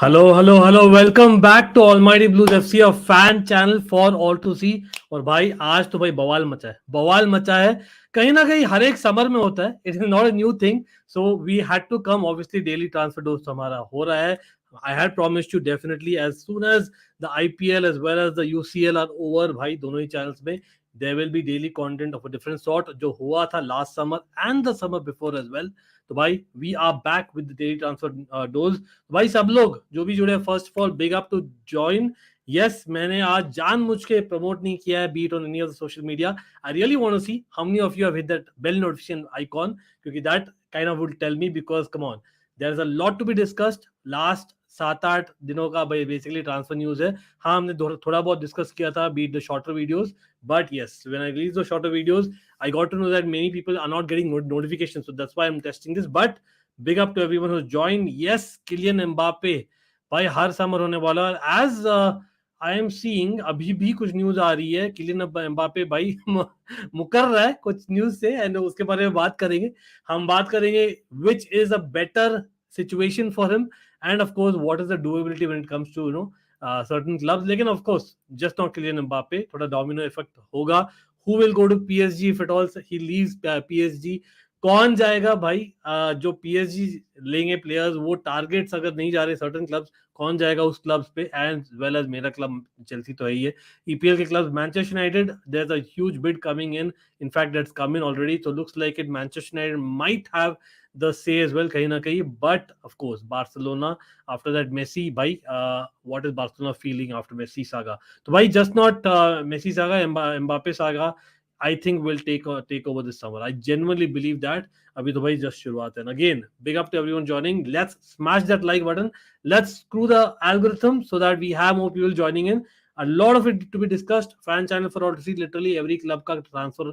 Hello welcome back to almighty blues FC, a fan channel for all to see. और भाई आज तो भाई बवाल मचा है। कहीं ना कहीं हर एक समर में होता है, it is not a new thing. So we had to come, obviously daily transfer dose हमारा हो रहा है। I had promised you definitely as soon as the IPL as well as the UCL are over, भाई दोनों ही channels में there will be daily content of a different sort, जो हुआ था last summer and the summer before as well. तो भाई we are back with the daily transfer dose. भाई सब लोग जो भी जुड़े, first of all big up to join. Yes, मैंने आज जानबूझ के प्रमोट नहीं किया है beat on any of the social media. I really want to see how many of you have hit that bell notification icon, क्योंकि that kind of would tell me, because come on, there is a lot to be discussed. Last 7-8 दिनों का भाई basically transfer news है। हाँ, हमने थोड़ा बहुत discuss किया था beat the shorter videos, but yes, when I release the shorter videos, I got to know that many people are not getting notifications, so that's why I'm testing this. But big up to everyone who's joined. Yes, Kylian Mbappe भाई हर summer होने वाला है। As I am seeing, अभी भी कुछ news आ रही है Kylian Mbappe भाई मुकर रहा है कुछ न्यूज से, एंड उसके बारे में बात करेंगे। हम बात करेंगे which is a better situation for him, and of course what is the doability when it comes to certain clubs. लेकिन of course just not Kylian Mbappe, थोड़ा डोमिनो इफेक्ट होगा। Who will go to PSG if it all he leaves PSG? कौन जाएगा भाई? जो PSG लेंगे players, वो targets अगर नहीं जा रहे सर्टेन क्लब्स, कौन जाएगा उस क्लब्स पे? एंड वेल एज मेरा क्लब चेल्सी तो है ही है। ईपीएल के clubs, Manchester United, there is a huge bid coming in fact that's come in already, so looks like it Manchester United might have the say as well कहीं ना कहीं। but of course Barcelona, after that Messi भाई, what is Barcelona feeling after Messi saga? तो भाई just not Messi saga, Mbappe saga I think will take over this summer. I genuinely believe that. अभी तो भाई just शुरुआत है। Again, big up to everyone joining. Let's smash that like button. Let's screw the algorithm so that we have more people joining in. A lot of it to be discussed. Fan channel for all to see. Literally every club का transfer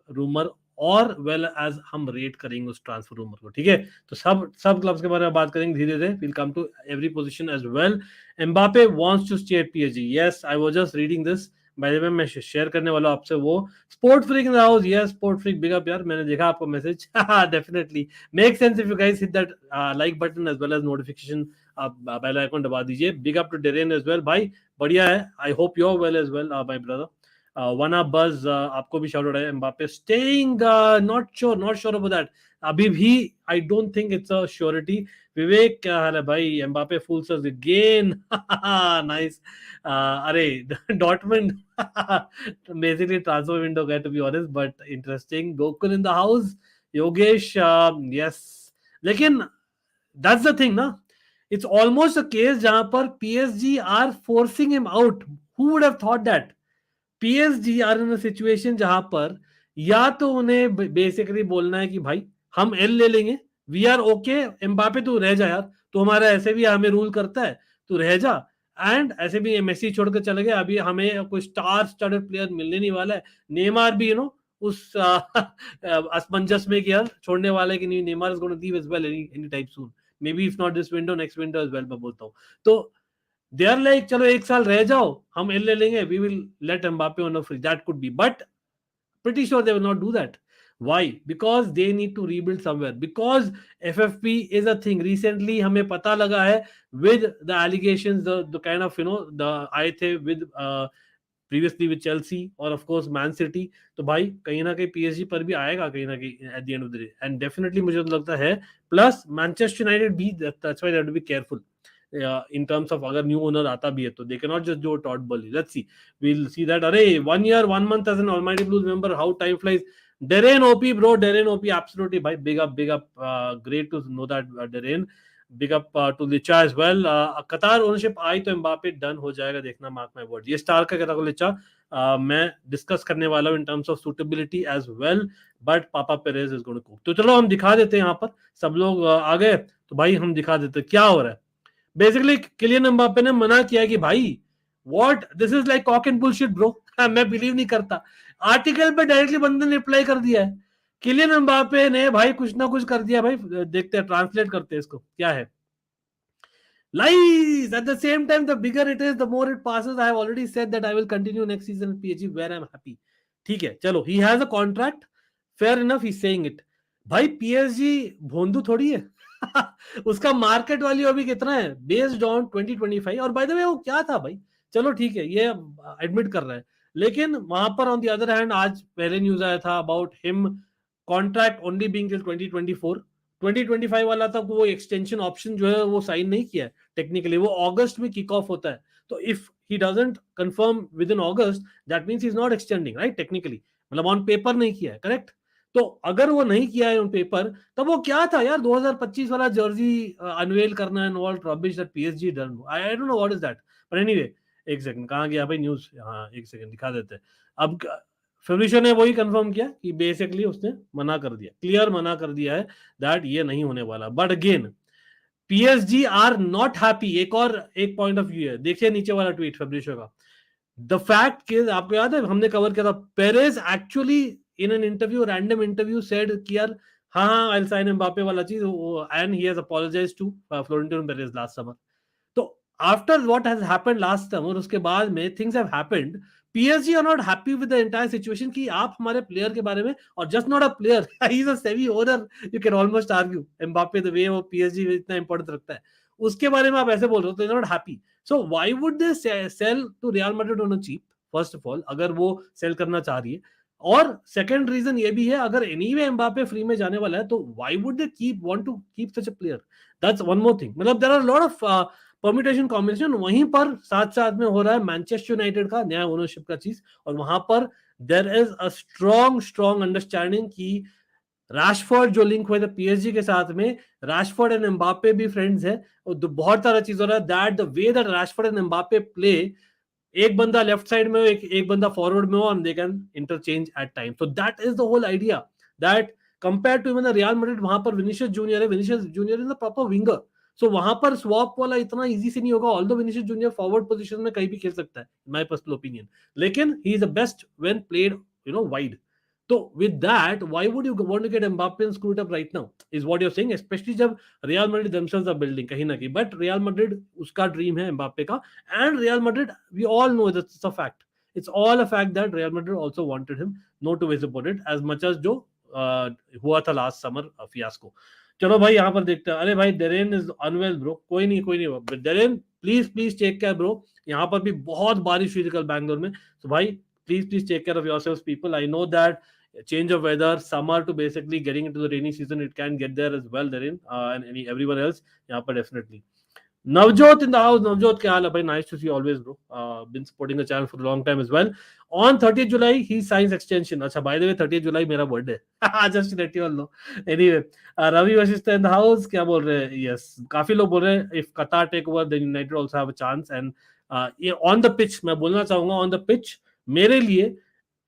rumour, और well as हम rate करेंगे उस transfer rumour को। ठीक है, तो सब सब क्लब्स के बारे में बात करेंगे धीरे धीरे। Will come to every position as well. Mbappe wants to stay at PSG. Yes, I was just reading this. By the way, मैं शेयर करने वाला हूं आपसे वो sport freak in the house. Yes, sport freak, big up यार, मैंने देखा आपका message. Definitely make sense if you guys hit that like button as well as notification, आप बेल आइकन दबा दीजिए। Big up to Darren as well भाई, बढ़िया है। I hope you are well as well my brother. One up buzz, आपको भी shout out है। Mbappe staying, not sure about that. अभी भी I don't think it's a surety. Vivek, क्या हाल है भाई? Mbappe fools us again. Nice. अरे डॉटमंड बेसिकली ट्रांसफर विंडो गए to be honest, but interesting. Gokul in the house. Yogesh, yes, लेकिन दैट्स द थिंग ना, इट्स ऑलमोस्ट अ केस जहां पर PSG are forcing him out. Who would have thought that? PSG are in situation जहां पर या तो उन्हें बेसिकली बोलना है कि भाई हम एल ले लेंगे, वी आर ओके, एम्बापे तू रह जा यार, तो हमारा ऐसे भी हमें रूल करता है, तू रह जा। एंड ऐसे भी मेसी छोड़कर चले गए, अभी हमें कोई स्टार स्टार्टेड प्लेयर मिलने नहीं वाला है। नेमार भी उस असमंजस में कि यार छोड़ने वाला है कि नहीं। Neymar is gonna leave as well any time soon, maybe if not this window, next window as well, मैं बोलता हूँ। तो दे आर लाइक चलो एक साल रह जाओ, हम एल ले लेंगे, we will let Mbappe on a free, that could be, but pretty sure they will not do that. Why? Because they need to rebuild somewhere, because FFP is a thing. Recently हमें पता लगा है with the allegations, the kind of the आए थे with previously with Chelsea और of course Man City, तो भाई कहीं ना कहीं PSG पर भी आएगा कहीं ना कहीं at the end of the day, and definitely मुझे तो लगता है। plus Manchester United भी, that's why they have to be careful in terms of अगर न्यू ओनर आता भी है तो they cannot just do Todd Bowley. Let's see, we'll see that. अरे 1 year 1 month as an Almighty Blues member, how time flies. Darren OP bro, Darren OP, absolutely भाई, big up, great to know that Darren. Big up to Licha as well. Qatar ownership आई तो Mbappe done हो जाएगा, देखना, mark my word. ये star का कहता को लिचा मैं डिस्कस करने वाला हूँ in terms of suitability as well, but papa Perez is going to cook. तो चलो हम दिखा देते हैं, यहाँ पर सब लोग आ गए तो भाई हम दिखा देते क्या हो रहा है। बेसिकली किलियन एम्बापे ने मना किया कि भाई what, this is like cock and bullshit bro. मैं बिलीव नहीं करता। आर्टिकल पे डायरेक्टली बंदे ने रिप्लाई कर दिया है। किलियन एम्बापे ने भाई कुछ ना कुछ कर दिया भाई। देखते हैं, ट्रांसलेट करते हैं इसको, क्या है। Lies! At the same time, the bigger it is, the more it passes. I have already said that I will continue next season at PSG where I'm happy. ठीक है, चलो, he has a contract. Fair enough, he's saying it. भाई PSG भोंदू थोड़ी है। उसका market value अभी कितना है बेस्ड ऑन 2025। और बाय द वे वो क्या था भाई, चलो ठीक है ये एडमिट कर रहा है, लेकिन वहां पर ऑन द अदर हैंड आज पहले न्यूज आया था about him contract only being till 2024। 2025 वाला तक वो एक्सटेंशन ऑप्शन जो है वो साइन नहीं किया है टेक्निकली, वो अगस्त में किक ऑफ होता है। तो if he doesn't confirm within August that means he is not extending right technically, मतलब ऑन पेपर नहीं किया है, करेक्ट। तो अगर वो नहीं किया है ऑन पेपर, तब वो क्या था यार 2025 वाला जर्सी अनवेल करना and all rubbish that PSG done. I don't know what is that, but anyway एक सेकंड कहां गया भाई न्यूज, हाँ एक सेकंड दिखा देते हैं। अब फेब्रिशो ने वही कंफर्म किया कि बेसिकली उसने मना कर दिया, क्लियर मना कर दिया है दैट ये नहीं होने वाला। But again PSG are not happy. एक और एक पॉइंट ऑफ व्यू है, देखिए नीचे वाला ट्वीट फेब्रिशो का। द फैक्ट कि आपको याद है हमने कवर किया था, Perez actually in an interview, random interview said कि यार हाँ हाँ आई विल साइन एम्बापे वाला चीज, and he has apologized to Florentino Perez last summer. तो after what has happened last summer, उसके बाद में things have happened, PSG are not happy with the entire situation कि आप हमारे प्लेयर के बारे में, और just not a player, he is a savvy owner, you can almost argue Mbappe the way वो पीएसजी इतना इंपॉर्टेंस रखता है, उसके बारे में आप ऐसे बोल रहे हो, तो not happy. So why would they sell to Real Madrid on a cheap, first of all अगर वो सेल करना चाह रही है, और सेकंड रीजन ये भी है अगर एनीवे एम्बापे फ्री में जाने वाला है तो why would they keep want to keep such a player, that's one more thing. मतलब there are lot of permutation combination वहीं पर साथ साथ में हो रहा है मैनचेस्टर यूनाइटेड का नया ओनरशिप का चीज, और वहां पर there is a strong strong understanding की रैशफोर्ड जो लिंक हुए थे पीएसजी के साथ में, रैशफोर्ड एंड एम्बापे भी फ्रेंड्स है, और बहुत सारा चीज हो रहा है that the way that Rashford and Mbappe play, एक बंदा लेफ्ट साइड में हो, एक बंदा फॉरवर्ड में हो, and they can interchange at time. So that is the whole idea, that compare to even Real Madrid, वहां पर विनिशियस जूनियर है, Vinicius Junior is the proper winger, so वहां पर स्वैप वाला इतना इजी से नहीं होगा, although Vinicius Junior forward position में कहीं भी खेल सकता है इन माय पर्सनल ओपिनियन, लेकिन he is the best when played wide. So with that, why would you want to get Mbappe and screw it up right now? Is what you're saying, especially जब Real Madrid themselves are building कहीं ना कहीं, but Real Madrid उसका dream है Mbappe का, and Real Madrid we all know that it's a fact. It's all a fact that Real Madrid also wanted him, no two ways about it, as much as जो हुआ था last summer fiasco. चलो भाई यहाँ पर देखते हैं, अरे भाई डेरेन इज अनवेल ब्रो, कोई नहीं Darren please please take care bro, यहाँ पर भी बहुत बारिश हुई थी कल बैंगलोर में, तो भाई please take care of yourselves people. I know that change of weather, summer to basically getting into the rainy season, it can get there as well therein, and everyone else यहाँ पर definitely. Navjot in the house. Navjot क्या हाल है भाई, nice to see you always bro, been supporting the channel for a long time as well. On 30th July he signs extension. अच्छा by the way 30th July मेरा birthday just to let you all know. Anyway, Ravi Vashishta in the house क्या बोल रहे हैं, yes काफी लोग बोल रहे हैं if Qatar take over then United also have a chance, and ये on the pitch मैं बोलना चाहूंगा, on the pitch मेरे लिए,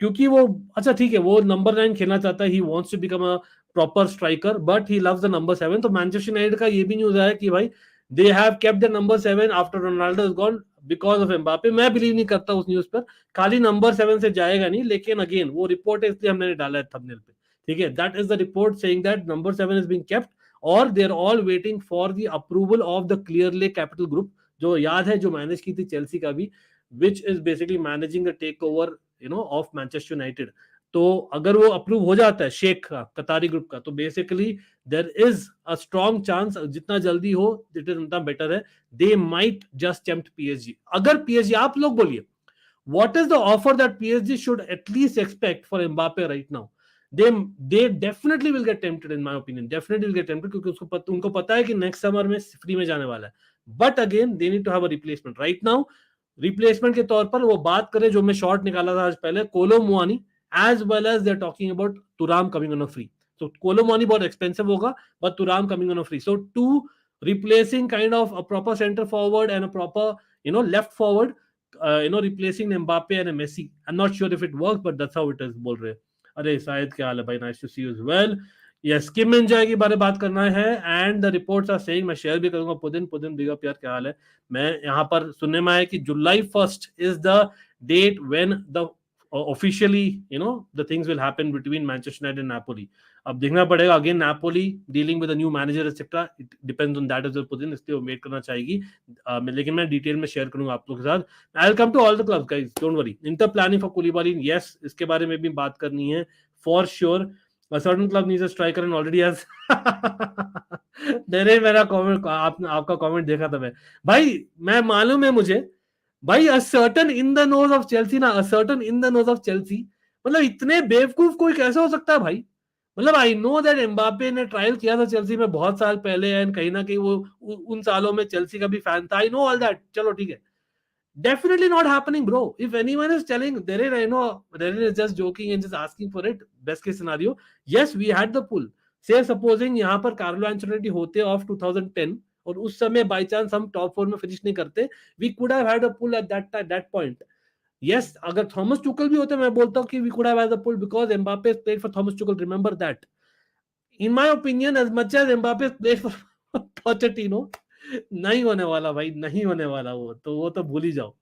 क्योंकि वो अच्छा ठीक है वो नंबर 9 खेलना चाहता है, he wants to become a proper striker, but he loves the number 7। तो मैनचेस्टर यूनाइटेड का ये भी न्यूज आया कि भाई they have kept the number 7 after Ronaldo is gone because of Mbappe. मैं बिलीव नहीं करता उस न्यूज पर, खाली नंबर 7 से जाएगा नहीं, लेकिन अगेन वो रिपोर्ट है इसलिए हमने डाला है थंबनेल पे, ठीक है, that is the report saying that number 7 is being kept, और they are all waiting for the approval of the Clearlake Capital group, जो याद है जो मैनेज की थी चेल्सी का भी, which is basically managing the takeover of Manchester United। तो अगर वो अप्रूव हो जाता है शेख का, कतारी ग्रुप का, तो basically there is a strong chance, जितना जल्दी हो उतना बेटर है, they might just tempt PSG. अगर पीएसजी, आप लोग बोलिए what is the offer that PSG should at least expect for Mbappe right now? They definitely will get tempted in my opinion, definitely will get tempted, क्योंकि उनको पता है कि next summer में फ्री में जाने वाला है, but again they need to have a replacement right now. Replacement के तौर पर वो बात करें, जो मैं शॉर्ट निकाला था आज पहले, Kolo Muani, as well as they are talking about Thuram coming on a free. So Kolo Muani बहुत एक्सपेंसिव होगा, but Thuram coming on a free, so to replacing kind of a proper center forward and a proper left forward, replacing Mbappe and Messi. I'm not sure if it works, but that's how it is बोल रहे हैं। अरे शायद क्या हाल है भाई, nice to see you as well. Yes Kim Min Jae के बारे में बात करना है, and the reports are saying, मैं शेयर भी करूंगा, पुदिन बिग अप यार, क्या हाल है। मैं यहाँ पर सुनने में आया कि July 1st is the date when the officially the things will happen between Manchester United and Napoli. अब देखना पड़ेगा, again Napoli dealing with a new manager etcetera, it depends on that as well पुदिन, इसलिए wait करना चाहिए, लेकिन मैं detail में शेयर करूंगा आप लोगों के साथ। I will come to all the clubs guys, don't worry. Inter planning for Koulibaly, yes इसके बारे में भी बात करनी है for sure. A certain club needs a striker and already has मेरे मेरा कमेंट आपका कमेंट देखा था भाई मैं मालूम है मुझे भाई a certain in the nose of Chelsea ना a certain in the nose of Chelsea मतलब इतने बेवकूफ कोई कैसे हो सकता है भाई मतलब आई नो दैट एम्बापे ने ट्रायल किया था चेल्सी में बहुत साल पहले एंड कहीं ना कहीं वो उन सालों में चेल्सी का भी फैन था आई नो ऑल दैट चलो ठीक है definitely not happening bro if anyone is telling there is I know there is just joking and just asking for it best case scenario yes we had the pull say supposing यहाँ पर Carlo Ancelotti होते of 2010 और उस समय by chance हम top 4 में finish नहीं करते we could have had a pull at that point yes अगर थॉमस टुकल भी होते मैं बोलता हूँ कि we could have had the pull because Mbappe played for Thomas Tuchel remember that in my opinion as much as Mbappe played for Pochettino नहीं होने वाला भाई नहीं होने वाला वो तो भूल ही जाओ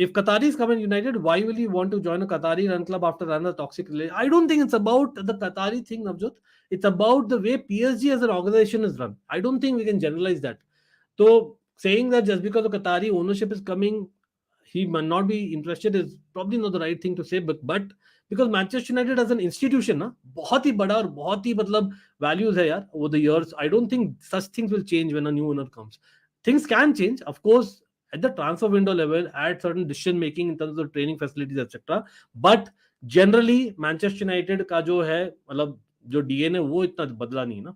if Qatari is coming United, why will he want to join a Qatari run club after another toxic relationship? I don't think it's about the Qatari thing, Navjot. It's about the way PSG as an organization is run. I don't think we can generalize that. So saying that just because the Qatari ownership is coming, he might not be interested is probably not the right thing to say. But because Manchester United as an institution, ना बहुत ही बड़ा और बहुत ही मतलब values है यार over the years. I don't think such things will change when a new owner comes. Things can change, of course, at the transfer window level, at certain decision making in terms of training facilities, etc. But generally, Manchester United का जो है मतलब जो DNA वो इतना बदला नहीं ना.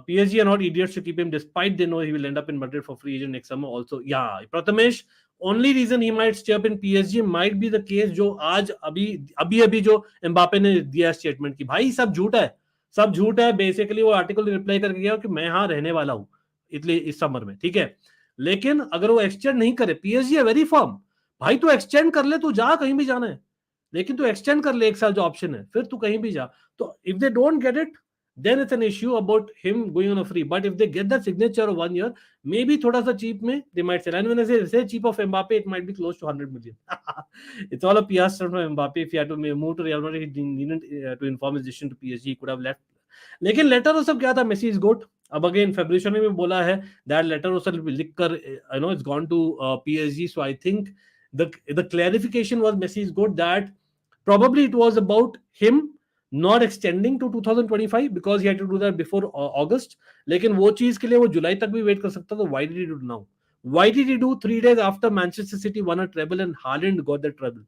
PSG are not idiots to keep him despite they know he will end up in Madrid for free agent next summer also. Yeah, Prathamesh, only reason he might stay up in PSG might be the case जो आज अभी जो Mbappe ने दिया statement की भाई सब झूठ है बेसिकली वो आर्टिकल रिप्लाई करके गया कि मैं यहाँ रहने वाला हूँ इसलिए इस समर में ठीक है लेकिन अगर वो एक्सटेंड नहीं करे पीएसजी है वेरी फर्म भाई तू एक्सटेंड कर ले तू जा कहीं भी जाना है लेकिन तू एक्सटेंड कर ले एक साल जो ऑप्शन है फिर तू कहीं भी जा तो if they don't get it then it's an issue about him going on a free but if they get that signature of 1 year maybe thoda sa cheap mein they might sell and when I say cheap of Mbappe it might be close to 100 million it's all a PR stunt from Mbappe if he had to move to Real Madrid he needed to inform his decision to PSG he could have left लेकिन letter वो सब क्या था Messi is good अब again फेब्रिशियो ने भी बोला है दैट लेटर वो सब लिख कर you know it's gone to PSG so I think the clarification was Messi is good that probably it was about him not extending to 2025 because he had to do that before August लेकिन वो चीज के लिए वो जुलाई तक भी wait कर सकता तो why did he do now why did he do 3 days after Manchester City won a treble and Haaland got the treble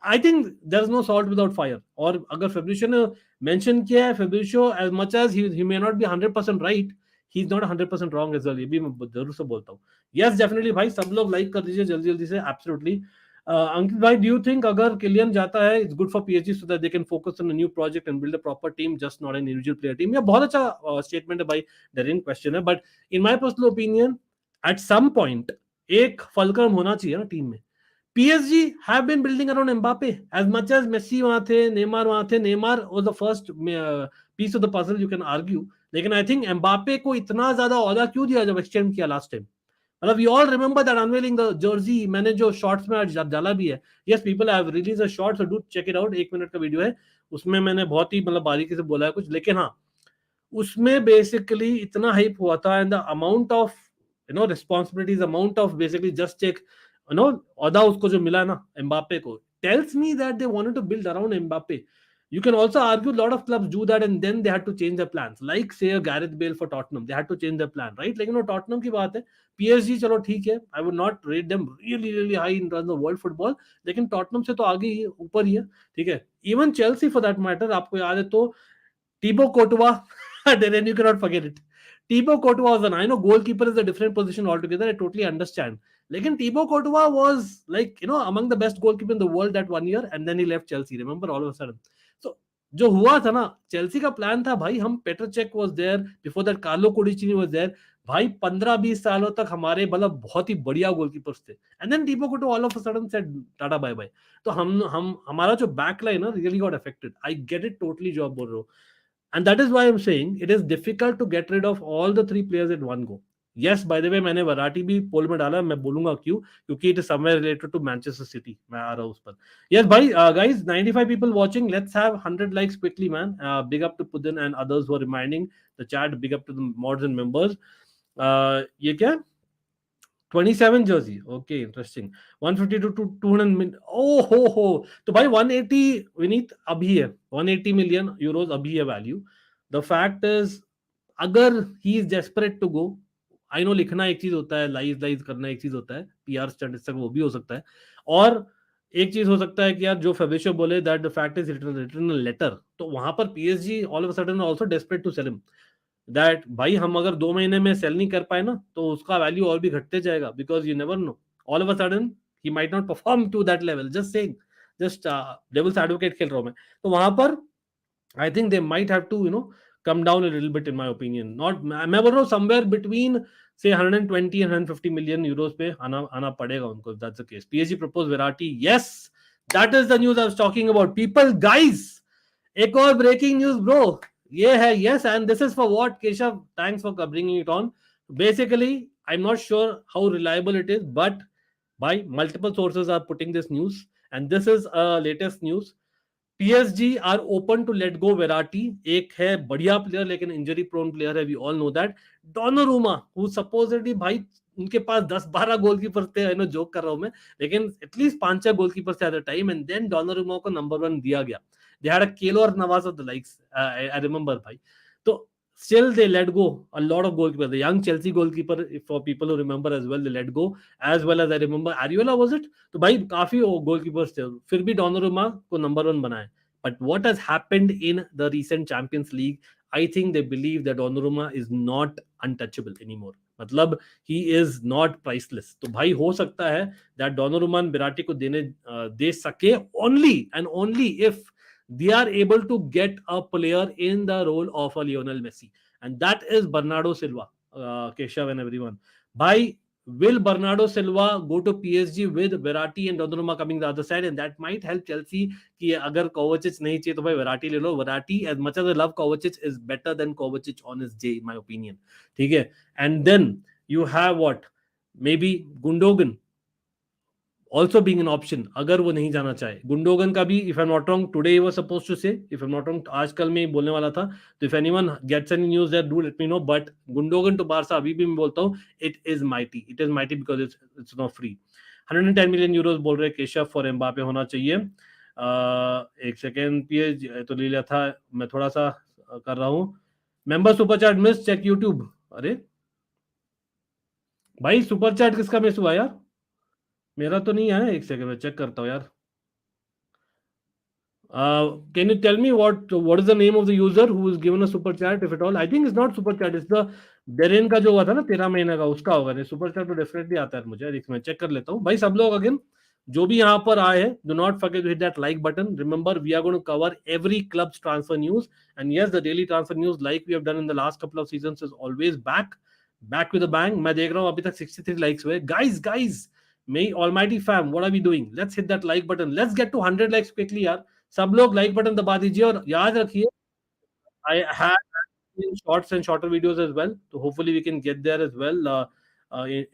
I think there's no salt without fire. और अगर फेब्रिशियो ने मेंशन किया है फेब्रिशियो as much as he may not be 100% right, he's not 100% wrong as well. ये भी मैं जरूर से बोलता हूँ. Yes, definitely भाई सब लोग लाइक कर दीजिए जल्दी से absolutely. अंकित भाई, do you think अगर किलियन जाता है, it's good for PSG so that they can focus on a new project and build a proper team, just not an individual player team? ये बहुत अच्छा statement है भाई, daring question है. But in my personal opinion, at some point एक fulcrum होना चाहिए ना टीम में. PSG have been building around Mbappe as much as Messi वहां थे, Neymar was the first piece of the puzzle you can argue. लेकिन I think Mbappe को इतना ज्यादा औदा क्यों दिया जब एक्सटेंड किया लास्ट टाइम मतलब we all remember that unveiling the jersey मैंने जो शॉर्ट्स में आज डाला भी है yes people have release a short so do check it out 1 minute का वीडियो है उसमें मैंने बहुत ही मतलब बारीकी से बोला है कुछ लेकिन हाँ उसमें बेसिकली इतना हाइप हुआ था and the amount of you know responsibilities amount of basically just एक यू नो औदा उसको जो मिला ना एम्बापे को tells me that they wanted to build around Mbappe. You can also argue a lot of clubs do that and then they had to change their plans. Like say a Gareth Bale for Tottenham, they had to change their plan, right? लेकिन वो Tottenham की बात है. PSG चलो ठीक है. I would not rate them really high in terms of world football. लेकिन Tottenham से तो आगे ही ऊपर ही है, ठीक है. Even Chelsea for that matter, आपको याद है तो Thibaut Courtois, then you cannot forget it. Thibaut Courtois was I know goalkeeper is a different position altogether. I totally understand. Lekin Thibaut Courtois was like, you know, among the best goalkeeper in the world that 1 year and then he left Chelsea. Remember all of a sudden. So जो हुआ था ना Chelsea का plan था भाई हम Petr Cech was there before that Carlo Cudicini was there भाई 15-20 सालों तक हमारे मतलब बहुत ही बढ़िया गोलकीपर्स थे and then Thibaut Courtois all of a sudden said टाटा बाय बाय तो हम हमारा जो बैक लाइन है really got affected I get it totally जो आप बोल रहे हो and that is why I'm saying it is difficult to get rid of all the 3 players at one go. Yes, by the way, मैंने वराटी भी पोल में डाला मैं बोलूंगा क्यों क्योंकि it is somewhere related to Manchester City. मैं आ रहा हूँ उस पर. Yes, भाई, guys, 95 people watching. Let's have 100 likes quickly, man. Big up to Pudin and others who are reminding the chat. Big up to the mods and members. ये क्या? 27 jersey. Okay, interesting. 150 to 200 oh ho तो भाई 180 विनीत अभी है 180 million euros अभी है value. The fact is अगर he is desperate to go, I know लिखना एक चीज होता है, लाइज करना एक चीज होता है, पीआर स्टैटिस्टिक वो भी हो सकता है, और एक चीज हो सकता है कि यार जो फेबिशो बोले that the fact is written letter, तो वहां पर PSG all of a sudden also desperate to sell him, that भाई हम अगर 2 महीने में सेल नहीं कर पाए ना तो उसका वैल्यू और भी घटते जाएगा, because you never know, all of a sudden he might not perform to that level, just saying, just devil's advocate खेल रहा हूं मैं, तो वहां पर I think they might have to, come down a little bit in my opinion. Not, मैं बोल रहा हूँ somewhere between say 120 and 150 million euros पे आना पड़ेगा उनको, if that's the case. PSG proposed Verratti. Yes, that is the news I was talking about. People, guys, एक और breaking news, bro. ये है, yes, and this is for what, Keshav? Thanks for bringing it on. Basically, I'm not sure how reliable it is, but by multiple sources are putting this news, and this is latest news. PSG are open to let go Verratti, एक है बढ़िया player लेकिन injury prone player है, we all know that, Donnarumma, who supposedly भाई उनके पास 10-12 goalkeepers थे, no joke कर रहा हूं मैं, लेकिन एटलीस्ट 5-6 गोलकीपर्स थे at the time, and then Donnarumma को नंबर 1 दिया गया, they had a Keylor Navas of the likes, I remember भाई, तो still they let go a lot of goalkeepers, the young Chelsea goalkeeper, for people who remember as well, they let go, as well as I remember Ariola, was it, तो भाई काफी goalkeepers थे, फिर भी Donnarumma को number 1 बनाए, but what has happened in the recent Champions League, I think they believe that Donnarumma is not untouchable anymore, मतलब he is not priceless, तो भाई हो सकता है that Donnarumma बिराटी को दे सके only and only if they are able to get a player in the role of a Lionel Messi, and that is Bernardo Silva, Keshav and everyone. Bhai, will Bernardo Silva go to PSG with Verratti and Donnarumma coming the other side, and that might help Chelsea कि अगर Kovacic नहीं चाहिए तो भाई Verratti ले लो. Verratti, as much as I love Kovacic, is better than Kovacic on his day in my opinion. ठीक है, and then you have what, maybe Gundogan also being an option अगर वो नहीं जाना चाहे. गुंडोगन का भी, if I'm not wrong, today he was supposed to say, if I'm not wrong, आज कल में बोलने वाला था, तो if anyone gets any news there, do let me know. But Gundogan to Barca अभी भी मैं बोलता हूँ, it is mighty because it's not free. 110 million euros बोल रहे केशव फॉर एम्बापे होना चाहिए. एक सेकेंड, पीएच तो ले लिया था मैं, थोड़ा सा कर रहा हूँ. Member super chat miss, check YouTube. अरे भाई सुपर चैट किसका मिस हुआ यार, मेरा तो नहीं आया, एक सेकंड में चेक करता हूँ यार. Can you tell me what is the name of the user who is given a super chat, if at all? I think it's not super chat, it's the Darren का जो हुआ था ना 13 महीने का, उसका होगा. नहीं, सुपर चैट तो डेफिनेटली आता है मुझे, मैं चेक कर लेता हूँ. भाई सब लोग अगेन जो भी यहाँ पर आए हैं, do not forget to hit that like button. Remember, we are going to cover every club's transfer news, and yes, the daily transfer news like we have done in the last couple of seasons is always back with a bang. मैं देख रहा हूँ अभी तक 63 likes हुए. Guys, may almighty fam, what are we doing? Let's hit that like button. Let's get to 100 likes quickly यार. सब लोग लाइक बटन दबा दीजिए, और याद रखिए I had in shorts and shorter videos as well, so hopefully we can get there as well,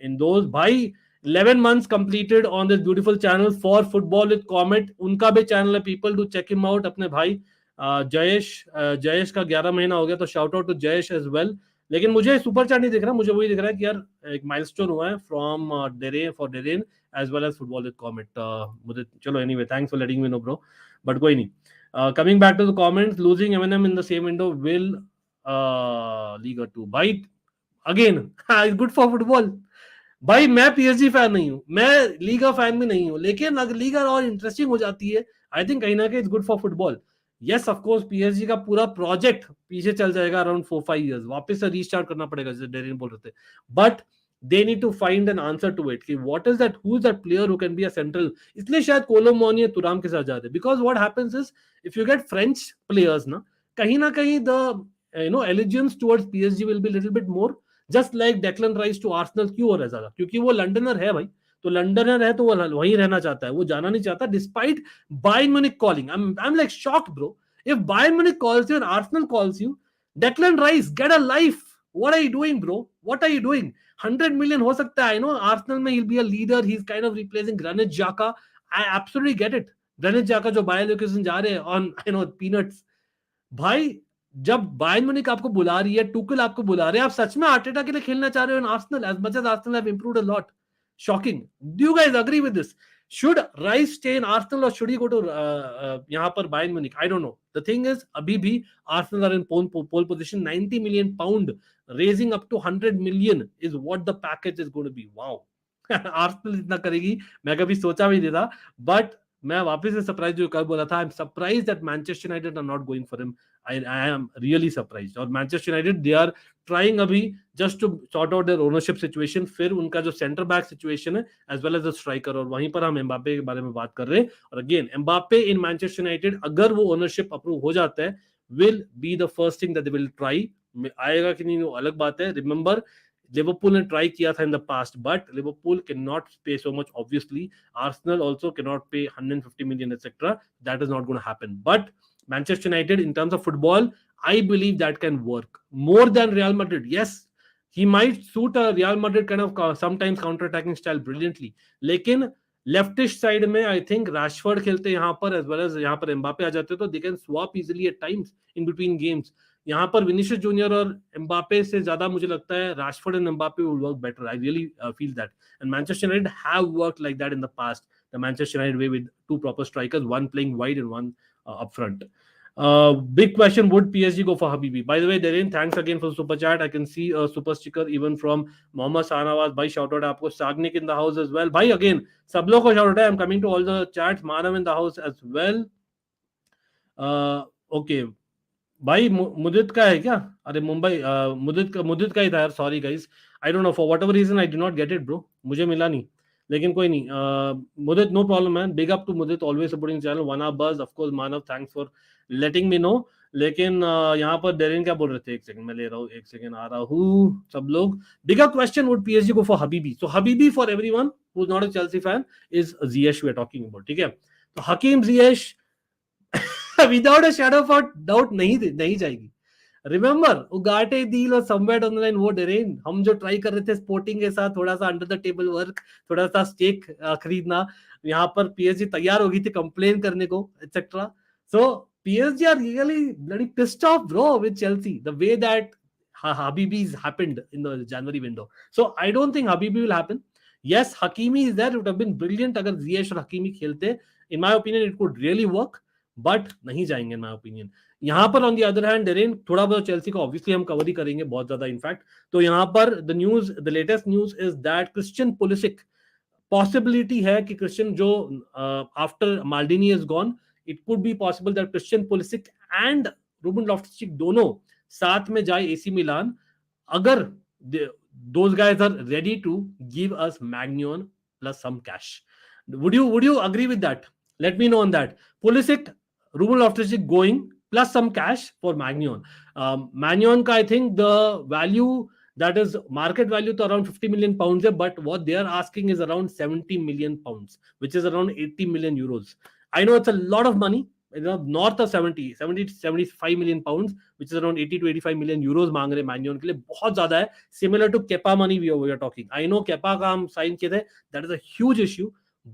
in those. भाई 11 months completed on this beautiful channel for football with Comet. उनका भी channel है, people do check him out. अपने भाई जयेश का 11 महीना हो गया, तो shout out to Jayesh as well. लेकिन मुझे सुपर चैट नहीं दिख रहा, मुझे वही दिख रहा है कि यार एक माइलस्टोन हुआ है from Darren as well as football with Comet. मुझे चलो anyway, thanks for letting me know bro, but कोई नहीं. Coming back to the comments, losing M&M in the same window will Liga 2. Bhai, again, it's good for football. भाई मैं PSG fan नहीं हूं, मैं Liga fan भी नहीं हूं, लेकिन अगर लीगा और इंटरेस्टिंग हो जाती है, आई थिंक कहीं ना कहीं it's good for football. Yes of course PSG का पूरा प्रोजेक्ट पीछे चल जाएगा अराउंड 4-5 इयर्स, वापस से रीस्टार्ट करना पड़ेगा जैसे डेरिन बोल रहे थे. But they need to find an answer to it कि what is that, who is that player who can be a central. इसलिए शायद कोलोमोनी तुराम के साथ जाते हैं, because what happens is if you get French players ना कहीं the allegiance towards PSG will be little bit more, just like Declan Rice to Arsenal. क्यों हो रहा है ज्यादा, क्योंकि वो लंडनर है भाई, तो लंडनर है तो वो वहीं रहना चाहता है, वो जाना नहीं चाहता, despite Bayern Munich calling. I'm like shocked bro, if Bayern Munich calls you and Arsenal calls you, Declan Rice, get a life. What are you doing bro, what are you doing? 100 million हो सकता है, Arsenal में he'll be a leader, he's kind of replacing Granit Xhaka. I absolutely get it. Granit Xhaka जो Bayer Leverkusen जा रहे हैं on peanuts. भाई जब बायर्न म्यूनिख आपको बुला रही है, टुकल आपको बुला रहे हैं, आप सच में आर्टेटा के लिए खेलना चाह रहे हो in Arsenal, as much as Arsenal have improved a lot? Shocking. Do you guys agree with this? Should Rice stay in Arsenal or should he go to यहाँ पर Bayern Munich? I don't know. The thing is, अभी भी Arsenal are in pole position. 90 million pound raising up to 100 million is what the package is going to be. Wow. Arsenal इतना करेगी मैं कभी सोचा भी नहीं था, but मैं वापस से सरप्राइज जो कल बोला था, I am surprised that Manchester United are not going for him. I am really surprised. और Manchester United they are trying अभी just to sort out their ownership situation, फिर उनका जो सेंटर बैक सिचुएशन है as well as the striker, और वहीं पर हम एम्बापे के बारे में बात कर रहे हैं. और again Mbappe in Manchester United, अगर वो ओनरशिप अप्रूव हो जाता है, will be the first thing that they will try. आएगा कि नहीं वो अलग बात है. रिमेंबर लिवरपूल ने ट्राई किया था in the past, but Liverpool can not pay so much obviously. Arsenal also can not pay 150 million etc. That is not going to happen. But Manchester United in terms of football, I believe that can work more than Real Madrid. Yes, he might suit a Real Madrid kind of sometimes counter-attacking style brilliantly. लेकिन लेफ्टिश side में I think Rashford खेलते यहाँ पर, as well as यहाँ पर Mbappe आ जाते, तो they can swap easily at times in between games. यहाँ पर विनीशियस जूनियर और एम्बापे से ज्यादा मुझे लगता है Rashford and Mbappe will work better. I really feel that. And Manchester United have worked like that in the past. The Manchester United way with two proper strikers, one playing wide and one up front. Big question, would PSG go for Habibi? By the way, Darren, thanks again for the super chat. I can see a super sticker even from Mohammad Sanawaz. Bhai, shout out आपको. Sagnik in the house as well. Bhai, again, सब लोग को shout out है. I'm coming to all the chats. Manav in the house as well. Okay. भाई मुदित का है क्या? अरे मुंबई मुदित का ही था यार. Sorry guys. I don't know, for whatever reason I did not get it bro. मुझे मिला नहीं. लेकिन कोई नहीं. Mudit, no problem man. Big up to Mudit, always supporting channel. One hour बज, of course. Manav, thanks for letting me know. लेकिन यहाँ पर डेरिन क्या बोल रहे थे? एक सेकंड मैं ले रहा हूँ, एक सेकंड आ रहा हूँ. सब लोग, bigger question, would PSG go for हबीबी? सो हबीबी for everyone who is not a Chelsea fan is Ziyech we are talking about. ठीक है, तो Hakim Ziyech without a shadow of doubt नहीं जाएगी. रिमेंबर उगाटे डील और somewhere on the line, वो डेरेन हम जो ट्राई कर रहे थे स्पोर्टिंग के साथ, थोड़ा सा अंडर द टेबल वर्क, थोड़ा सा स्टेक खरीदना, यहाँ पर पीएसजी तैयार हो गई थी कंप्लेन करने को et cetera. So PSG are really bloody pissed off bro with Chelsea the way that Habibi's happened in the January window. So I don't think Habibi will happen. Yes, Hakimi is there. It would have been brilliant अगर Ziyech और Hakimi खेलते. In my opinion, it could really work. But नहीं जाएंगे, in my opinion. यहाँ पर on the other hand Darren, थोड़ा बहुत Chelsea को ऑब्वियसली हम कवर ही करेंगे, बहुत ज्यादा इनफैक्ट. तो यहाँ पर the latest news is that Christian Pulisic, possibility है कि क्रिश्चियन जो after Maldini is gone, it could be possible that Christian Pulisic and Ruben Loftus Cheek दोनों साथ में जाए एसी मिलान, अगर those guys are ready to give us Magnon plus some cash. Would you agree with that? Let me know on that. Pulisic, Ruben Loftus-Cheek going plus some cash for Magnon. Magnon ka I think the value, that is market value to around 50 million pounds, but what they are asking is around 70 million pounds, which is around 80 million euros. I know it's a lot of money, north of 70 to 75 million pounds, which is around 80 to 85 million euros मांग रहे मैन्योन के लिए. बहुत ज्यादा है. Similar to Kepa money we are talking. I know Kepa का हम sign किए थे, that is a huge issue.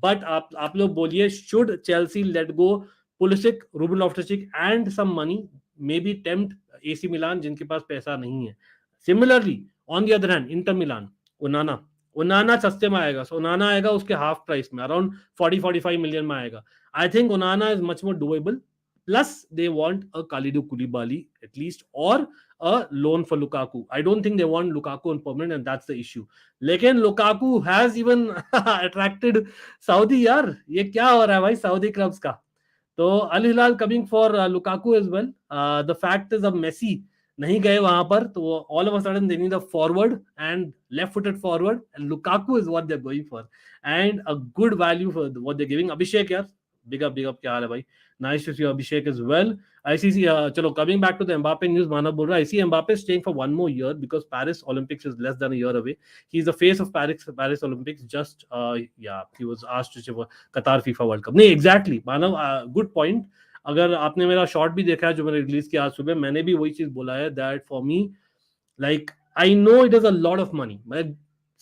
But आप लोग बोलिए, should Chelsea let go Pulisic, Ruben Loftus-Cheek and some money, maybe tempt AC Milan जिनके पास पैसा नहीं है. Similarly, on the other hand, Inter Milan, Onana सस्ते में आएगा. So Onana आएगा उसके हाफ प्राइस में, around 40-45 million में आएगा. I think Onana is much more doable. Plus, they want a Kalidou Koulibaly at least, or a loan for Lukaku. I don't think they want Lukaku on permanent, and that's the issue. लेकिन Lukaku has even attracted Saudi यार. ये क्या हो रहा है भाई Saudi clubs का? तो Al Hilal coming for Lukaku as well. The fact is, अब Messi नहीं गए वहां पर, तो all of a sudden they need a forward and left-footed forward, and Lukaku is what they're going for, and a good value for what they're giving. Abhishek यार, big up क्या हाल है भाई? Nice to see Abhishek as well. I see चलो coming back to the Mbappe news, मानव बोल रहा है I see Mbappe staying for one more year because Paris Olympics is less than a year away. He's the face of Paris Olympics. Just he was asked to for Qatar FIFA World Cup. नहीं exactly मानव, good point. अगर आपने मेरा short भी देखा है जो मैंने release किया आज सुबह, मैंने भी वही चीज बोला है that for me, like I know it is a lot of money. मतलब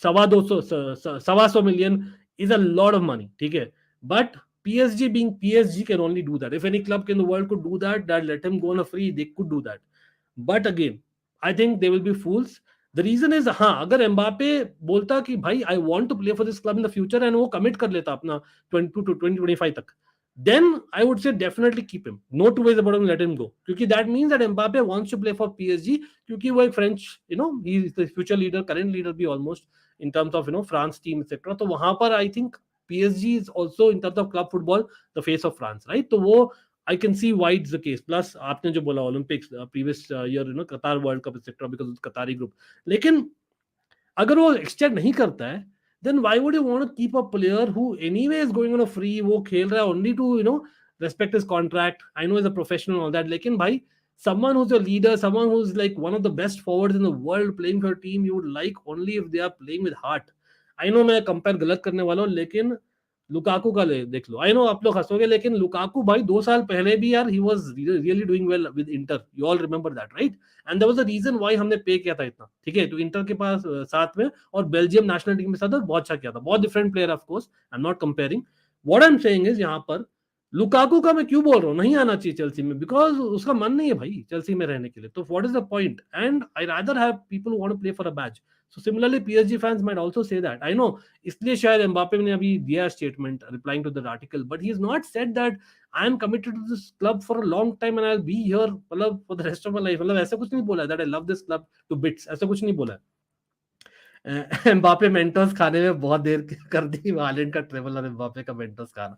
125 million is a lot of money. ठीक है, but PSG being PSG can only do that. If any club in the world could do that let him go on a free, they could do that. But again, I think they will be fools. The reason is, हाँ, अगर Mbappe बोलता कि भाई I want to play for this club in the future and वो commit कर लेता अपना 20 to 2025 तक, then I would say definitely keep him. No two ways about him, let him go. क्योंकि that means that Mbappe wants to play for PSG, क्योंकि वो एक French, he is the future leader, current leader भी almost in terms of France team etc. तो वहां पर I think PSG is also in terms of club football the face of France, right? तो वो I can see why it's the case. Plus आपने जो बोला Olympics previous year Qatar World Cup etc. because of the Qatari group. लेकिन अगर वो extend नहीं करता है, then why would you want to keep a player who anyway is going on a free, वो खेल रहा है only to respect his contract. I know he's a professional and all that, लेकिन भाई someone who's your leader, someone who's like one of the best forwards in the world playing for your team, you would like only if they are playing with heart. I know मैं compare गलत करने वाला हूँ, लेकिन Lukaku का देख लो, I know आप लोग हंसोगे, लेकिन लुकाकू भाई 2 साल पहले भी यार he was really doing well with Inter, you all remember that right, and that was the reason why हमने पे किया था इतना, ठीक है? तो इंटर के पास साथ में और बेल्जियम नेशनल टीम के साथ बहुत अच्छा किया था, बहुत different player of course, I am not comparing, what I am saying is यहाँ पर लुकाकू का मैं क्यों बोल रहा हूँ नहीं आना चाहिए चेल्सी में, बिकॉज उसका मन नहीं है भाई चेल्सी में रहने के लिए, तो what is the point, and I rather have people who want to play for a badge. So similarly PSG fans might also say that, I know, इसलिए शायद एम्बापे ने अभी दिया statement replying to the article, but he is not said that I am committed to this club for a long time and I will be here, मतलब for the rest of my life, मतलब ऐसा कुछ नहीं बोला that I love this club to bits, ऐसा कुछ नहीं बोला. एम्बापे मेंटोस खाने में बहुत देर कर दी, हालैंड का ट्रेवल और एम्बापे का मेंटोस खाना,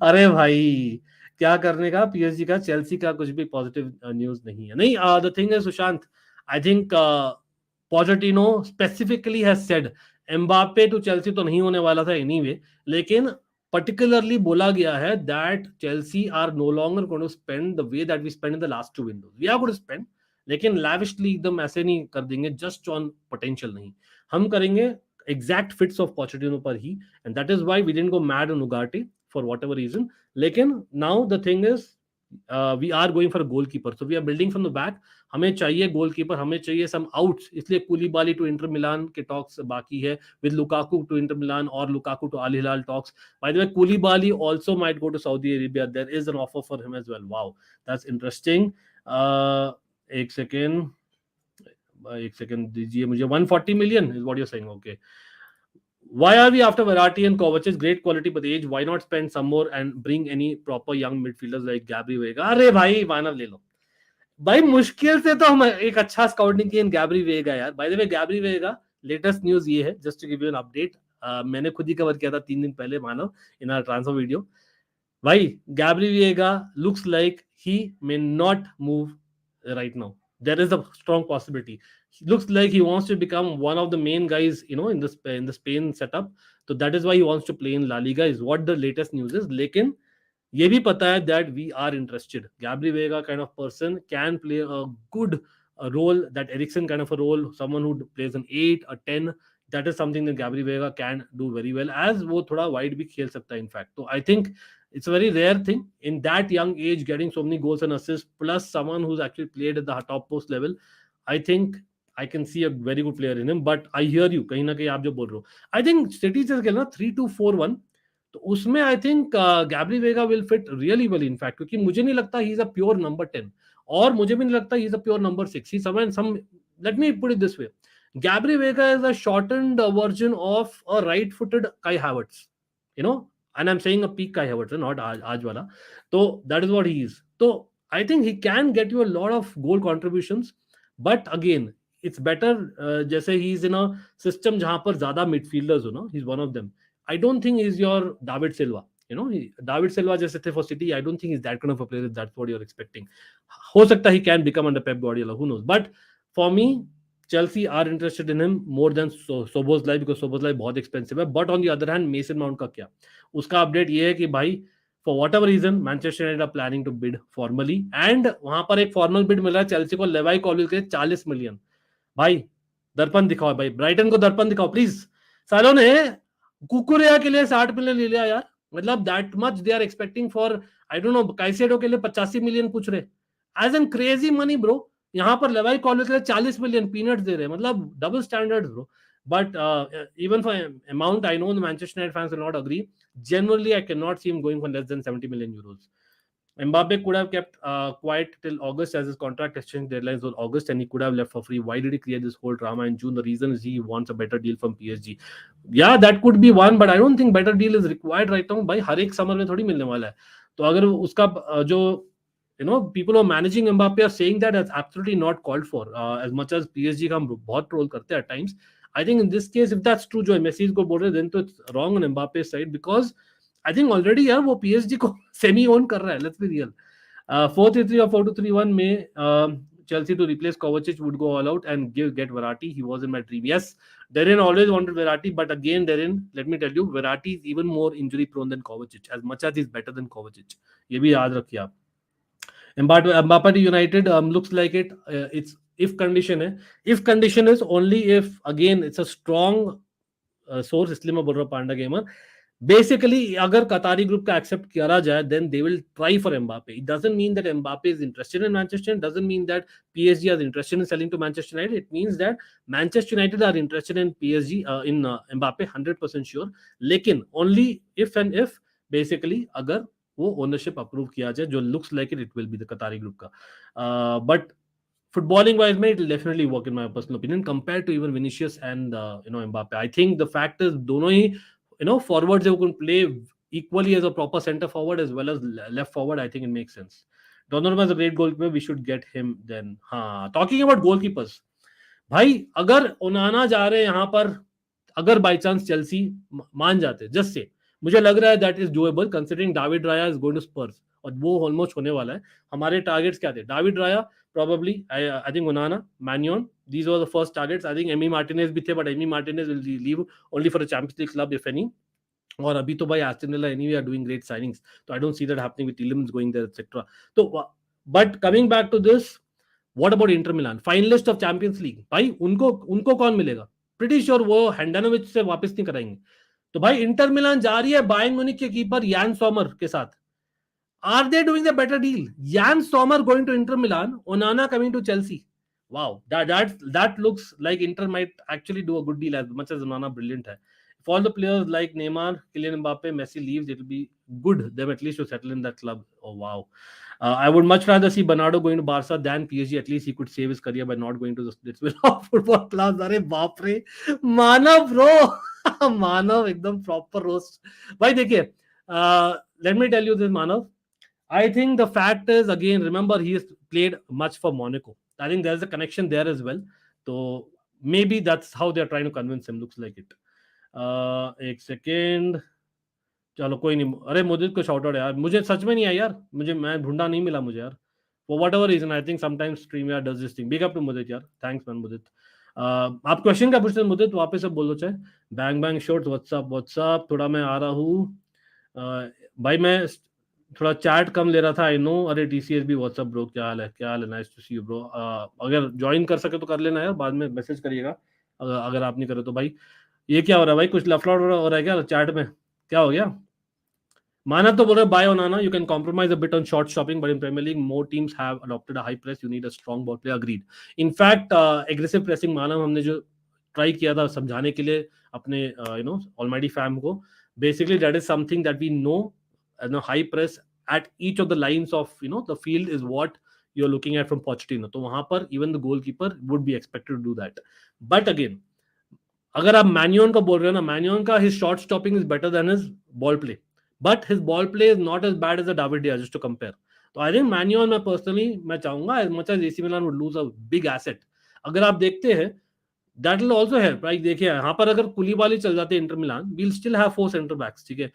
अरे भाई क्या करने का, पीएसजी का चेल्सी का कुछ भी पॉजिटिव न्यूज नहीं है. नहीं, the thing is Sushant, I think Pochettino specifically has said Mbappe to Chelsea तो नहीं होने वाला था एनीवे, लेकिन particularly बोला गया है that Chelsea are no longer going to spend the way that we spent in the last 2 windows. We are going to spend, लेकिन lavishly एकदम ऐसे नहीं कर देंगे just on potential, नहीं, हम करेंगे exact fits of Pochettino पर ही, and that is why we didn't go mad on Ugarte for whatever reason. लेकिन now the thing is we are going for a goalkeeper, so we are building from the back. हमें चाहिए goalkeeper, हमें चाहिए सम outs, इसलिए कुलीबाली to Inter मिलान के talks बाकी है, with Lukaku to Inter Milan और Lukaku to Al Hilal talks. By the way Koulibaly also might go to Saudi Arabia, there is an offer for him as well. Wow, that's interesting. एक second, एक second दीजिए मुझे. 140 million is what you're saying, okay. Why are we after Verratti and Kovac's great quality but age? Why not spend some more and bring any proper young midfielders like Gabri Vega? अरे भाई मानव ले लो भाई, मुश्किल से तो हम एक अच्छा स्काउटिंग किए गैब्री वेगा यार. By the way Gabri Veiga latest news ये है, just to give you an update, मैंने खुद ही कवर किया था 3 दिन पहले Manav in our transfer video. भाई Gabri Veiga looks like he may not move right now. There is a strong possibility. He looks like he wants to become one of the main guys, in the Spain setup. So that is why he wants to play in La Liga. Is what the latest news is. लेकिन ये भी पता है that we are interested. Gabri Vega kind of person can play a good role, that Eriksen kind of a role, someone who plays an 8, a 10. That is something that Gabri Vega can do very well. As वो थोड़ा wide भी खेल सकता है in fact. So I think it's a very rare thing in that young age getting so many goals and assists, plus someone who's actually played at the top post level. I think I can see a very good player in him. But I hear you, कहीं ना कहीं आप जो बोल रहे हो. I think City से खेलना 3-2-4-1, तो उसमें I think Gabri Veiga will fit really well in fact, क्योंकि मुझे नहीं लगता he is a pure number 10 और मुझे भी नहीं लगता he is a pure number 6. He some let me put it this way, Gabri Veiga is a shortened version of a right footed Kai Havertz, and I'm saying a peak Kai Havertz, not आज वाला. तो that is what he is. So I think he can get you a lot of goal contributions, but again it's better जैसे he is in a system जहां पर ज्यादा midfielders हो ना, he's one of them. I don't think he's your David Silva. David Silva जैसे थे for City, I don't think he's that kind of a player if that's what you're expecting. हो सकता he can become under Pep Guardiola, who knows. But for me, Chelsea are interested in him more than Szoboszlai, because Szoboszlai बहुत expensive है. But on the other hand, Mason Mount का क्या, उसका update ये है कि भाई for whatever reason Manchester United are planning to bid formally, and वहां पर एक फॉर्मल बिड मिल रहा है चेल्सी को लेवाई कॉलिन के 40 मिलियन. भाई दर्पण दिखाओ भाई, ब्राइटन को दर्पण दिखाओ प्लीज. सालों ने कुकुरिया के लिए 60 मिलियन ले लिया यार, मतलब that much they are expecting for, I don't know, Caicedo के लिए 85 मिलियन पूछ रहे, as an crazy money bro. यहाँ पर लेवाई कॉलेज के लिए 40 मिलियन पीनट्स दे रहे हैं, मतलब double standards bro. But even for amount, I know the Manchester United fans will not agree. Generally, I cannot see him going for less than 70 million euros. Mbappe could have kept quiet till August as his contract exchange deadlines was August and he could have left for free. Why did he create this whole drama in June? The reason is he wants a better deal from PSG. Yeah, that could be one, but I don't think better deal is required right now. भाई हर एक summer में थोड़ी मिलने वाला है. तो अगर उसका जो people who are managing Mbappe are saying that it's absolutely not called for. As much as PSG का हम बहुत troll करते हैं at times. I think in this case, if that's true, जो Messi को बोल रहे then तो it's wrong on Mbappe's side because I think already यार वो PSG को semi own कर रहा है. Let's be real. 4-3-3 or 4-2-3-1 में Chelsea to replace Kovacic would go all out and get Verratti. He was in my dream. Yes, Darren always wanted Verratti, but again, Darren, let me tell you, Verratti is even more injury prone than Kovacic. As much as he's better than Kovacic. ये भी याद रखिए आप. Mbappe to United looks like it. It's if condition है. If condition is only if again it's a strong source. इसलिए मैं बोल रहा हूँ पांडा गेमर. Basically, अगर Qatari group का accept करा जाए, then they will try for Mbappe. It doesn't mean that Mbappe is interested in Manchester. It doesn't mean that PSG is interested in selling to Manchester United. It means that Manchester United are interested in PSG in Mbappe 100% sure. लेकिन only if and if basically अगर वो ownership approve किया जाए, जो looks like it will be the Qatari group का. But footballing wise, it will definitely work in my personal opinion compared to even Vinicius and Mbappe. I think the fact is दोनों ही forwards who can play equally as a proper center forward as well as left forward. I think it makes sense. Donnarumma is a great goalkeeper. We should get him then. हाँ, talking about goalkeepers, भाई अगर ओनाना जा रहे हैं यहाँ पर, अगर by chance Chelsea मान जाते, जस्ट से मुझे लग रहा है that is doable considering David Raya is going to स्पर्स और वो ऑलमोस्ट होने वाला है. हमारे टारगेट्स क्या थे? David Raya, probably I think Onana, Manion, these were the first targets. I think Emi Martinez भी थे, but Emi Martinez will leave only for a Champions League club if any. और अभी तो भाई Aston Villa anyway are doing great signings, so I don't see that happening with Tielemans going there, etc. So, but coming back to this, what about Inter Milan, finalist of Champions League? भाई उनको कौन मिलेगा? Pretty sure वो हैंडानोविच से वापस नहीं कराएंगे. तो भाई इंटर मिलान जा रही है बायर्न म्यूनिख के कीपर यान सोमर के साथ. Are they doing the better deal? Jan Sommer going to Inter Milan, Onana coming to Chelsea. Wow, that looks like Inter might actually do a good deal as much as Onana brilliant hai. If all the players like Neymar, Kylian Mbappe, Messi leaves, it will be good them at least to settle in that club. Oh wow. I would much rather see Bernardo going to Barca than PSG. At least he could save his career by not going to the Splitsville football club. अरे बाप रे, मानव bro, मानव एकदम proper roast. भाई देखिए, let me tell you this, Manav. I think the fact is, again, remember he has played much for Monaco. I think there's a connection there as well. So maybe that's how they're trying to convince him. Looks like it. एक second, चलो कोई नहीं. अरे मुदित को short out यार, मुझे सच में नहीं आया यार, मैं ढूंढा नहीं मिला मुझे यार, for whatever reason. I think sometimes StreamYard does this thing. Big up to मुदित यार, thanks man मुदित. आप क्वेश्चन क्या पूछते हैं मुदित? वापस से बोलो चाहे. Bang bang shorts, what's up. थोड़ा मैं आ रहा हूँ भाई, मैं थोड़ा चैट कम ले रहा था, आई नो. अरे टीसीएस भी व्हाट्सअप ब्रो, क्या हाल है? Nice to see you bro. अगर ज्वाइन कर सके तो कर लेना यार, बाद में मैसेज करिएगा अगर आप नहीं करे तो. भाई ये क्या हो रहा है भाई? कुछ लफड़ा हो रहा है क्या चैट में? क्या हो गया? माना तो बोल रहे by Onana, you can compromise a bit on short shopping, but in Premier League more teams have adopted a high press, you need a strong ball play. Agreed. In fact aggressive pressing माना हमने जो try किया था समझाने के लिए अपने almighty fam को, basically that is something that we know. High press at each of the lines of the field is what you're looking at from Pochettino. तो वहां पर even the goalkeeper would be expected to do that. But again, अगर आप मैन्योन का बोल रहे हो ना, मैन्योन का his shot stopping is better than his ball play, but his ball play is not as bad as the David Dia, just to compare. तो I think मैन्योन मैं personally मैं चाहूंगा, as much as AC Milan would lose a big asset, अगर आप देखते हैं that will also help, right? देखिए यहाँ पर अगर कुलीबाली चल जाते Inter Milan, we'll still have 4 center backs, ठीक है.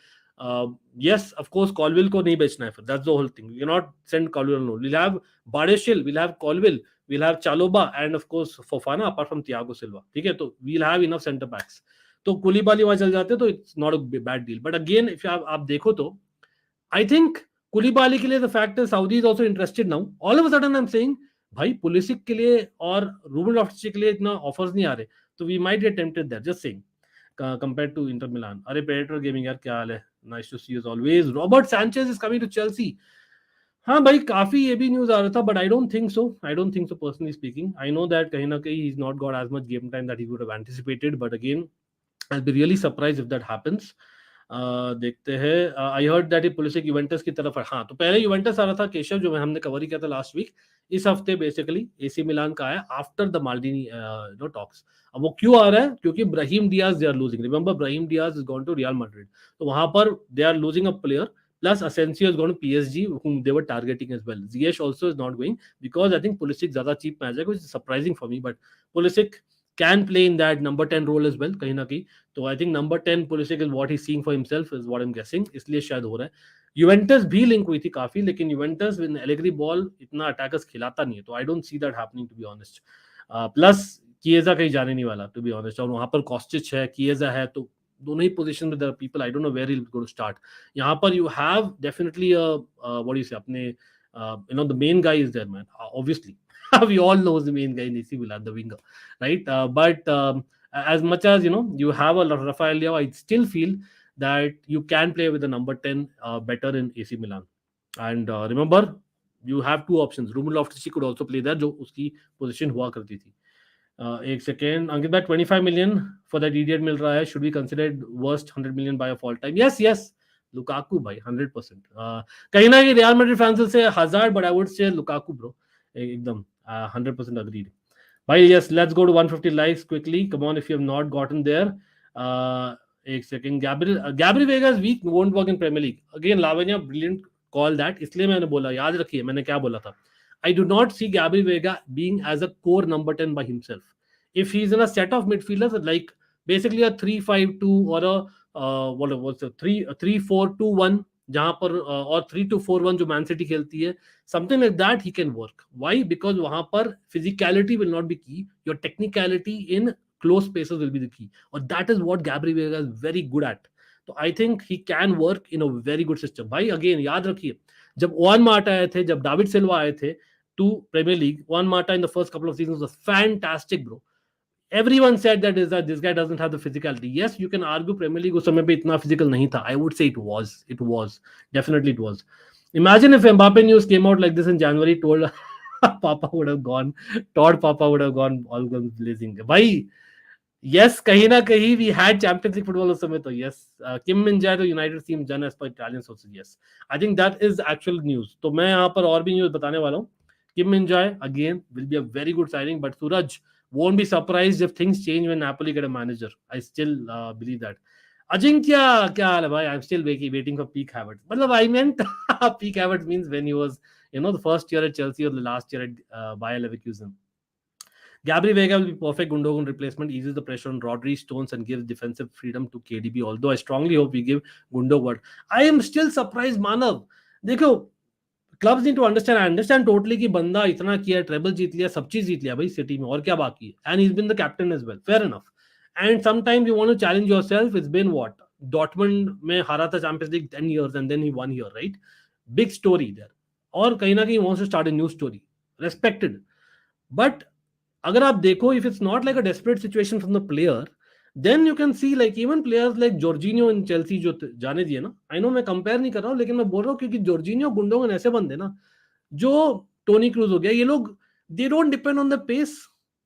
Yes, of course, Colville को नहीं बेचना है फिर. That's the whole thing. You cannot send Colville alone. We'll have Badeshil, we'll have Colville, we'll have Chaloba, and of course Fofana apart from Thiago Silva. ठीक है, तो we'll have enough center backs. तो कुलीबाली वहां चल जाते तो it's not a bad deal. But again, if आप देखो तो I think कुलीबाली के लिए the fact is Saudi is also interested now. All of a sudden I'm saying भाई पुलिसिक के लिए और रूबन लॉफ्टस-चीक के लिए इतना ऑफर्स नहीं आ रहे, तो we might get tempted there. Just saying. Compared to Inter Milan. अरे Predator Gaming यार, क्या हाल है? Nice to see you as always. Robert Sanchez is coming to Chelsea. हाँ भाई, काफी ये भी न्यूज आ रहा था, but I don't think so. I don't think so personally speaking. I know that कहीं ना कहीं he's not got as much game time that he would have anticipated, but again, I'll be really surprised if that happens. देखते हैं. I heard that Pulisic Juventus की तरफ है. हाँ, तो पहले यूवेंटस आ रहा था केशव, जो हमने कवर ही किया था लास्ट वीक. इस हफ्ते बेसिकली एसी मिलान का है आफ्टर द माल्डिनी टॉक्स. अब वो क्यों आ रहा है? क्योंकि Brahim Diaz they are losing. Remember, Brahim Diaz is gone to Real Madrid. तो वहां पर they are losing a player. Plus, Asensio is going to PSG, whom they were targeting as well. Ziyech also is not going because I think Pulisic ज़्यादा cheap में आ जाएगा, which is surprising for me. But Pulisic can play in that number 10 role as well, कहीं ना कहीं. तो I think number 10 Pulisic is what he's seeing for himself, is what I'm guessing. इसलिए शायद हो रहा है. यूवेंटस भी लिंक हुई थी काफी, लेकिन यूवेंटस विद एलेग्री बॉल इतना अटैकर्स खिलाता नहीं है, तो I don't see that happening to be honest. Plus Chiesa कहीं जाने नहीं वाला टू बी ऑनेस्ट, और वहां पर कॉस्टिच है, किएजा है, तो दोनों ही पोजीशन में there are people. I don't know where he will go to start. यहाँ पर you have definitely what you say अपने you know the main guy is there man, obviously. We all know the main guy in AC Milan, the winger, right? But as much as you have a Rafael Leao, I still feel that you can play with the number 10 better in AC Milan. And remember, you have two options. Ruben Loftus-Cheek could also play there, जो उसकी position हुआ करती थी. एक second, अंकित भाई 25 million for that idiot मिल रहा है. Should we consider worst 100 million buy of all time? Yes. Lukaku भाई 100%. कहीं ना कहीं रियल मैड्रिड फैंस से हजार्ड, बट आई वुड से लुकाकू ब्रो, एकदम 100% agreed. भाई yes, let's go to 150 likes quickly. Come on, if you have not gotten there. एक second, Gabri Vega's week won't work in Premier League. Again, Lavanya, brilliant call that. इसलिए मैंने बोला, याद रखिए मैंने क्या बोला था. I do not see Gabri Vega being as a core number 10 by himself. If he's in a set of midfielders like basically a 3-5-2 or a what was the 3-4-2-1, जहां पर और 3-2-4-1 जो मैन सिटी खेलती है, something like that he can work. Why? Because वहां पर physicality will not be key. Your technicality in close spaces will be the key, और that is what Gabri Vega is very good at. तो I think he can work in a very good system. भाई again याद रखिए, जब oven Marta आए थे, जब David सिल्वा आए थे to Premier League, Juan Mata in the first couple of seasons was fantastic, bro. Everyone said that this guy doesn't have the physicality. Yes, you can argue Premier League उस समय पे इतना physical नहीं था. I would say it was. Definitely it was. Imagine if Mbappe news came out like this in January, told Papa would have gone, Todd Papa would have gone all guns blazing. भाई yes, कहीं ना कहीं we had Champions League football उस समय तो yes. Kim Min Jae to United team done as per Italians also, yes. I think that is actual news. तो मैं यहाँ पर और भी news बताने वाला हूँ. Kim Min Jae again will be a very good signing, but Suraj won't be surprised if things change when Napoli get a manager. I still believe that. Ajinkya, क्या हाल है भाई? I'm still waiting for peak Havertz. मतलब I meant peak Havertz means when he was, the first year at Chelsea or the last year at Bayer Leverkusen. Gabri Vega will be perfect Gundogan replacement, eases the pressure on Rodri, Stones, and gives defensive freedom to KDB. Although I strongly hope we give Gundogan. I am still surprised, Manav. देखो, clubs need to understand. I understand totally कि बंदा इतना किया, treble जीत लिया, सब चीज जीत लिया भाई सिटी में, और क्या बाकी है. And he is been the captain as well, fair enough. And sometimes you want to challenge yourself. It's been what, Dortmund में हारा था Champions League 10 years and then he won here, right? Big story there, और कहीं ना कहीं wants to start a new story, respected. But अगर आप देखो, if it's not like a desperate situation from the player, then you can see like even players like Jorginho in Chelsea जो जाने दिए ना. I know मैं compare नहीं कर रहा हूँ, लेकिन मैं बोल रहा हूँ क्योंकि Jorginho, गुंडोगन ऐसे बंदे ना, जो टोनी क्रूज हो गया, ये लोग they don't depend on the pace.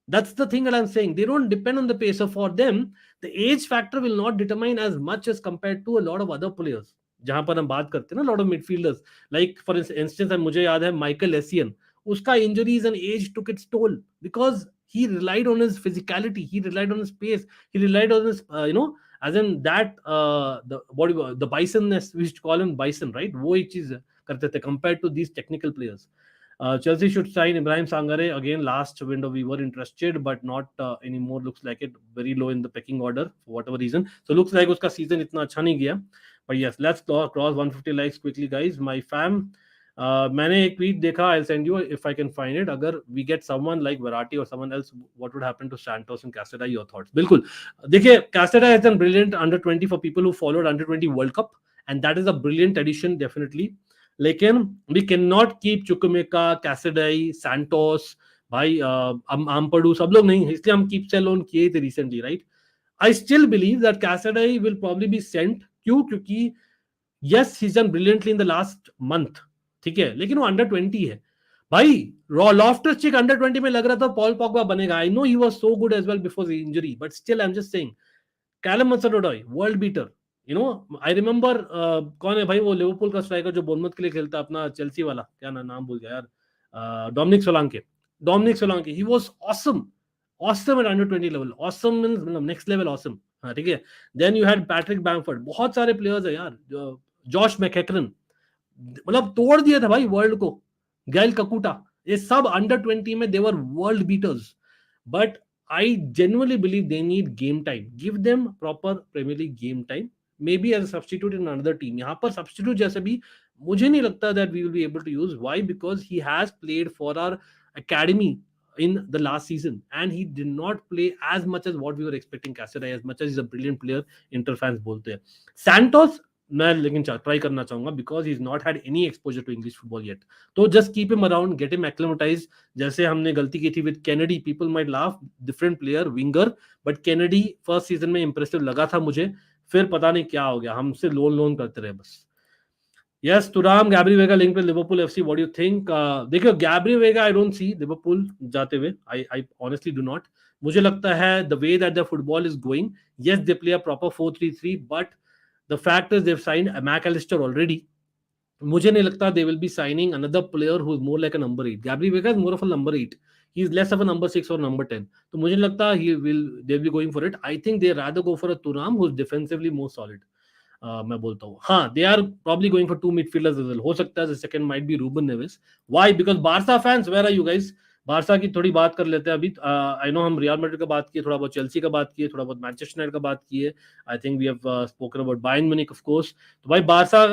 That's the thing that I'm saying. They don't depend on the pace. So for them, the age factor will not determine as much as compared to a lot of other players. जहां पर हम बात करते हैं ना, lot of midfielders, like for instance मुझे याद है माइकल एसियन, उसका injuries and age took its toll because he relied on his physicality, he relied on his pace, he relied on his as in that the bisonness, we used to call him bison, right? वो एक चीज करते थे compared to these technical players. Chelsea should sign Ibrahim Sangare again. Last window we were interested, but not anymore. Looks like it very low in the pecking order for whatever reason. So looks like उसका season इतना अच्छा नहीं गया. But yes, let's cross 150 likes quickly, guys. My fam. मैंने एक tweet देखा. I'll send you if I can find it. अगर we get someone like Verratti or someone else, what would happen to Santos and Caseta? Your thoughts? बिल्कुल. देखिए, Caseta has done brilliant under 20 for people who followed under 20 World Cup, and that is a brilliant addition, definitely. लेकिन we cannot keep Chukwuemeka, Casadei, Santos, भाई Ampadu, सब लोग नहीं, इसलिए हम keep sell on किए थे recently, right? I still believe that Casadei will probably be sent. क्यों? क्योंकि yes, he's done brilliantly in the last month, ठीक है, लेकिन वो under 20 है भाई. Loftus Cheek under 20 में लग रहा था Paul Pogba बनेगा. I know he was so good as well before the injury, but still I'm just saying, Callum Hudson-Odoi, world beater, you know I remember कौन है भाई वो लिवरपूल का स्ट्राइकर जो बोर्नमouth के लिए खेलता है, अपना चेल्सी वाला, क्या नाम भूल गया यार, Dominic Solanke. Dominic Solanke, he was awesome, awesome at under 20 level. Awesome means मतलब नेक्स्ट लेवल ऑसम. हाँ ठीक है. Then you had Patrick Bamford, बहुत सारे प्लेयर्स है यार. जॉश मैकैक्रन, मतलब तोड़ दिया था भाई वर्ल्ड को. गैल ककूटा, ये सब अंडर 20 में they were world beaters. But I genuinely believe they need game time. Give them proper Premier League game time. Maybe as substitute in another team. यहाँ पर सब्सटीट्यूट जैसे भी मुझे नहीं लगता that we will be able to use. Why? Because he has played for our academy in the last season and he did not play as much as what we were expecting Cassidy, as much as he's a brilliant player Inter fans बोलते हैं. Santos मैं लेकिन try करना चाहूंगा because he is not had any exposure to English football yet. तो just keep him around, get him acclimatise. जैसे हमने गलती की थी with Kennedy. People might laugh, different player, winger, but Kennedy first season में impressive लगा था मुझे. फिर पता नहीं क्या हो गया, हमसे लोन करते रहे बस. Yes Thuram, Gabri Veiga link with Liverpool FC, what do you think? देखियो Gabri Veiga I don't see Liverpool जाते हुए. I honestly do not. मुझे लगता है the way that the football is going, yes they play a proper 4-3-3, but the fact is they've signed McAllister already. मुझे नहीं लगता they will be signing another player who is more like a number 8. Gabby Vega is more of a number 8. He is less of a number 6 or number 10. तो मुझे नहीं लगता they'll be going for it. I think they rather go for a Thuram who is defensively more solid. मैं बोलता हूँ हाँ, they are probably going for two midfielders as well. हो सकता है the second might be Ruben Neves. Why? Because Barca fans, where are you guys? Barça की थोड़ी बात कर लेते हैं अभी. आई नो हम रियल मैड्रिड का बात किए, थोड़ा बहुत चेल्सी का बात किए, थोड़ा बहुत मैनचेस्टर यूनाइटेड का बात किए. I think we have spoken about Bayern Munich of course. तो भाई बारसा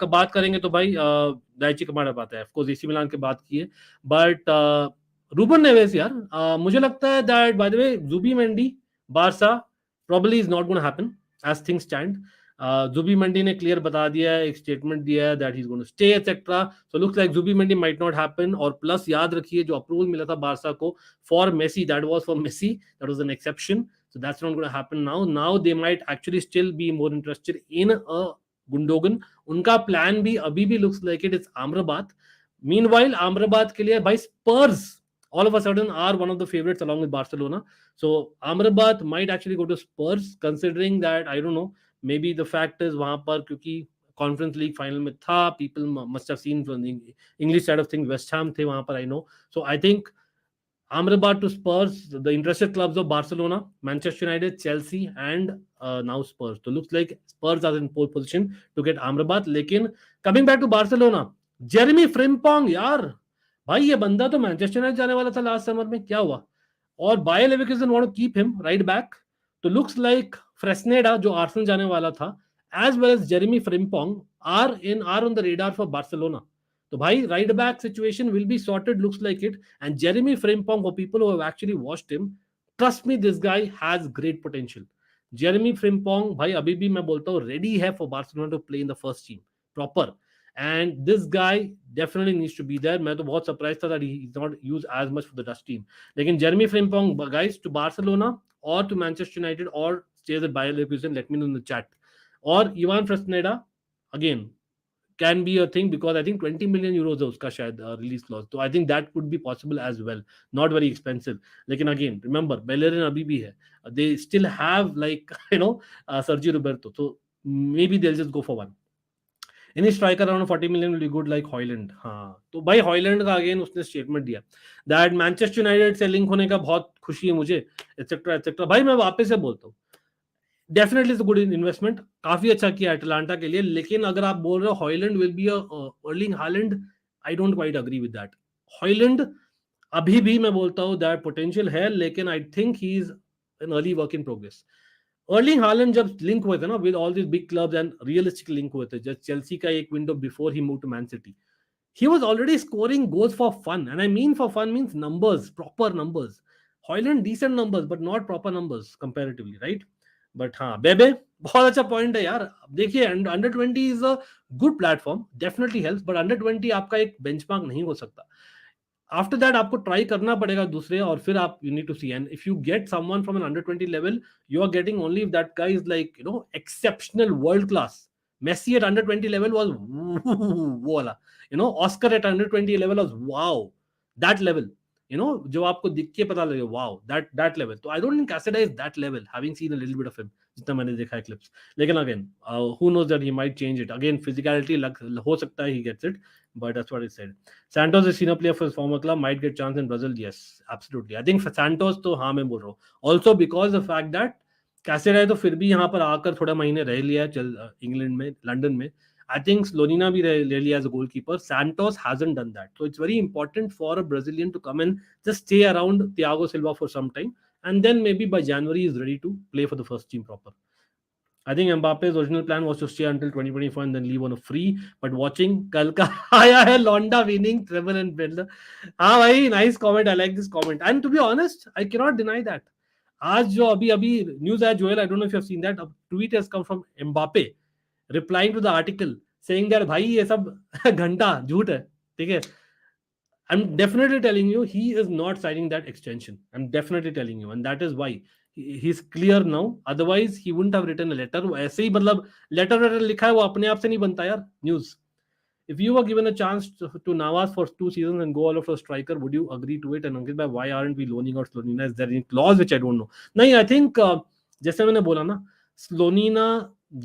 का बात करेंगे तो भाई दाइची कमांडा बात है, ऑफ कोर्स एसी मिलान की बात किए. बट रूबन नेवेस यार, मुझे लगता है that by the way Zubimendi Barca probably is not gonna happen as things stand. Zubimendi ने क्लियर बता दिया है, एक स्टेटमेंट दिया है that he is going to stay etcetera. So looks like Zubimendi might not happen. और plus याद रखिए जो अप्रूवल मिला था बारसा को for Messi, that was for Messi, that was an exception. So that's not going to happen now. Now they might actually still be more interested in a Gundogan. उनका plan भी अभी भी looks like it is Amrabat. Meanwhile, Amrabat के लिए भाई Spurs all of a sudden are one of the favorites along with Barcelona. So Amrabat might actually go to Spurs, considering that I don't know. Maybe the fact is वहां पर क्योंकि conference league final में था, people must have seen from the English side of thing, West Ham थे वहां पर, I know. So I think Amrabat to Spurs, the interested clubs of Barcelona, Manchester United, Chelsea, and now Spurs. So looks like Spurs are in pole position to get Amrabat. लेकिन coming back to Barcelona, Jeremy Frimpong यार, भाई ये बंदा तो Manchester United जाने वाला था last summer में, क्या हुआ? और Bayer Leverkusen want to keep him right back. तो लुक्स लाइक फ्रेस्नेडा जो आर्सेनल जाने वाला था, as well as Jeremie Frimpong are on the radar for Barcelona. तो भाई right back situation will be sorted, looks like it. And Jeremie Frimpong, for people who have actually watched him, trust me this guy has great potential. Jeremie Frimpong भाई अभी भी मैं बोलता हूँ ready है for Barcelona to play in the first team proper. And this guy definitely needs to be there. मैं तो बहुत surprised था that he is not used as much for the Dutch team. लेकिन Jeremy Frimpong, guys, to Barcelona or to Manchester United or stays at Bayer Leverkusen, let me know in the chat. Or Ivan Fresneda, again, can be a thing because I think 20 million euros है उसका शायद release clause. So I think that could be possible as well. Not very expensive. लेकिन again, remember, Bellerin अभी भी है. They still have like, Sergio Roberto. So maybe they'll just go for one. Any striker around 40 million will be good like Højlund. हाँ, तो भाई Højlund का again उसने statement दिया दैट मैनचेस्टर यूनाइटेड से लिंक होने का बहुत खुशी है मुझे, एटसेट्रा एटसेट्रा. भाई मैं वापस से बोलता हूँ, डेफिनेटली गुड इन्वेस्टमेंट, काफी अच्छा किया अटलांटा के लिए. लेकिन अगर आप बोल रहे हो Hojlund will be Erling Haaland, I don't quite agree with that. Hojlund अभी भी मैं बोलता हूँ दैट पोटेंशियल है, लेकिन I think he is an early work in progress. Erling Haaland जब लिंक हुए थे ना with all this big clubs and realistic link हुए थे, जस्ट चेल्सी का एक window before he move to Man City, he was already scoring goals for fun, and I mean for fun means numbers, proper numbers. Højlund decent numbers but not proper numbers comparatively, right? But हाँ बेबे बहुत अच्छा point है यार. देखिए under 20 is a good platform, definitely helps, but under 20 आपका एक benchmark नहीं हो सकता. आफ्टर दैट आपको ट्राई करना पड़ेगा दूसरे, और फिर आप you need to see. And if you get someone from an under 20 level, you are getting only if that guy is like exceptional world class. Messi at under 20 level was वो वाला, Oscar at under 20 level was wow, that level. जो आपको दिख के पता लगे wow that level. तो I don't think Caicedo is that level, having seen a little bit of him, जितना मैंने देखा है क्लिप्स. लेकिन again who knows that he might change it again. Physicality हो सकता है he gets it, but that's what I said. Santos is seen a player for his former club, might get chance in Brazil. Yes, absolutely. I think for Santos तो हाँ मैं बोल रहा हूँ. Also because the fact that कैसे रहे तो फिर भी यहाँ पर आकर थोड़ा महीने रह लिया चल इंग्लैंड में, लंदन में. I think Slonina भी ले लिया as a goalkeeper. Santos hasn't done that. So it's very important for a Brazilian to come and just stay around Thiago Silva for some time. And then maybe by January is ready to play for the first team proper. I think Mbappe's original plan was to stay until 2024 and then leave on a free. But watching कल का आया है Londa winning treble and builder. हाँ भाई, nice comment. I like this comment. And to be honest, I cannot deny that. आज जो अभी news है Joel, I don't know if you have seen that. A tweet has come from Mbappe replying to the article saying that भाई ये सब घंटा झूठ है, ठीक है. I'm definitely telling you he is not signing that extension. I'm definitely telling you, and that is why he's clear now. Otherwise he wouldn't have written a letter. ऐसे ही मतलब letter लिखा है वो अपने आप से नहीं बनता यार. News. If you were given a chance to Navas for 2 seasons and go all of a striker, would you agree to it? And Ankit, why aren't we loaning out Slonina? Is there any clause which I don't know? नहीं, I think जैसे मैंने बोला ना, Slonina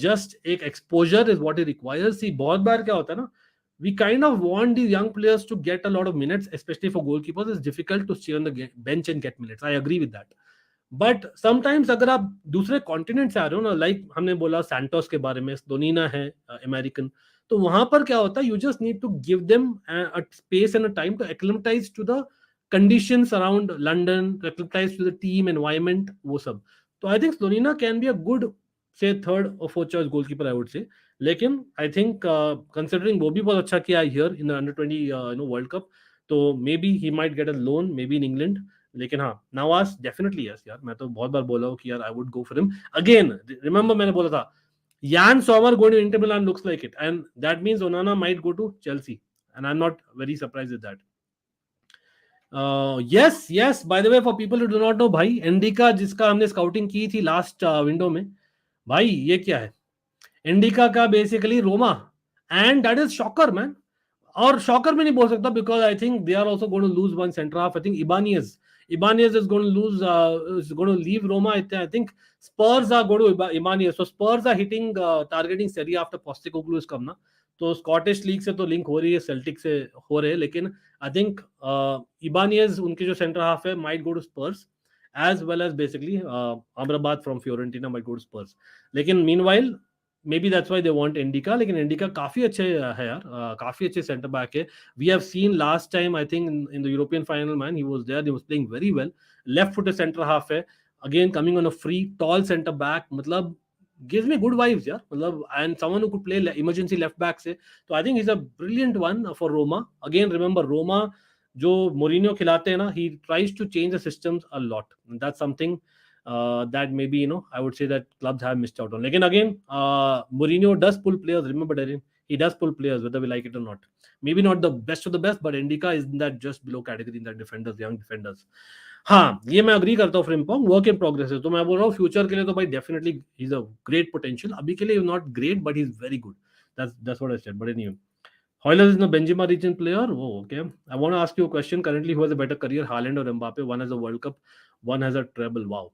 just एक exposure is what he requires. See, बहुत बार क्या होता है ना, we kind of want these young players to get a lot of minutes, especially for goalkeepers. It's difficult to stay on the bench and get minutes. I agree with that. But sometimes अगर आप दूसरे continent से आ रहे हो ना, like हमने बोला Santos के बारे में, स्लोनिना है अमेरिकन, तो वहां पर क्या होता है, you just need to give them a space and a time to acclimatise to the conditions around London, acclimatise to the team environment, वो सब. तो आई think Slonina can be a good say third और fourth choice goalkeeper I would say. लेकिन I think considering वो भी बहुत अच्छा किया here in the under 20 world cup, तो maybe he might get a loan maybe in England. लेकिन हाँ, नवाज डेफिनेटली यस यार, मैं तो बहुत बार बोला हूँ कि यार I would go for him again. Remember मैंने बोला था Jan Sommer going to Inter Milan looks like it, and that means Onana might go to Chelsea, and I'm not very surprised with that. Yes. By the way, for people who do not know, भाई indica जिसका हमने scouting की थी last window में, भाई ये क्या है, इंडिका का basically Roma, and that is shocker man. और शॉकर भी नहीं बोल सकता because I think they are also going to lose one centre half. आई थिंक Ibanez is going to lose, is going to leave Roma. I think Spurs are going to Ibanez. So Spurs are hitting targeting Serie after Postecoglou is come ना. तो Scottish league से तो link हो रही है, Celtic से हो रहे हैं, लेकिन आई थिंक Ibanez उनके जो सेंटर हाफ है might go to Spurs as well as basically Amrabat from Fiorentina might go to Spurs. लेकिन meanwhile maybe that's why they want Indica. लेकिन Indica काफी अच्छे है यार, काफी अच्छे सेंटर बैक है. We have seen last time I think in the European final, man, he was there, he was playing very well. Left footed center half है, again coming on a free, tall center back, मतलब gives me good vibes यार, मतलब, and someone who could play emergency left back से. तो I think he's a brilliant one for Roma. Again remember Roma जो Mourinho खिलाते हैं ना, he tries to change the systems a lot. And that's something that maybe I would say that clubs have missed out on. Again, Mourinho does pull players. Remember, Darren, he does pull players whether we like it or not. Maybe not the best of the best, but Indica is in that just below category in that defenders, young defenders. हाँ, ये मैं agree करता हूँ. Frimpong work in progress है, तो मैं बोल रहा हूँ फ्यूचर के लिए तो भाई definitely he is a great potential. अभी के लिए not great but he is very good. That's what I said. But anyway, Hoyler is in the Benzema region player. Oh, okay. I want to ask you a question. Currently, who has a better career, Haaland or Mbappe? One has a World Cup, one has a treble. Wow.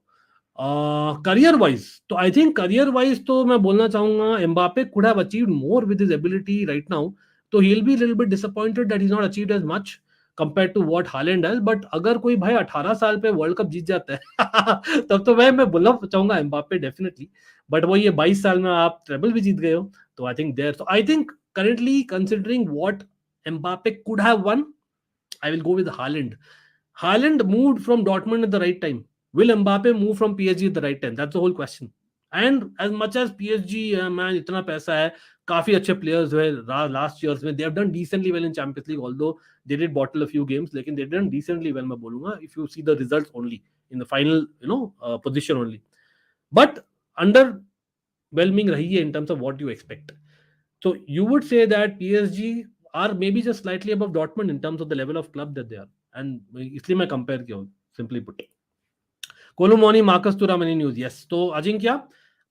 Career wise, तो I think career wise तो मैं बोलना चाहूंगा Mbappe could have achieved more with his ability right now. तो he'll be a little bit disappointed that he's not achieved as much compared to what Haaland has. But अगर कोई भाई 18 साल पे वर्ल्ड कप जीत जाता है तब तो मैं बोलना चाहूंगा Mbappe डेफिनेटली. बट वो ये 22 साल में आप ट्रेबल भी जीत गए हो, तो आई think there. So I think currently considering what Mbappe could have won, I will go with Haaland. Haaland moved from Dortmund at the right time. Will Mbappe move from PSG at the right time? That's the whole question. And as much as PSG, man, इतना पैसा है, काफी अच्छे players हुए last years में, they have done decently well in Champions League, although they did bottle a few games, लेकिन they done decently well मैं बोलूँगा, if you see the results only in the final, position only. But underwhelming रही है in terms of what you expect. So you would say that PSG are maybe just slightly above Dortmund in terms of the level of club that they are. And इसलिए मैं compare किया हूँ, simply put. Kolomoni, Marcus Thuram, any news? Yes. तो अजिंक्य,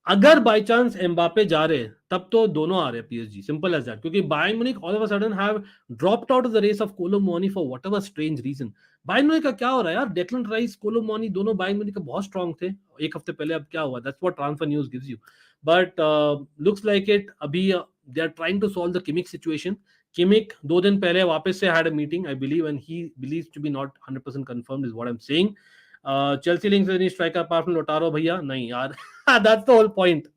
अगर by chance Mbappe जा रहे हैं तब तो दोनों आ रहे हैं पीएसजी, सिंपल एज दैट, क्योंकि Bayern Munich all of a sudden have dropped out of the race of Kolo Muani for whatever strange reason. Bayern Munich का क्या हो रहा है यार, डेक्लन राइस कोलोमोनी दोनों बायर्न म्यूनिख के बहुत स्ट्रांग थे एक हफ्ते पहले, अब क्या हुआ, that's what transfer news gives you. But looks like it अभी they are trying to solve the Kimmich situation. Kimmich 2 दिन पहले वापस से had a meeting I believe, and he believes to be not 100% confirmed is what I am saying. Chelsea links any striker apart from Lautaro भैया, नहीं यार that's the whole point.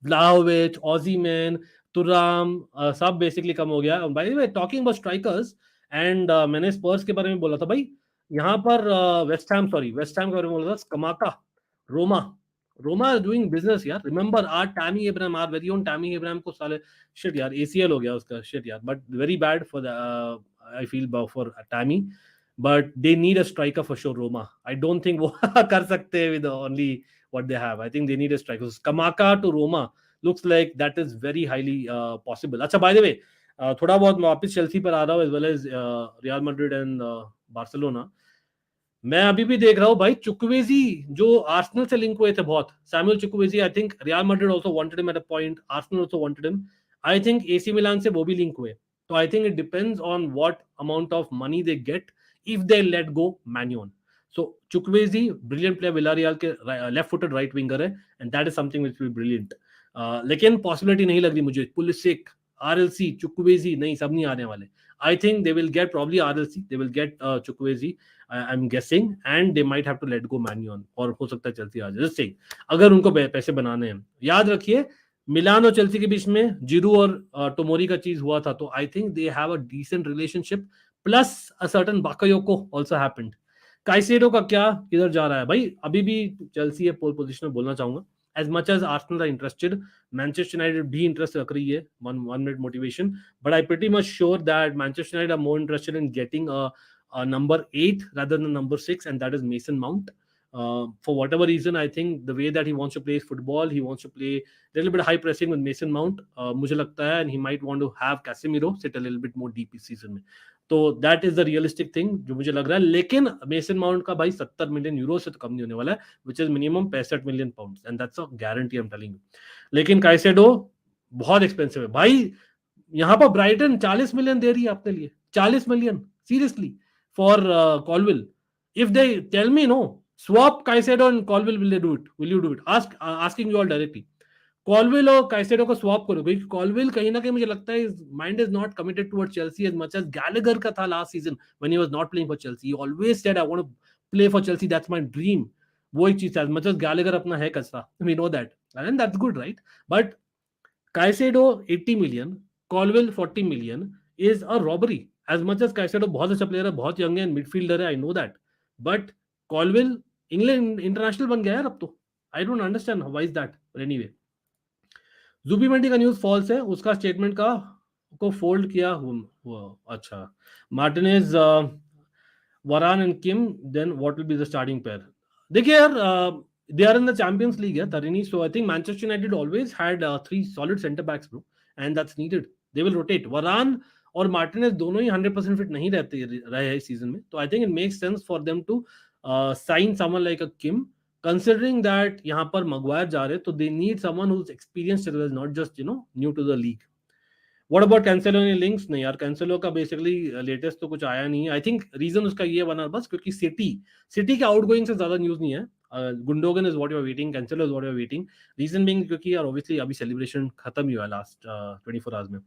Vlahovic, Osimhen, Thuram सब basically कम हो गया। Bye the way talking about strikers, and मैंने स्पर्स के बारे में बोला था भाई, यहाँ पर वेस्ट हैम के बारे में बोला था, कमाका, Roma, Roma is doing business यार। Remember our Tammy Abraham, our very own Tammy Abraham को साले शिट यार, एसीएल हो गया उसका, शिट यार, but very bad for the I feel for Tammy, but they need a striker for sure. Roma I don't think वो कर सकते with only what they have. I think they need a striker. So Kamaka to Roma looks like that is very highly possible. अच्छा, by the way, थोड़ा बहुत मैं वापस Chelsea पर आ रहा हूँ, as well as Real Madrid and Barcelona. मैं अभी भी देख रहा हूँ भाई, चुक्वेजी जो आर्सेनल से लिंक हुए थे बहुत, Samuel Chukwueze, I think Real Madrid also wanted him at a point, Arsenal also wanted him, I think AC Milan से वो भी लिंक हुए। तो आई think it depends on what amount of money they get if they let go मैन्यून। So Chukwueze brilliant player, Villarreal के left footed right winger है, and that is something which will be brilliant. लेकिन possibility नहीं लग रही मुझे, Pulisic, RLC, चुक्वेजी नहीं, सब नहीं आने वाले। I think they will get probably RLC, they will get Chukwueze, I'm guessing, and they might have to let go Mannion, और हो सकता है चेल्सी आ जाए, just saying, अगर उनको पैसे बनाने हैं। याद रखिए मिलान और चेल्सी के बीच में जिरू और टोमोरी का चीज हुआ था, तो आई think they have a decent relationship, plus a certain Bakayoko also happened. Caicedo का क्या किधर जा रहा है भाई, अभी भी चेल्सी है पोल पोजीशन में, बोलना चाहूंगा। As much as Arsenal are interested, Manchester United भी इंटरेस्ट रख रही है, one minute motivation, but I pretty much sure that Manchester United are more interested in getting a number 8 rather than number 6, and that is Mason Mount. For whatever reason, I think the way that he wants to play football, he wants to play a little bit high pressing with Mason Mount. मुझे लगता है, and he might want to have Casemiro sit a little bit more deep इस season में। तो that is the realistic thing जो मुझे लग रहा है, लेकिन मेसन माउंट का भाई 70 मिलियन यूरो से तो कम नहीं होने वाला है, which is minimum 65 million pound, and that's a guarantee I am telling you. लेकिन काइसेडो बहुत एक्सपेंसिव है भाई, यहाँ पर ब्राइटन 40 मिलियन दे रही है अपने लिए, 40 million seriously for Colwill. If they tell me no swap Caicedo and Colwill, will they do it, will you do it, asking you all directly. Colwill और काइसेडो को स्वैप करो, क्योंकि कॉलविल कहीं ना कहीं मुझे लगता है mind is not committed towards Chelsea as much as Gallagher का था last season when he was not playing for Chelsea. He always said I want to play for Chelsea, that's my dream. वो एक चीज है, as much as Gallagher अपना है कचरा, we know that, and that's good right. But Caicedo 80 million, Colwill 40 million is a robbery. As much as Caicedo बहुत अच्छा player है, बहुत यंग है, मिडफील्डर है, I know that, but Colwill England international बन गया है अब तो। I don't understand why is that, anyway. Zubimendi का न्यूज फॉल्स है, उसका स्टेटमेंट का को फोल्ड किया हुआ। अच्छा, Martinez, Varane and Kim, then what will be the starting pair. देखिए यार, they are in the Champions League है तरीनी, so I think Manchester United always had 3 solid centre backs bro, and that's needed. They will rotate. Varane और Martinez दोनों ही 100% fit नहीं रहे हैं इस सीजन में, तो आई think it makes sense for them to sign someone like a Kim, considering that यहाँ पर मगवायर जा रहे, तो they need someone who's experienced as well, not just new to the league. What about Cancelo ने links? नहीं यार, Cancelo का basically latest तो कुछ आया नहीं है। I think reason उसका ये बना बस क्योंकि सिटी के आउटगोइंग से ज्यादा न्यूज नहीं है। Gundogan is what you are waiting, Cancelo is what you are waiting. Reason being क्योंकि यार ऑब्वियसली अभी सेलिब्रेशन खत्म ही हुआ लास्ट 24 आवर्स में।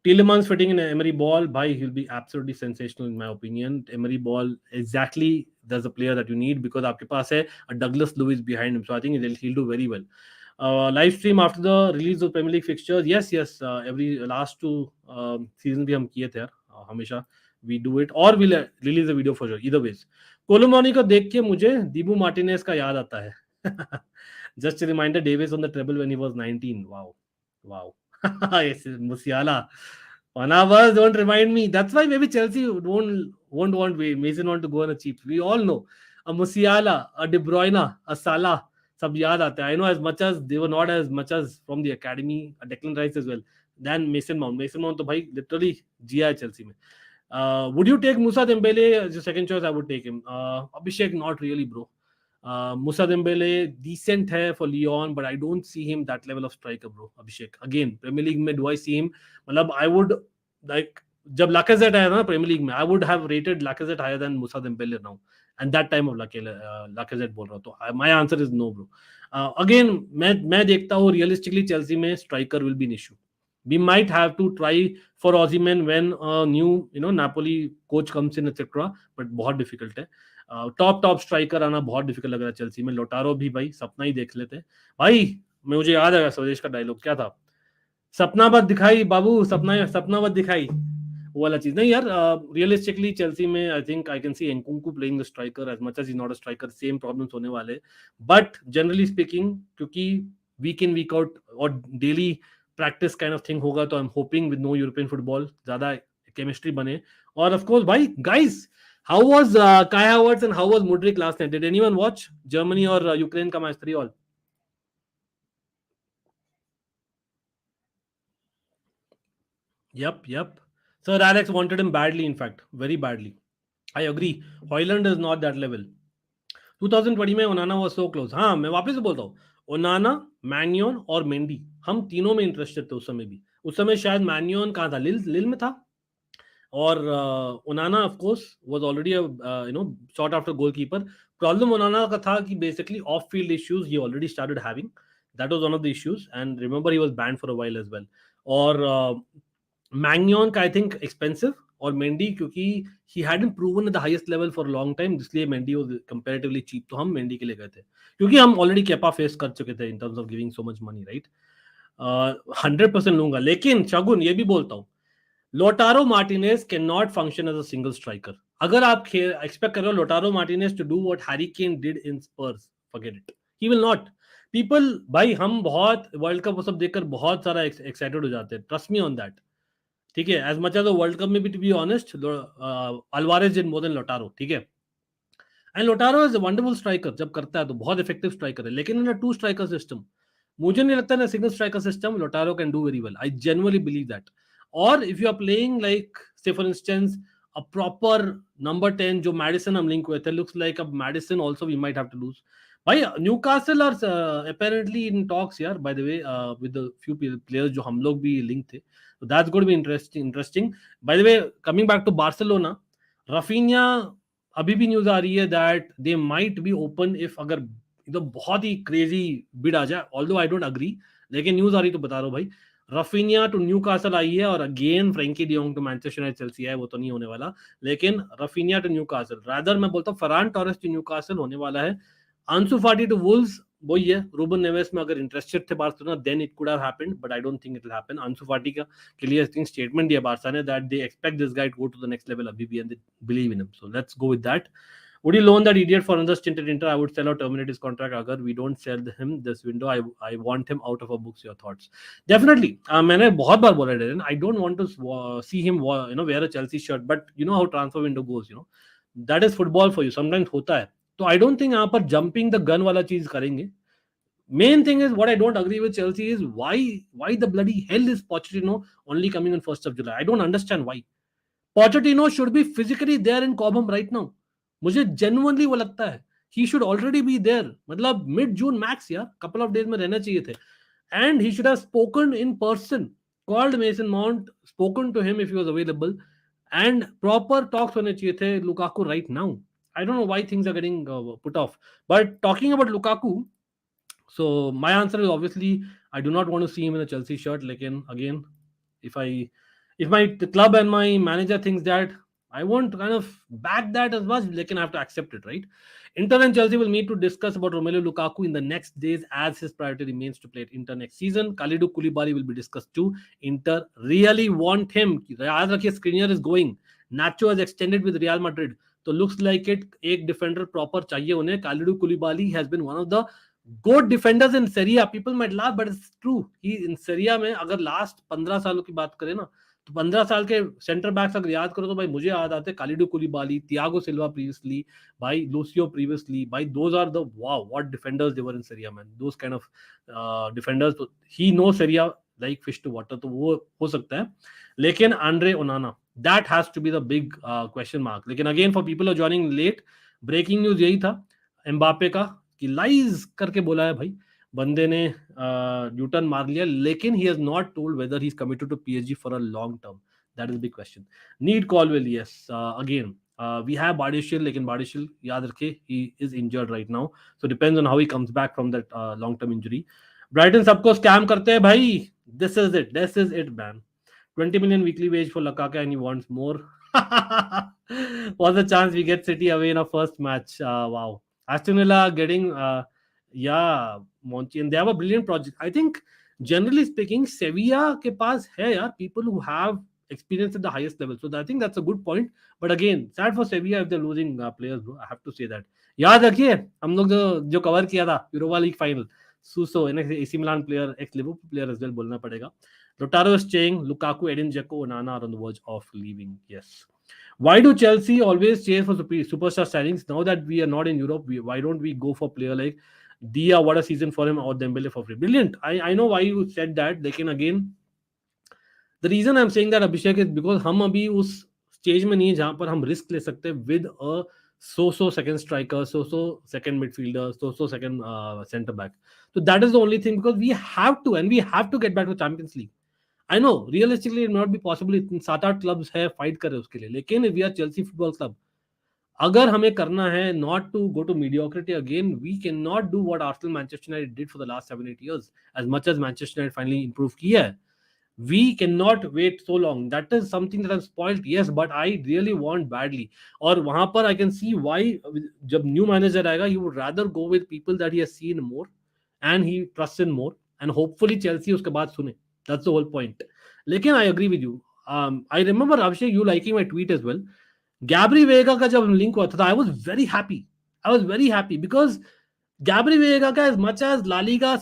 Tielemans fitting in Emery Ball, bhai, he'll be absolutely sensational in my opinion. Emery Ball, exactly, there's a player that you need because आपके पास है a Douglas Luiz behind him, so I think he'll do very well. Live stream after the release of Premier League fixtures, yes, every last 2 season भी हम किए थे यार, हमेशा we do it, or we'll release a video for sure, either ways. कोलोमोनी को देख के मुझे दीबू मार्टिनेज का याद आता है। Just a reminder, Davis on the treble when he was 19. Wow. Yes, Musiala. Onana, don't remind me. That's why maybe Chelsea won't want Mason want to go on a cheap. We all know a Musiala, a De Bruyne, a Salah. सब याद आते हैं. I know as much as they were not as much as from the academy, a Declan Rice as well. Then Mason Mount. Mason Mount तो भाई literally जिया है Chelsea में. Would you take Musa Dembele as your second choice? I would take him. Abhishek, not really, bro. Musa Dembele decent है for Lyon, but I don't see him that level of striker, bro. Abhishek, again, Premier League में do I see him? मतलब I would like जब Lacazette आया ना Premier League में, I would have rated Lacazette higher than Musa Dembele now. And that time of Lacazette बोल रहा हूँ, तो my answer is no, bro. Again, मैं देखता हूँ realistically Chelsea में striker will be an issue. We might have to try for Osimhen when a new Napoli coach comes in etc. But बहुत difficult है. टॉप स्ट्राइकर आना बहुत difficult लग रहा है चेल्सी में. लोटारो भी भाई सपना ही देख लेते भाई. मुझे याद आया स्वदेश का डायलॉग क्या था, सपना मत दिखाई बाबू, सपना मत दिखाई, वो वाला चीज नहीं यार. रियलिस्टिकली चेल्सी में I think I can see Nkunku playing the striker as much as is not a striker. Same problems होने वाले, बट जनरली स्पीकिंग क्योंकि वीक इन वीक आउट और daily practice kind of thing होगा, तो I am hoping with no European football ज्यादा chemistry बने. और of course भाई guys, how was Kai Havertz and how was Mudryk last night? Did anyone watch Germany or Ukraine ka match 3-3? Yep. Sir Alex wanted him badly, in fact, very badly. I agree. Højlund is not that level. 2020 में Onana was so close. हाँ, मैं वापस से बोलता हूँ, Onana, Magnon और Mendy, हम तीनों में इंटरेस्टेड थे उस समय भी. उस समय शायद Magnon कहाँ था, लिल में था. और Onana of course was already sought after goalkeeper. Problem Onana का था कि बेसिकली ऑफ फील्ड इश्यूज ही already started having. That was one of the issues and remember he was banned for a while as well. और Maignan का I think expensive, और Mendy क्योंकि he hadn't proven at the highest level for long time, इसलिए Mendy was comparatively cheap. तो हम Mendy के लिए गए थे क्योंकि हम ऑलरेडी केपा फेस कर चुके थे इन terms of giving so much money, right. 100% लूंगा, लेकिन शगुन ये भी बोलता हूँ, Lautaro Martinez cannot function as a single striker. अगर आप expect कर रहे हो Lautaro Martinez to do what Harry Kane did in Spurs, forget it. He will not. People, भाई हम बहुत वर्ल्ड कप वो सब देखकर बहुत सारा एक्साइटेड हो जाते हैं. Trust me on that. ठीक है, as much as the world cup में भी, to be honest, Alvarez did more than Lautaro. ठीक है, and Lautaro is a wonderful striker. जब करता है तो बहुत effective striker है, लेकिन in a two striker system, मुझे नहीं लगता ना single striker system Lautaro can do very well. I genuinely believe that. Or if you are playing like, say for instance, a proper number 10 जो Madison हम link हुए थे, looks like a Madison also we might have to lose. भाई Newcastle are apparently in talks here, by the way, with the few players जो हम लोग भी link थे. So that's going to be interesting. By the way, coming back to Barcelona, Raphinha अभी भी news आ रही है that they might be open if अगर तो बहुत ही crazy bid आ जाए, although I don't agree, लेकिन न्यूज आ रही तो बता रहा हूँ भाई. रफीनिया टू न्यूकासल आई है, और again Frenkie de Jong to Manchester United Chelsea है, वो तो नहीं होने वाला, लेकिन रफीनिया टू न्यूकासल, रादर मैं बोलता हूँ फरान टोरेस टू न्यूकासल होने वाला है. आंसू फाटी टू वुल्व्स, वही है. रूबन नेवेस में अगर इंटरेस्टेड थे Barcelona, then it could have happened, but I don't think it will happen. Ansu Fati का के लिए आई थिंक स्टेटमेंट दिया बार्सा ने that they expect this guy to go to the next level अभी भी, and they believe in him. So let's go with that. Would you loan that idiot for another stint at Inter? I would sell or terminate his contract. Agar we don't sell him this window, I want him out of our books. Your thoughts? Definitely. मैंने बहुत बार बोला है, I don't want to see him wear a Chelsea shirt, but you know how transfer window goes. That is football for you. Sometimes होता है. तो I don't think यहाँ पर jumping the gun वाला चीज करेंगे. Main thing is what I don't agree with Chelsea is why the bloody hell is Pochettino only coming on 1st of July? I don't understand why. Pochettino should be physically there in Cobham right now. मुझे genuinely वो लगता है he should already be there. मतलब mid जून max यार, couple of days में रहना चाहिए थे. And he should have spoken in person, called Mason Mount, spoken to him if he was available, and proper talks होने चाहिए थे Lukaku right now. I don't know why things are getting put off. But talking about Lukaku, so my answer is obviously I do not want to see him in a Chelsea shirt. Lekin again, if my club and my manager thinks that, I won't kind of back that as much, lekin I have to accept it, right? Inter and Chelsea will meet to discuss about Romelu Lukaku in the next days, as his priority remains to play at Inter next season. Kalidou Koulibaly will be discussed too. Inter really want him. याद रखिए, Skriniar is going. Nacho has extended with Real Madrid. So looks like it, एक defender proper चाहिए उन्हें. Kalidou Koulibaly has been one of the good defenders in Serie. People might laugh, but it's true. He in Serie में अगर last 15 सालों की बात करें ना, तो 15 साल के सेंटर बैक्स अगर याद करो तो भाई मुझे याद आते Kalidou Koulibaly, Thiago Silva previously, भाई लूसियो प्रीवियसली, भाई those are the wow what defenders they were in Serie A man, those kind of defenders. तो he know Serie A like fish to water, तो वो हो सकता है. लेकिन Andre Onana, that has to be the big question mark. लेकिन again for people are joining late, breaking news यही था. एम्बापे का कि लाइज करके बोला है भाई, बंदे ने न्यूटन मार लिया, लेकिन he has not told whether he is committed to PSG for a long term. That is big question. Need Colwill, yes, again we have Badiashile, लेकिन बारिशिल याद रखे he is injured right now, so depends on how he comes back from that long term injury. Brighton सबको scam करते हैं भाई. This is it man. 20 million weekly wage for Lukaku and he wants more. What's the chance we get City away in our first match? Wow. Aston Villa getting, yeah, Monchi, and they have a brilliant project. I think, generally speaking, Sevilla ke paas hai yaar, people who have experience at the highest level. So I think that's a good point. But again, sad for Sevilla if they're losing players, bro. I have to say that. याद रखिए हम लोग जो cover किया था Europa league final, Suso, AC Milan player, ex Liverpool player as well, बोलना पड़ेगा. Lautaro is staying. Lukaku, Edin Dzeko, Onana are on the verge of leaving. Yes. Why do Chelsea always chase for superstar signings? Now that we are not in Europe, why don't we go for player like Dia? What a season for him, or Dembele for free. Brilliant. I know why you said that. Lekin again, the reason I'm saying that, Abhishek, is because हम अभी उस stage में नहीं है जहां पर हम risk ले सकते with a so second striker, so second midfielder, so second center back. So that is the only thing, because we have to get back to Champions League. I know realistically it not be possible, इतने 7-8 clubs है fight कर रहे उसके लिए, लेकिन we are Chelsea football club. अगर हमें करना है not to go to mediocrity again, we can not do what Arsenal Manchester United did for the last 7-8 years, as much as Manchester United finally improve किया है. We cannot wait so long. That is something that I'm spoiled. Yes, but I really want badly. और वहां पर I can see why जब new manager आएगा, he would rather go with people that he has seen more and he trusts in more, and hopefully Chelsea उसके बाद सुने. That's the whole point. लेकिन I agree with you. I remember, Abhishek, you liking my tweet as well. Gabri Vega का जब link हुआ था, I was very happy. I was very happy because Gabri Vega का, as much as La Liga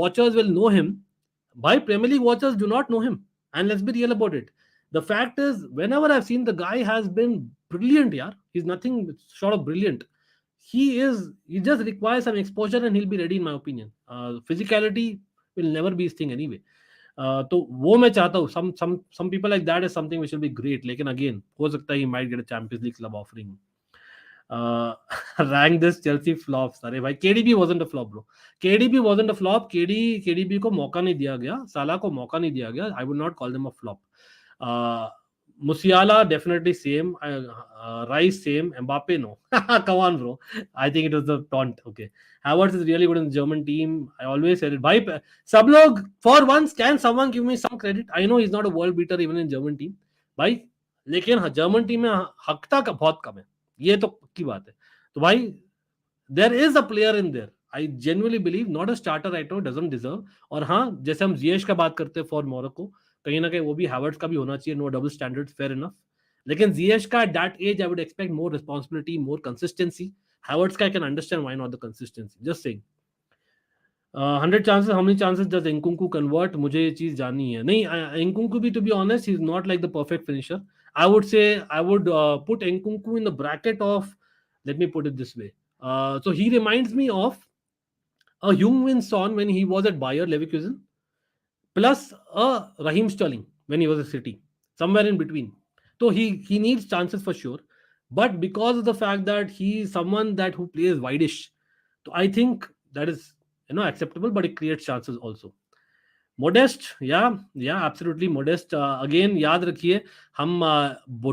watchers will know him, why Premier League watchers do not know him. And let's be real about it. The fact is, whenever I've seen, the guy has been brilliant, yeah. He's nothing short of brilliant. He just requires some exposure and he'll be ready, in my opinion. Physicality will never be his thing anyway. तो वो मैं चाहता हूँ. Some people like that is something which will be great. लेकिन again, हो सकता है he might get a Champions League club offering. Rank this Chelsea flops. अरे भाई, KDB wasn't a flop, bro. KDB wasn't a flop. KDB को मौका नहीं दिया गया, साला को मौका नहीं दिया गया. I would not call them a flop. Musiala definitely same. Rice same. Mbappe no. Come on, bro. I think it was the taunt. Okay. Havertz is really good in the German team. I always said it. Bhai, sab log, for once, can someone give me some credit? I know he's not a world beater even in German team. भाई, लेकिन German team में हकता का बहुत कम है, ये तो पक्की बात है. तो भाई, there is a player in there. I genuinely believe, not a starter right now, doesn't deserve. और हाँ, जैसे हम जिएश का बात करते हैं फॉर मोरक्को, कहीं ना कहीं वो भी हैवर्ट्स का भी होना चाहिए. No double standard, fair enough. लेकिन जिएश का at that age I would expect more responsibility, more consistency. Havertz का I can understand why not the consistency. Just saying. 100 chances, how many chances does Nkunku convert? मुझे ये चीज जाननी है. नहीं, Nkunku भी, to be honest, he's not like the perfect finisher. I would say I would put Nkunku in the bracket of, let me put it this way. So he reminds me of a Heung-min Son when he was at Bayer Leverkusen, plus a Raheem Sterling when he was at City, somewhere in between. So he needs chances for sure, but because of the fact that he is someone that who plays wideish, so I think that is acceptable, but it creates chances also. Modest, yeah, absolutely modest. Again, याद रखिए, हम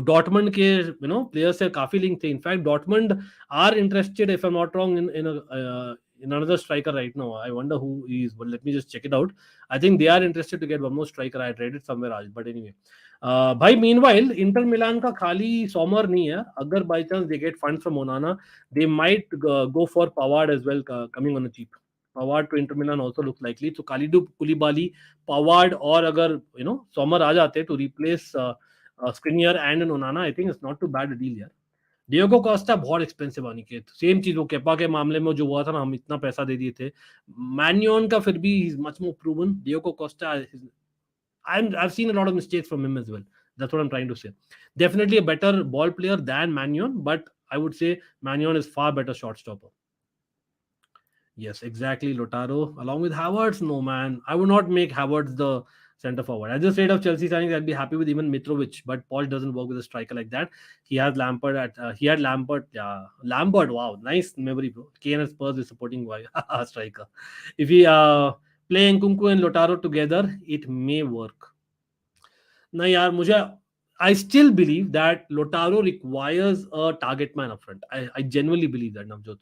Dortmund के players से काफी link थे. In fact Dortmund are interested, if I am not wrong, in another striker right now. I wonder who he is, but let me just check it out. I think they are interested to get one more striker. I read it somewhere आज, but anyway. भाई, meanwhile, Inter Milan का खाली Sommer नहीं है. अगर by chance they get funds from Onana, they might go for Pavard as well, coming on a cheap. Pavard to Inter Milan also looks likely. So Kalidou Koulibaly, Pavard, और अगर Sommer आ जाते to replace Skriniar and Onana, I think it's not too bad a deal यार. Diogo Costa बहुत expensive आनी के. Same चीज वो Kepa के मामले में जो हुआ था ना, हम इतना पैसा दे दिए थे. मैन्योन का फिर भी is much more proven. Diogo Costa, I've seen a lot of mistakes from him as well. That's what I'm trying to say. Definitely a better ball player than Mannion, but I would say Mannion is far better shot stopper. Yes, exactly. Lautaro along with Havertz. No man, I would not make Havertz the center forward. At this rate of Chelsea signings, I'd be happy with even Mitrovic, but Poch doesn't work with a striker like that. He has Lampard he had Lampard. Yeah, Lampard. Wow, nice memory, bro. Kane and Spurs is supporting striker. If we play Nkunku and Lautaro together, it may work. नहीं यार मुझे I still believe that Lautaro requires a target man up front. I genuinely believe that, Navjot.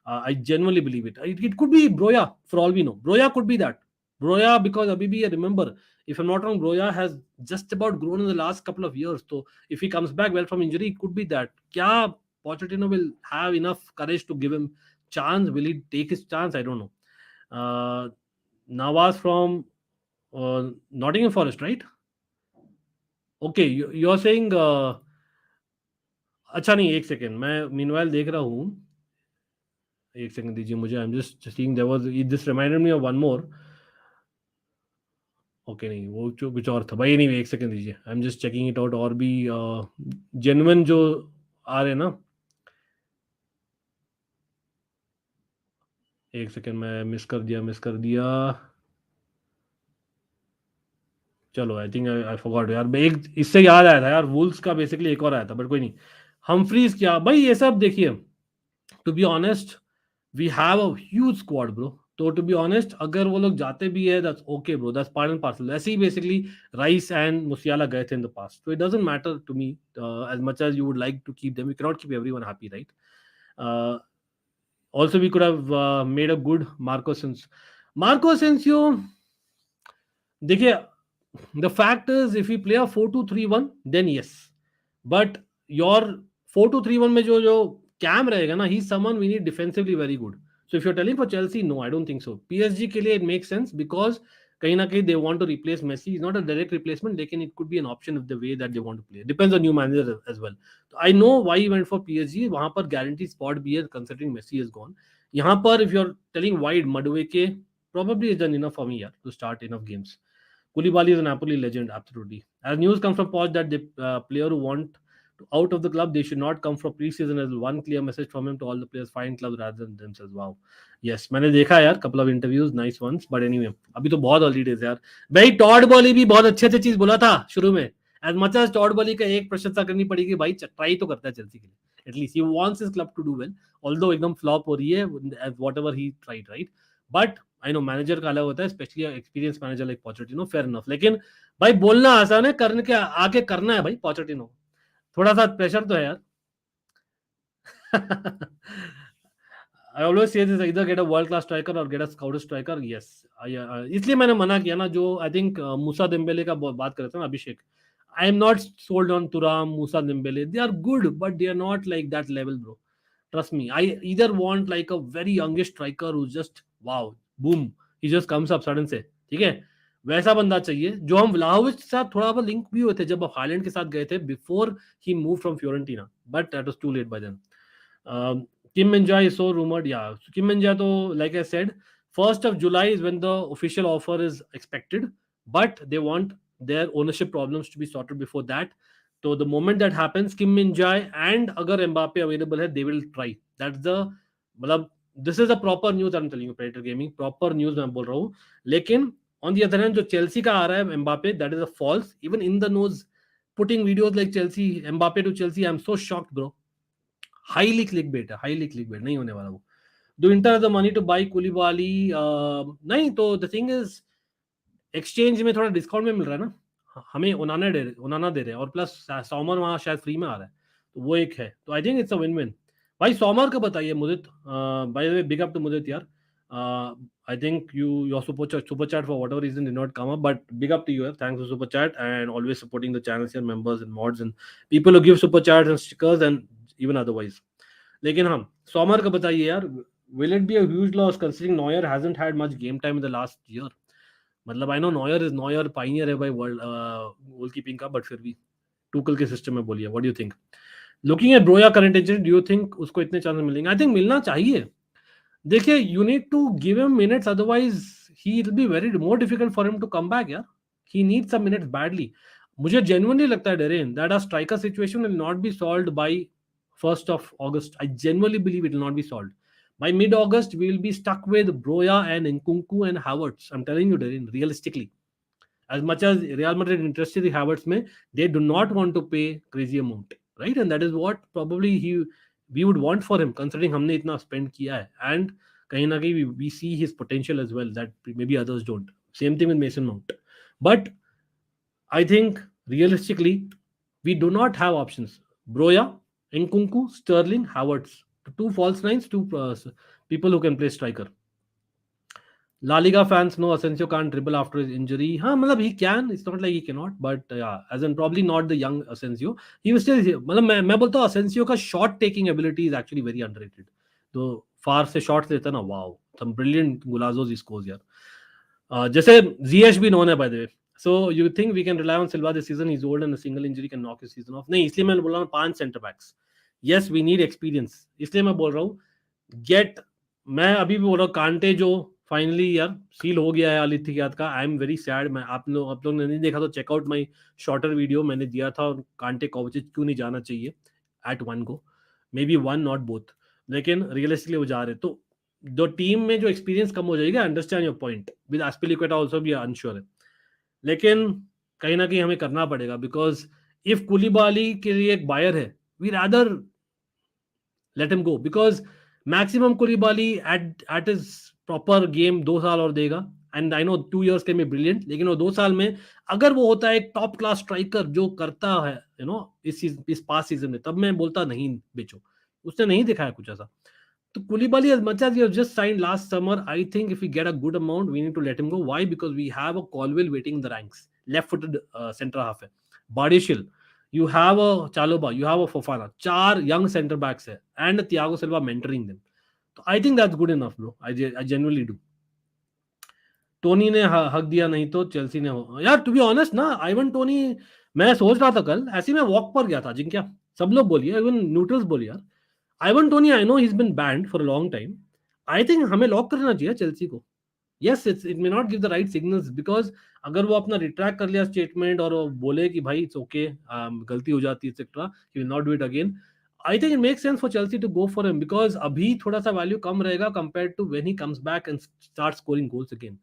I genuinely believe it. It could be Broya, for all we know. Broya could be that. Broya, because Abibi, remember, if I'm not wrong, Broya has just about grown in the last couple of years. So if he comes back well from injury, it could be that. Kya Pochettino will have enough courage to give him chance? Will he take his chance? I don't know. Nawaz from Nottingham Forest, right? Okay you are saying अच्छा नहीं एक second मैं meanwhile देख रहा हूँ एक second दीजिए मुझे I am just seeing there was this reminded me of one more okay नहीं वो जो कुछ और था भाई नहीं एक सेकंड दीजिए आई am just checking it out और भी जेन्युइन जो आ रहे हैं ना एक सेकंड मैं मिस कर दिया चलो आई थिंक आई फॉरगॉट यार एक इससे याद आया था यार वुल्स का बेसिकली एक और आया था बट कोई नहीं हमफ्रीज क्या भाई ये सब देखिए to be honest we have a huge squad bro तो टू बी ऑनेस्ट अगर वो लोग जाते भी है that's okay bro that's part and parcel ऐसे ही बेसिकली राइस एंड मुसियाला गए थे इन द पास्ट तो it doesn't matter to me as much as you would like to keep them we can not keep everyone happy right also we could have made a good Marco Asensio देखिए the fact is if we play a 4-2-3-1 then yes but your 4-2-3-1 में जो cam रहेगा ना he's someone we need defensively very good so if you're telling for Chelsea no I don't think so PSG के लिए it makes sense because कहीं ना कहीं they want to replace Messi. It's not a direct replacement लेकिन it could be an option of the way that they want to play. Depends on new manager as well. So I know why he went for PSG. वहाँ पर guaranteed spot भी है considering Messi is gone. यहाँ पर if you're telling wide Madueke probably is done enough for me यार to start enough games. Koulibaly is a Napoli legend, absolutely. As news comes from Poch that the player who want out of the club, they should not come for pre-season. As one clear message from him to all the players, find clubs rather than themselves. Wow. Yes, मैंने देखा यार couple of interviews, nice ones. But anyway, अभी तो बहुत early days यार. भाई Tod बॉली भी बहुत अच्छे चीज बोला था शुरू में. As much as टॉड बॉली का एक प्रशंसा करनी पड़ेगी भाई ट्राई तो करता है चेल्सी के लिए. At least he wants his club to do well. Although एकदम flop हो रही है whatever he tried, right? But I know manager का अलग होता है specially experience manager like Pochettino fair enough लेकिन भाई बोलना आसान है करने के आगे करना है भाई पोचेटिनो थोड़ा सा प्रेशर तो है यार I always say this either get a world class striker or get a scout striker yes इसलिए मैंने मना किया ना जो आई थिंक मूसा डेम्बेले का बात कर रहे थे ना Abhishek I am not sold on Thuram Moussa Dembele they are good but they are not like that level bro trust me I either want like a very youngish striker who just wow boom he just comes up sudden से ठीक है वैसा बंदा चाहिए जो हम Vlahovic के साथ थोड़ा बहुत लिंक भी हुए थे जब हालैंड के साथ गए थे before he move from Fiorentina but that was too late by then Kim Min-jae is so rumored. Yeah, so Kim Min-jae, though, like I said, 1st of July is when the official offer is expected, but they want their ownership problems to be sorted before that. So the moment that happens, Kim Min-jae and agar Mbappe available hai, they will try. That's the, मतलब this is a proper news I'm telling you, Predator Gaming. Proper news मैं बोल रहा हूँ. लेकिन on the other hand, जो Chelsea का आ रहा है Mbappe, that is a false. Even in the nose, putting videos like Chelsea, Mbappe to Chelsea, I'm so shocked, bro. Highly clickbait है हाईली क्लिकबेट नहीं होने वाला वो do Inter the money to buy Koulibaly नहीं तो the thing is exchange में थोड़ा discount में मिल रहा है ना हमें ओनाना दे रहे हैं और प्लस सॉमर वहाँ शायद फ्री में आ रहा है तो वो एक है तो आई think it's a win win भाई सॉमर का बताइए Mudit by the way big up to Mudit यार I think your super chat for whatever reason did not come up, but big up to you. Thanks for super chat and always supporting the channels here, members and mods and people who give super chats and stickers and even otherwise. लेकिन हम Somer का बताइए यार will it be a huge loss considering Neuer hasn't had much game time in the last year? मतलब I know Neuer pioneer है भाई world goalkeeping का but फिर भी टूकल के सिस्टम में बोलिए what do you think? Looking at Broya current injury, do you think उसको इतने चांस मिलेंगे? I think मिलना चाहिए. देखिए you need to give him minutes otherwise he will be very more difficult for him to come back यार. He needs some minutes badly. मुझे genuinely लगता है Darren that a striker situation will not be solved by 1st of August. I genuinely believe it will not be solved. By mid-August, we will be stuck with Broya and Nkunku and Havertz. I'm telling you, Darren, realistically. as much as Real Madrid interested in Havertz में, they do not want to pay crazy amount, right? And that is what probably we would want for him, considering हमने इतना spend किया है, and कहीं ना कहीं we see his potential as well that maybe others don't. Same thing with Mason Mount, but I think realistically we do not have options. Broya, Nkunku, Sterling, Havertz, two false nines, two people who can play striker. La Liga fans know Asensio can't dribble after his injury. हाँ मतलब he can. It's not like he cannot. But yeah, as in probably not the young Asensio. He was still मतलब मैं बोलता हूँ Asensio का shot taking ability is actually very underrated. तो far से shots लेता है ना, wow, some brilliant golazos he scores यार. जैसे Ziyech भी known है by the way. So you think we can rely on Silva this season? He's old and a single injury can knock his season off. नहीं, इसलिए मैं बोल रहा हूँ 5 center backs. Yes, we need experience. इसलिए मैं बोल रहा हूँ मैं अभी भी बोल रहा हूँ कांटे जो फाइनली यार सील हो गया है अलिथी याद का. I am very sad. मैं आप लोग ने नहीं देखा तो चेकआउट माई शॉर्टर वीडियो मैंने दिया था और कांटे कोविचिच क्यों नहीं जाना चाहिए एट वन को, may be one not both, लेकिन रियलिस्टिकली वो जा रहे. तो जो टीम में जो एक्सपीरियंस कम हो जाएगा, understand your point, with Azpilicueta also भी अनश्योर है, लेकिन कहीं ना कहीं हमें करना पड़ेगा बिकॉज इफ कुलीबाली के लिए एक बायर है, we rather let him go because maximum Koulibaly at is proper game 2 साल और देगा. And I know 2 years can be brilliant, लेकिन वो 2 साल में अगर वो होता है एक टॉप क्लास स्ट्राइकर जो करता है यू नो इस पास सीजन में, तब मैं बोलता नहीं बेचो. उसने नहीं दिखाया कुछ ऐसा. तो Koulibaly, as much as he has just signed last summer, I think if we get a good amount, we need to let him go. Why? Because we have a Colwill waiting in the ranks. Left-footed center half है. Badiashile. You have a Chalobah. You have a Fofana. 4 young center backs है. And Thiago Silva mentoring them. So I think that's good enough, bro. I genuinely do. Tony ने हक दिया नहीं तो Chelsea ने हो यार. टू बी ऑनेस्ट ना, आइवन टोनी, मैं सोच रहा था कल ऐसे मैं वॉक पर गया था जिनक्या, सब लोग बोलिए, इवन न्यूट्रल्स बोलिए यार, Ivan Toney, I know he's been banned for a long time. I think हमें लॉक करना चाहिए चेल्सी को. Yes, it may not give the right signals because अगर वो अपना रिट्रैक्ट कर लिया स्टेटमेंट और वो बोले कि भाई इट्स ओके, गलती हो जाती है etcetera, he will not do it again. I think it makes sense for Chelsea to go for him because अभी थोड़ा सा वैल्यू कम रहेगा compared to when he comes back and starts scoring goals again.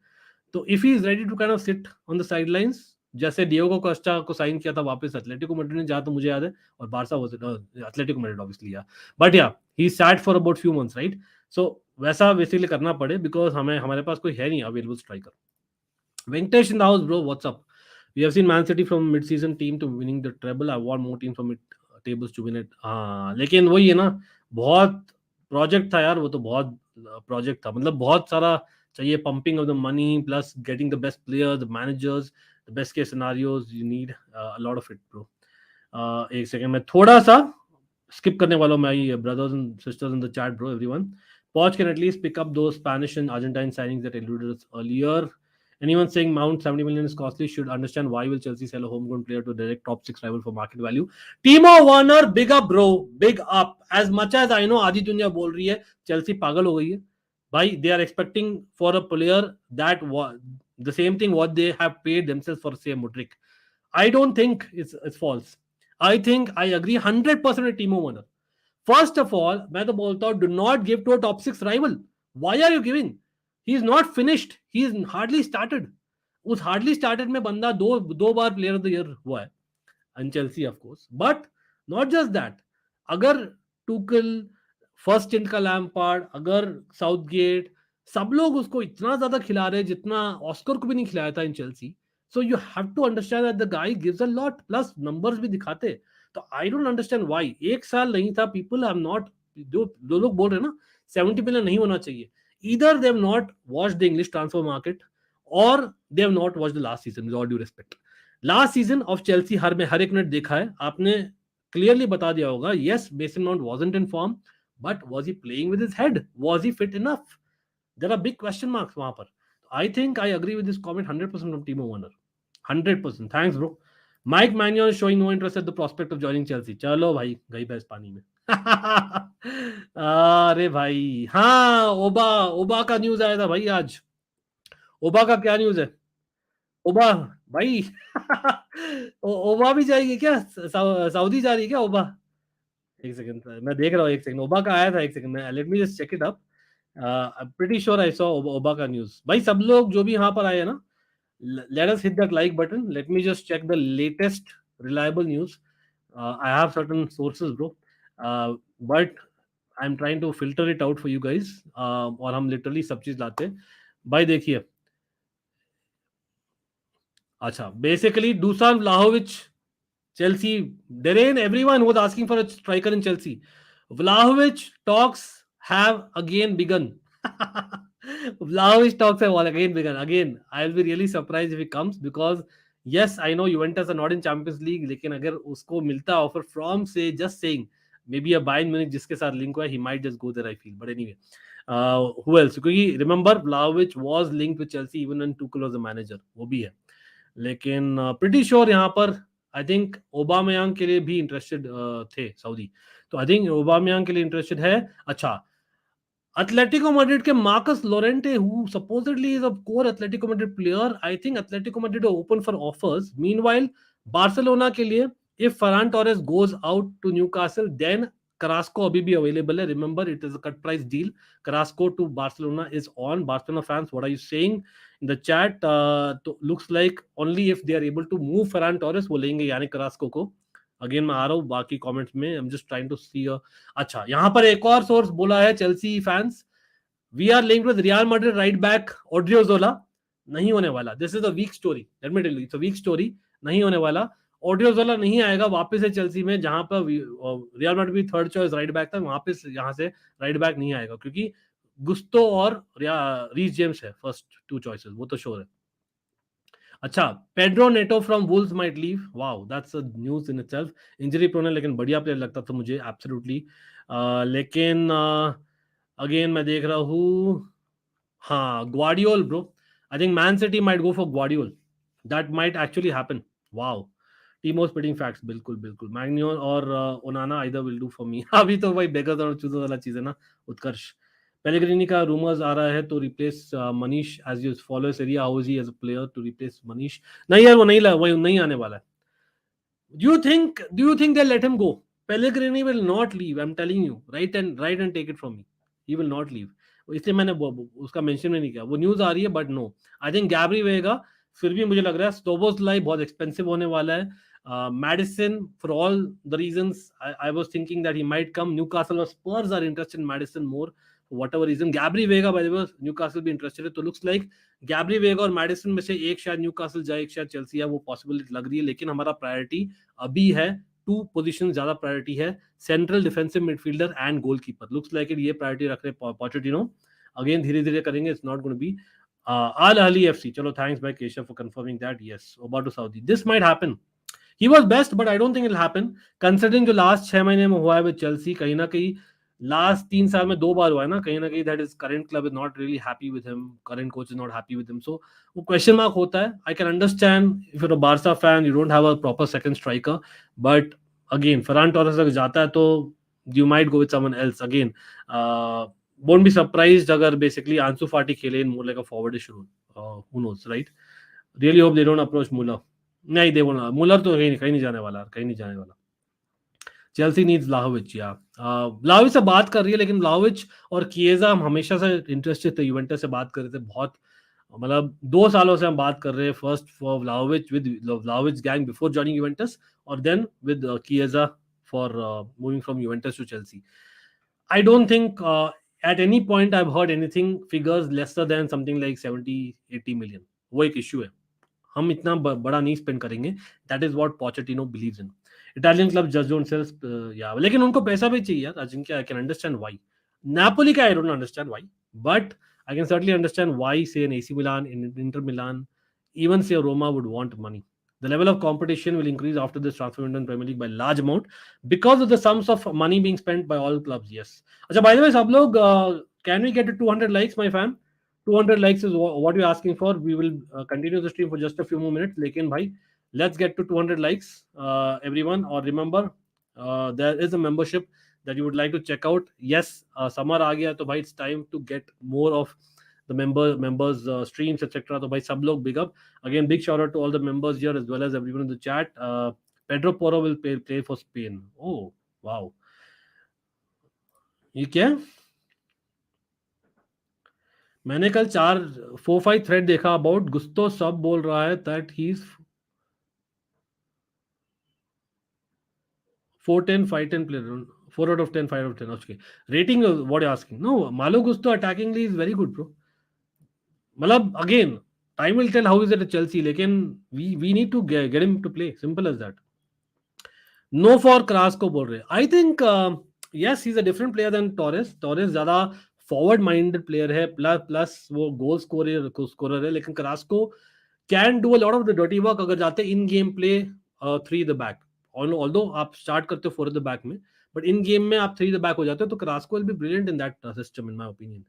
तो if he is ready to kind of sit on the sidelines, जैसे Diogo Costa को sign किया था वापस एथलेटिको मैड्रिड ने, जहां तो मुझे याद है, और Barca was Atletico Madrid obviously yeah, but yeah he sat for about few months right. So वैसा बेसिकली करना पड़े बिकॉज हमारे पास कोई है नहीं available striker. Venkatesh in the house bro, what's up. We have seen Man City from mid season team to winning the treble. I want more team from mid tables to win it. हाँ लेकिन वही है ना, बहुत प्रोजेक्ट था यार, वो तो बहुत प्रोजेक्ट था, मतलब बहुत सारा चाहिए, pumping of the money plus getting the best players, the managers, the best case scenarios, you need a lot of it bro. एक सेकंड मैं थोड़ा सा skip करने वाला हूं. my brothers and sisters in the chat bro, everyone, Poch can at least pick up those Spanish and Argentine signings that eluded us earlier. Anyone saying Mount 70 million is costly should understand why will Chelsea sell a homegrown player to a direct top 6 rival for market value. Timo Werner, big up bro, big up. As much as I know आधी दुनिया बोल रही है Chelsea पागल हो गई है भाई, they are expecting for a player that the same thing what they have paid themselves for, say, Mudryk. I don't think it's false. I think I agree 100% with Timo Werner. First of all, मैं तो बोलता हूँ, do not give to a top 6 rival. Why are you giving? He is not finished. He is hardly started. उस hardly started में बंदा दो बार player of the year हुआ है, and Chelsea of course. But not just that. अगर Tuchel, first stint का Lampard, अगर Southgate, सब लोग उसको इतना ज्यादा खिला रहे जितना ऑस्कर को भी नहीं खिलाया था in Chelsea. So you have to understand that the guy gives a lot, plus numbers भी दिखाते. तो आई डोंट अंडरस्टैंड व्हाई एक साल नहीं था. पीपल हैव नॉट, जो लोग बोल रहे हैं ना 70 मिलियन नहीं होना चाहिए, either they have not watched the English transfer market और they have not watched the last season. With all due respect, last season of Chelsea हर एक मिनट देखा है आपने, क्लियरली बता दिया होगा. Yes, Mason Mount wasn't in form, but was he playing with his head? Was he fit enough? There are big question marks वहां पर. I think I agree with this comment 100% from Timo Werner. 100%. Thanks bro. Mike Mannion is showing no interest at the prospect of joining Chelsea. चलो भाई, गई भैंस पानी में. अरे भाई हाँ, ओबा का न्यूज आया था भाई आज. ओबा का क्या न्यूज है? ओबा भाई ओबा भी जाएगी क्या? सऊदी जा रही है क्या ओबा? एक सेकंड मैं देख रहा हूँ, एक सेकंड ओबा का आया था, एक सेकंड में let me just check it up. Pretty sure I saw Oba का न्यूज. भाई सब लोग जो भी यहाँ पर आए हैं ना, Let us hit that like button. Let me just check the latest reliable news. I have certain sources, bro, but I'm trying to filter it out for you guys. और हम literally सब चीज लाते हैं भाई. देखिए, अच्छा, basically Dusan Vlahovic, Chelsea, Derain, everyone was asking for a striker in Chelsea. Vlahovic talks have again begun. Vlahovic talks have again begun. Again, I'll be really surprised if he comes, because yes, I know Juventus are not in Champions League, लेकिन अगर उसको मिलता offer from, say, just saying, maybe a Bayern Munich जिसके साथ link हुआ है, he might just go there, I feel. But anyway, who else? क्योंकि remember Vlahovic was linked with Chelsea even when Tuchel was the manager, वो भी है. लेकिन pretty sure यहाँ पर आई थिंक ओबामयांग के लिए भी इंटरेस्टेड थे सऊदी. तो आई थिंक ओबामयांग के लिए इंटरेस्टेड है. अच्छा, Atletico Madrid के Marcus Llorente, who supposedly is a core Atletico Madrid player, I think Atletico Madrid are open for offers. Meanwhile, Barcelona के लिए, if Ferran Torres goes out to Newcastle, then Carrasco अभी भी available है. Remember, it is a cut price deal. Carrasco to Barcelona is on. Barcelona fans, what are you saying in the chat? तो looks like only if they are able to move Ferran Torres, वो लेंगे यानी Carrasco को. Again मैं आ रहा हूँ बाकी comments में. I am just trying to see. अच्छा, यहां पर एक और सोर्स बोला है Chelsea fans, we are linked with Real Madrid right back Odriozola. नहीं होने वाला. This is a weak story. Let me tell you, it's a weak story. नहीं होने वाला. ओड्रियोजोला नहीं आएगा वापस से चेल्सी में, जहां पर रियल मैड्रिड भी थर्ड चॉइस राइट बैक था. वापस यहां से राइट बैक नहीं आएगा, क्योंकि गुस्तो और रीस जेम्स है फर्स्ट टू चॉइसेस, वो तो श्योर है. अच्छा, Pedro Neto from Wolves might leave. Wow, that's a news in itself. Injury prone है लेकिन बढ़िया प्लेयर लगता था मुझे, एब्सोल्युटली. लेकिन अगेन मैं देख रहा हूँ. हाँ, Gvardiol bro. I think Man City might go for Gvardiol. That might actually happen. Wow, Timo spitting facts. बिल्कुल बिल्कुल. मैग्नियोन और Onana either will do for me. अभी तो भाई बेगर्स और चूजर्स वाला चीज है ना, उत्कर्ष. पेलेग्रिनी का रूमर्स आ रहा है तो replace Manish as you follow Serie. How is he as a player to replace Manish? नहीं यार, वो नहीं आने वाला है. Do you think they'll let him go? Pellegrini will not leave. I'm telling you, right and take it from me. He will not leave. इसलिए मैंने उसका मेंशन में नहीं किया. वो न्यूज आ रही है but no. I think Gabri वेगा. फिर भी मुझे लग रहा है स्टोबोस्लाई बहुत एक्सपेंसिव होने वाला है. Madison, for all the reasons, I was thinking that he might come. Newcastle or Spurs are interested in Madison more for whatever reason. Gabri Vega, by the way, Newcastle भी interested है. तो looks like गैब्री वेगा और medicine में से एक शायद Newcastle जाए, एक शायद चेल्सी है. वो पॉसिबिलिटी लग रही है. लेकिन हमारा प्रायोरिटी अभी है, टू पोजीशन ज्यादा प्रायोरिटी है, central defensive midfielder and goalkeeper. Looks like it ये प्रायोरिटी रख रहे पोचेटिनो. अगेन धीरे धीरे करेंगे. It's not going to be Al Ahly FC. चलो, थैंक्स भाई Keshav for confirming that. Yes, Oba to Saudi. This might happen. He was best, but I don't think it'll happen. Considering जो last 6 महीने में हुआ है विद चेल्सी, कहीं ना कहीं लास्ट 3 साल में 2 बार हुआ है ना, कहीं ना कहीं that is current club is not really happy with him, current coach is not happy with him. So वो क्वेश्चन मार्क होता है. I can understand if you're a Barca fan, you don't have a proper second striker. But again Ferran Torres अगर जाता है तो you might go with someone else. Again won't be surprised अगर basically Ansu Fati खेले in more like a फॉरवर्डिश role. who knows, right? Really hope they don't approach Muller. नहीं, दे बोला मुलर तो कहीं नहीं जाने वाला, कहीं नहीं जाने वाला. Chelsea needs Vlahovic. या व्लाहोविच से बात कर रही है, लेकिन व्लाहोविच और किएजा हम हमेशा से इंटरेस्टेड थे. यूवेंटस से बात कर रहे थे बहुत, मतलब 2 सालों से हम बात कर रहे हैं. First for Vlahovic with Vlahovic gang before joining Juventus, और then with Chiesa for moving from Juventus to Chelsea. I don't think at any point I've heard anything figures lesser than something like 70-80 million. वो एक issue है. हम इतना बड़ा नहीं spend करेंगे. That is what Pochettino believes in. Italian club just don't sell. Yeah लेकिन उनको पैसा भी चाहिए यार. Ajinkya, I can understand why. Napoli का I don't understand why, but I can certainly understand why say an AC Milan, in Inter Milan, even say Roma would want money. The level of competition will increase after this transfer window in Premier League by large amount because of the sums of money being spent by all clubs. Yes. अच्छा, by the way, सब लोग, can we get to 200 likes, my fam? 200 likes is what you're asking for. We will continue the stream for just a few more minutes. लेकिन भाई, let's get to 200 likes, everyone. Or remember, there is a membership that you would like to check out. Yes, summer आ गया तो भाई it's time to get more of the members streams etc. तो भाई सब लोग big up. Again, big shout out to all the members here as well as everyone in the chat. Pedro Porro will play for Spain. Oh wow, ये क्या? मैंने कल 4-4-5 thread देखा about गुस्तो, सब बोल रहा है that he is 4-10 5-10 player, 4 out of 10, 5 out of 10. Okay, rating what you're asking? No, Malo Gusto attackingly is very good, bro. मतलब again, time will tell how is it at Chelsea. लेकिन we need to get him to play. Simple as that. No for Krasko बोल रहे. I think yes, he is a different player than Torres. Torres ज्यादा forward minded player है, plus plus वो goal scorer है. लेकिन Krasko can do a lot of the dirty work अगर जाते in game play 3 the back. Although आप start करते हो 4 द बैक में, बट इन गेम में आप 3 द बैक हो जाते हो, तो क्रास्को will be brilliant in that system in my opinion.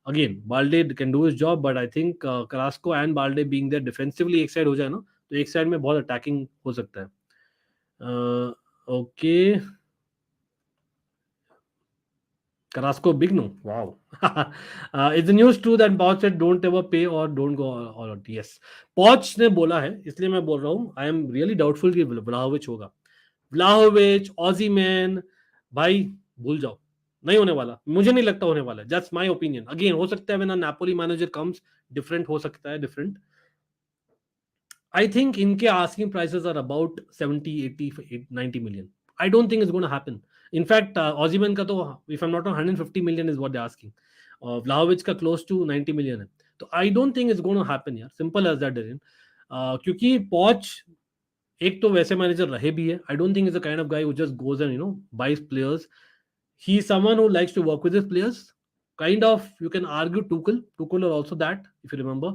Again Balde can do his job, but I think Krasko and Balde being there defensively एक side हो जाए ना, तो एक साइड में बहुत अटैकिंग हो सकता है. Okay. Carrasco big no. Wow. Is the news true that Poch said don't ever pay or don't go all out? Yes. Poch ने बोला है, इसलिए मैं बोल रहा हूँ. I am really doubtful कि व्लाहोविच होगा. व्लाहोविच, ऑजीमैन, भाई भूल जाओ, नहीं होने वाला. मुझे नहीं लगता होने वाला. That's my opinion. Again, हो सकता है when a Napoli manager comes, different हो सकता है, different. I think इनके asking prices are about 70, 80, 90 million. I don't think it's going to happen. In fact, Ozyman का तो, if I'm not wrong, 150 million is what they're asking. Vlahovic का close to 90 million है. तो I don't think it's going to happen यार. Simple as that, Darren. क्योंकि Poch एक तो वैसे मैनेजर रहे भी है. I don't think he's the kind of guy who just goes and buys players. He's someone who likes to work with his players. Kind of, you can argue Tuchel are also that, if you remember,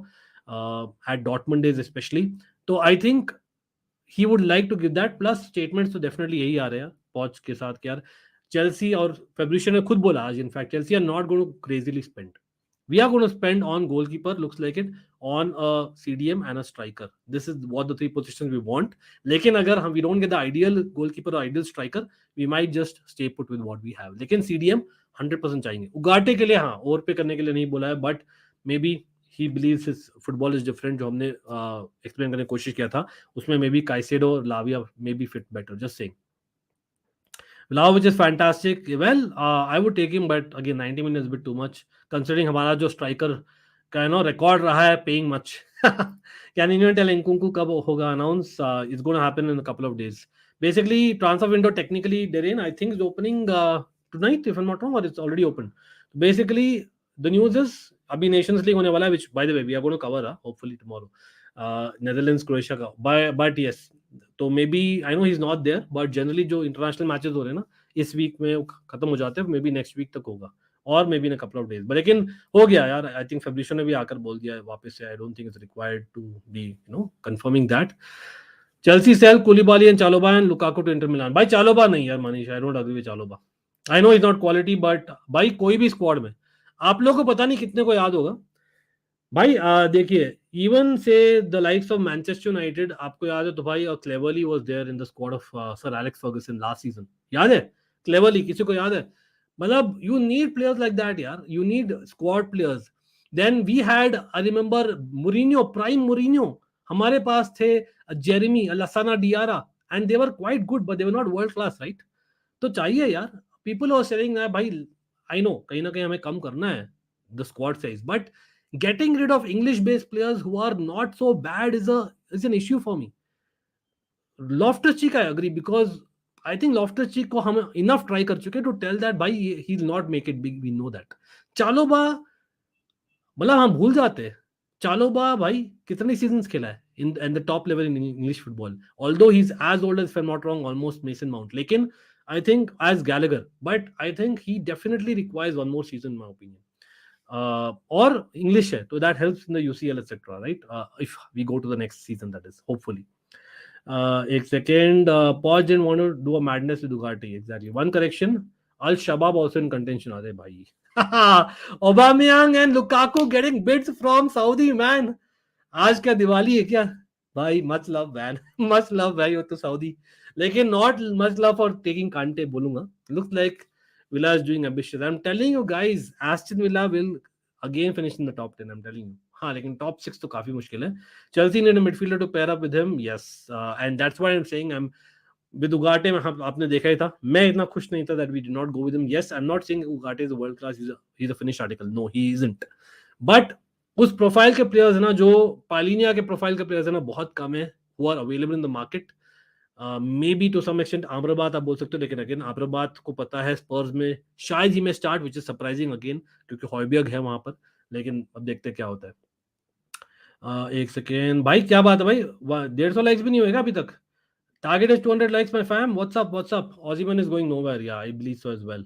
at Dortmund days especially. तो I think he would like to give that. Plus statements तो definitely यही आ रहे हैं पॉच के साथ कि यार चेल्सी, और फेब्रिशियो ने खुद बोला आज, in fact Chelsea are not going to crazily spend. We are going to spend on goalkeeper, looks like it, on a CDM and a striker. This is what the 3 positions we want. लेकिन अगर हम we don't get the ideal goalkeeper or ideal striker, we might just stay put with what we have. लेकिन CDM 100% चाहिए. उगाटे के लिए हाँ, over पे करने के लिए नहीं बोला है, but may be he believes his football is different, जो हमने एक्सप्लेन करने की कोशिश किया था, उसमें may be Caicedo, लाविया may be fit better. Just saying. Vlahovic is fantastic. Well, I would take him, but again, 90 million is a bit too much considering हमारा जो striker का record रहा है paying much. Can anyone tell Nkunku कब होगा announce? It's going to happen in a couple of days. Basically, transfer window technically, Darren, I think is opening tonight, if I'm not wrong, or it's already open. Basically, the news is अभी Nations League होने वाला है, which by the way we are going to cover hopefully tomorrow. Netherlands, Croatia का. But yes, तो maybe I know he is not there, but generally जो international matches हो रहे हैं ना इस वीक में खत्म हो जाते हैं, मे बी नेक्स्ट वीक तक होगा, और may be in a couple of days. But लेकिन हो गया यार. आई थिंक फेब्रिशियो ने भी आकर बोल दिया है वापस से. I don't think it's required to be confirming that. Chelsea sell Koulibaly and Chalobah and Lukaku to Inter Milan. भाई चालोबा नहीं यार Manish, I don't agree with Chalobah. I know is not quality, but भाई कोई भी स्क्वाड में, आप लोगों को पता नहीं कितने को याद होगा भाई. देखिए, even say the likes of Manchester United, आपको याद है तो भाई, Cleverley was there in the squad of Sir Alex Ferguson last season. याद है क्लेवरली? किसी को याद है? मतलब you need players like that यार. You need squad players. Then we had, I remember Mourinho, prime Mourinho हमारे पास थे. Jeremy, Lassana Diarra, and they were quite good, but they were not world class, right? तो चाहिए यार. People are saying भाई, I know कहीं ना कहीं हमें कम करना है the squad size, but getting rid of English based players who are not so bad is an issue for me. Loftus-Cheek I agree, because I think Loftus-Cheek को हम enough try कर चुके to tell that भाई he'll not make it big, we know that. चालोबा, मतलब हम भूल जाते हैं चालोबा भाई कितने सीजन्स खेला है in the top level in English football, although he's as old as, if I'm not wrong, almost Mason Mount. लेकिन I think as Gallagher, but I think he definitely requires one more season in my opinion. Or English है, so that helps in the UCL etc, right? If we go to the next season, that is hopefully. एक second, Poch didn't want to do a madness with Ducati. Exactly. One correction, Al Shabab also in contention. अरे भाई, Aubameyang and Lukaku getting bids from Saudi, man. आज क्या दिवाली है क्या भाई? Much love man, much love भाई. वो तो सऊदी, लेकिन not much love for taking कांटे बोलूंगा. Looks like Villa is doing ambitious. I'm telling you guys, Aston Villa will again finish in the top 10. I'm telling you. हाँ, लेकिन top 6 तो काफी मुश्किल है. Chelsea need a midfielder to pair up with him. Yes, and that's why I'm saying I'm with Ugarte. आपने देखा ही था, मैं इतना खुश नहीं था that we did not go with him. Yes, I'm not saying Ugarte is a world class. He's a finished article. No, he isn't. But उस profile के प्लेयर्स है ना, जो पालिनिया के प्रोफाइल के प्लेयर्स है ना, बहुत कम है who are available in the market. Maybe to some extent Amrabat आप बोल सकते हो, लेकिन अगेन आम्रबात को पता है स्पर्स में शायद ही में start, which is surprising again, क्योंकि हॉयबर्ग है वहां पर. लेकिन अब देखते क्या होता है. एक सेकेंड भाई, क्या बात है भाई, 150 लाइक्स भी नहीं होएगा अभी तक. Target is 200 likes my fam. WhatsApp ऑजीमन is going nowhere. Yeah I believe so as well.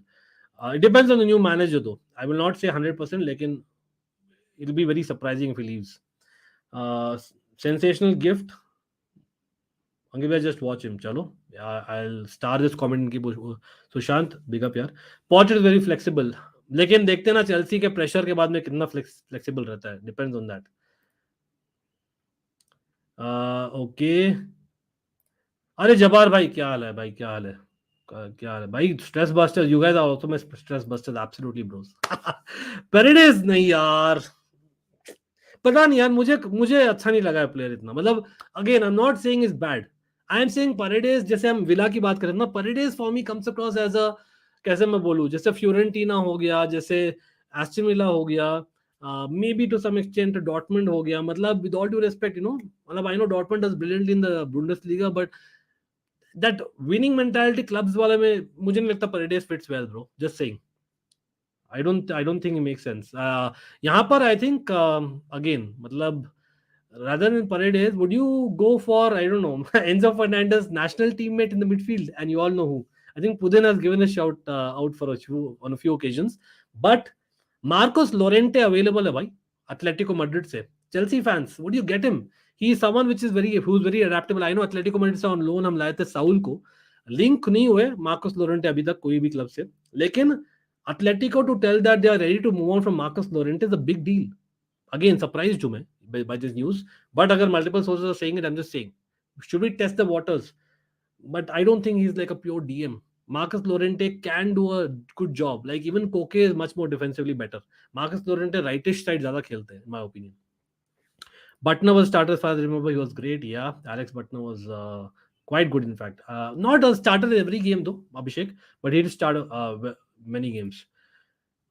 It depends on the new manager though. I will not say 100%, लेकिन it will be very surprising if he leaves. Sensational gift. Angiv, just watch him. Chalo. Yeah, I'll star this comment की. Sushant big up यार. Pot is very flexible. लेकिन देखते हैं ना Chelsea के pressure के बाद में कितना फ्लेक्सिबल रहता है. Depends on that. ओके. अरे जबार भाई, क्या हाल है भाई, क्या हाल है, क्या हाल है भाई. Stress buster, you guys are also my stress busters, absolutely bros. Paredes नहीं यार, पता नहीं यार, मुझे मुझे अच्छा नहीं लगा है प्लेयर इतना. मतलब again I am not saying is bad. I am saying Paredes, जैसे हम विला की बात करें ना, Paredes for me comes across as a, कैसे मैं बोलूं, जैसे फ्योरेंटीना हो गया, जैसे एस्टन विला हो गया, maybe to some extent Dortmund हो गया. मतलब with all due respect, you know, मतलब I know Dortmund does brilliantly in the Bundesliga, but that winning mentality clubs वाले में मुझे नहीं लगता Paredes fits well bro. Just saying. I don't think it makes sense. यहाँ पर I think again, मतलब rather than Paredes, would you go for, I don't know, Enzo Fernandez, national teammate in the midfield, and you all know who. I think Pudin has given a shout out for on a few occasions, but Marcos Llorente available है भाई Atletico Madrid से. Chelsea fans, would you get him? He is someone who's very adaptable. I know Atletico Madrid से on loan हम लाए थे Saul को, link नहीं हुए मार्कस लोरेंटे अभी तक कोई भी क्लब से, लेकिन Atletico to tell that they are ready to move on from Marcus Llorente is a big deal. Again, surprised hूं मैं by this news. But अगर multiple sources are saying it, I'm just saying, should we test the waters? But I don't think he's like a pure DM. Marcus Llorente can do a good job. Like even Koke is much more defensively better. Marcus Llorente rightish side ज़्यादा खेलते हैं, in my opinion. Butner was starter as far as I remember. He was great. Yeah, Alex Butner was quite good, in fact. Not a starter in every game though, Abhishek, but he did start many games.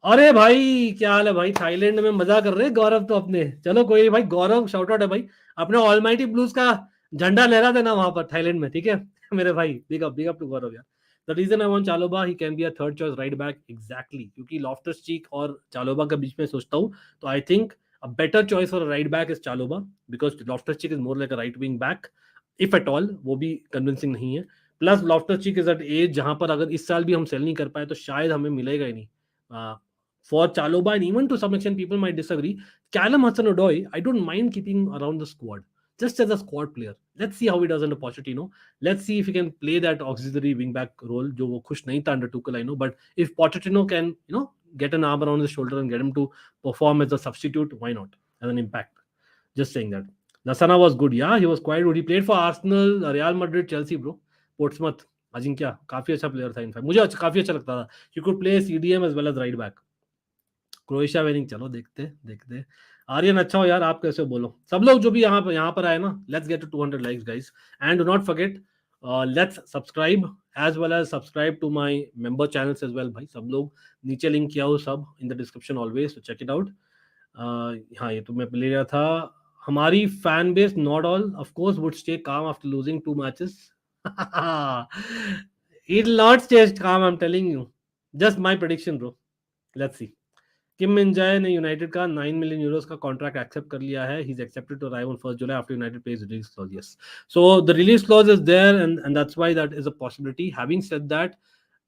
अरे भाई, क्या हाल है भाई. Thailand में मजा कर रहे हैं गौरव तो अपने. चलो कोई भाई, गौरव शाउट आउट है भाई. अपने ऑलमाइटी ब्लूज का झंडा लहरा देना वहां पर थाईलैंड में, ठीक है. मेरे भाई, बिग अप टू गौरव यार. The reason I want Chalobah, he can be a third choice right back. Exactly, क्योंकि लॉफ्टस चीक और चालोबा के बीच में सोचता हूँ, तो आई थिंक a better choice for a right back is Chaloba, because Loftus-Cheek is more like a right wing back, if at all. वो भी convincing नहीं है. Plus Loftus-Cheek is at age जहां पर अगर इस साल भी हम सेल नहीं कर पाए तो शायद हमें मिलेगा ही नहीं. For Chaloba, and even to some extent people might disagree, Callum Hudson-Odoi, I don't mind keeping around the squad just as a squad player. Let's see how he does under Pochettino. Let's see if he can play that auxiliary wing back role जो वो खुश नहीं था under Tuchel, I know, but if Pochettino can, you know, get an arm around his shoulder and get him to perform as a substitute, why not? As an impact. Just saying that. Lasana was good. Yeah, he was quite good. He played for Arsenal, Real Madrid, Chelsea, bro. Portsmouth. Ajinkya काफी अच्छा player था. In fact मुझे काफी अच्छा लगता था. He could play CDM as well as right back. Croatia winning. चलो देखते. आर्यन अच्छा हो यार, आप कैसे हो बोलो. सब लोग जो भी यहाँ पर आए ना, let's get to 200 likes guys, and do not forget, let's subscribe as well as subscribe to my member channels as well. भाई सब लोग नीचे लिंक किया हो सब इन द डिस्क्रिप्शन ऑलवेज, तो चेक इट आउट. हाँ, ये तो मैं ले रहा था. हमारी fan base not all of course would stay calm after losing 2 matches. It will not stay calm, I am telling you. Just my prediction bro. Let's see. Kim Min Jae ने United का 9 million euros का contract accept कर लिया है. He is expected to arrive on 1 July after United pays release clause. Yes, so the release clause is there, and that's why that is a possibility. Having said that,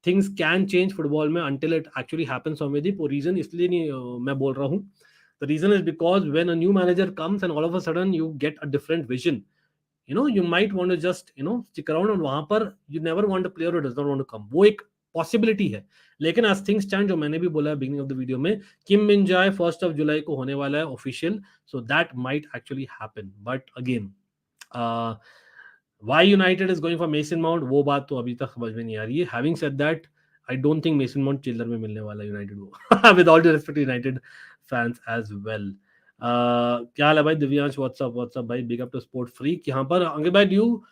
things can change football में until it actually happens. Saumyadeep, वो reason इसलिए नहीं मैं बोल रहा हूँ. The reason is because when a new manager comes and all of a sudden you get a different vision, you know, you might want to just, you know, stick around, and वहां पर you never want a player who does not want to come. वो एक possibility है. लेकिन as things stand, जो मैंने भी बोला बिगिनिंग ऑफ द वीडियो में, किम मिन जाए 1 जुलाई को होने वाला है official, so that might actually happen. But again, why United is going for Mason Mount, वो बात तो अभी तक समझ में नहीं आ रही है. Having said that, I don't think Mason Mount चिल्लर में मिलने वाला यूनाइटेड को. With all due respect to United fans as well. क्या हाल है भाई Divyansh. What's up. Big up to sport freak. यहाँ पर अंकित भाई, do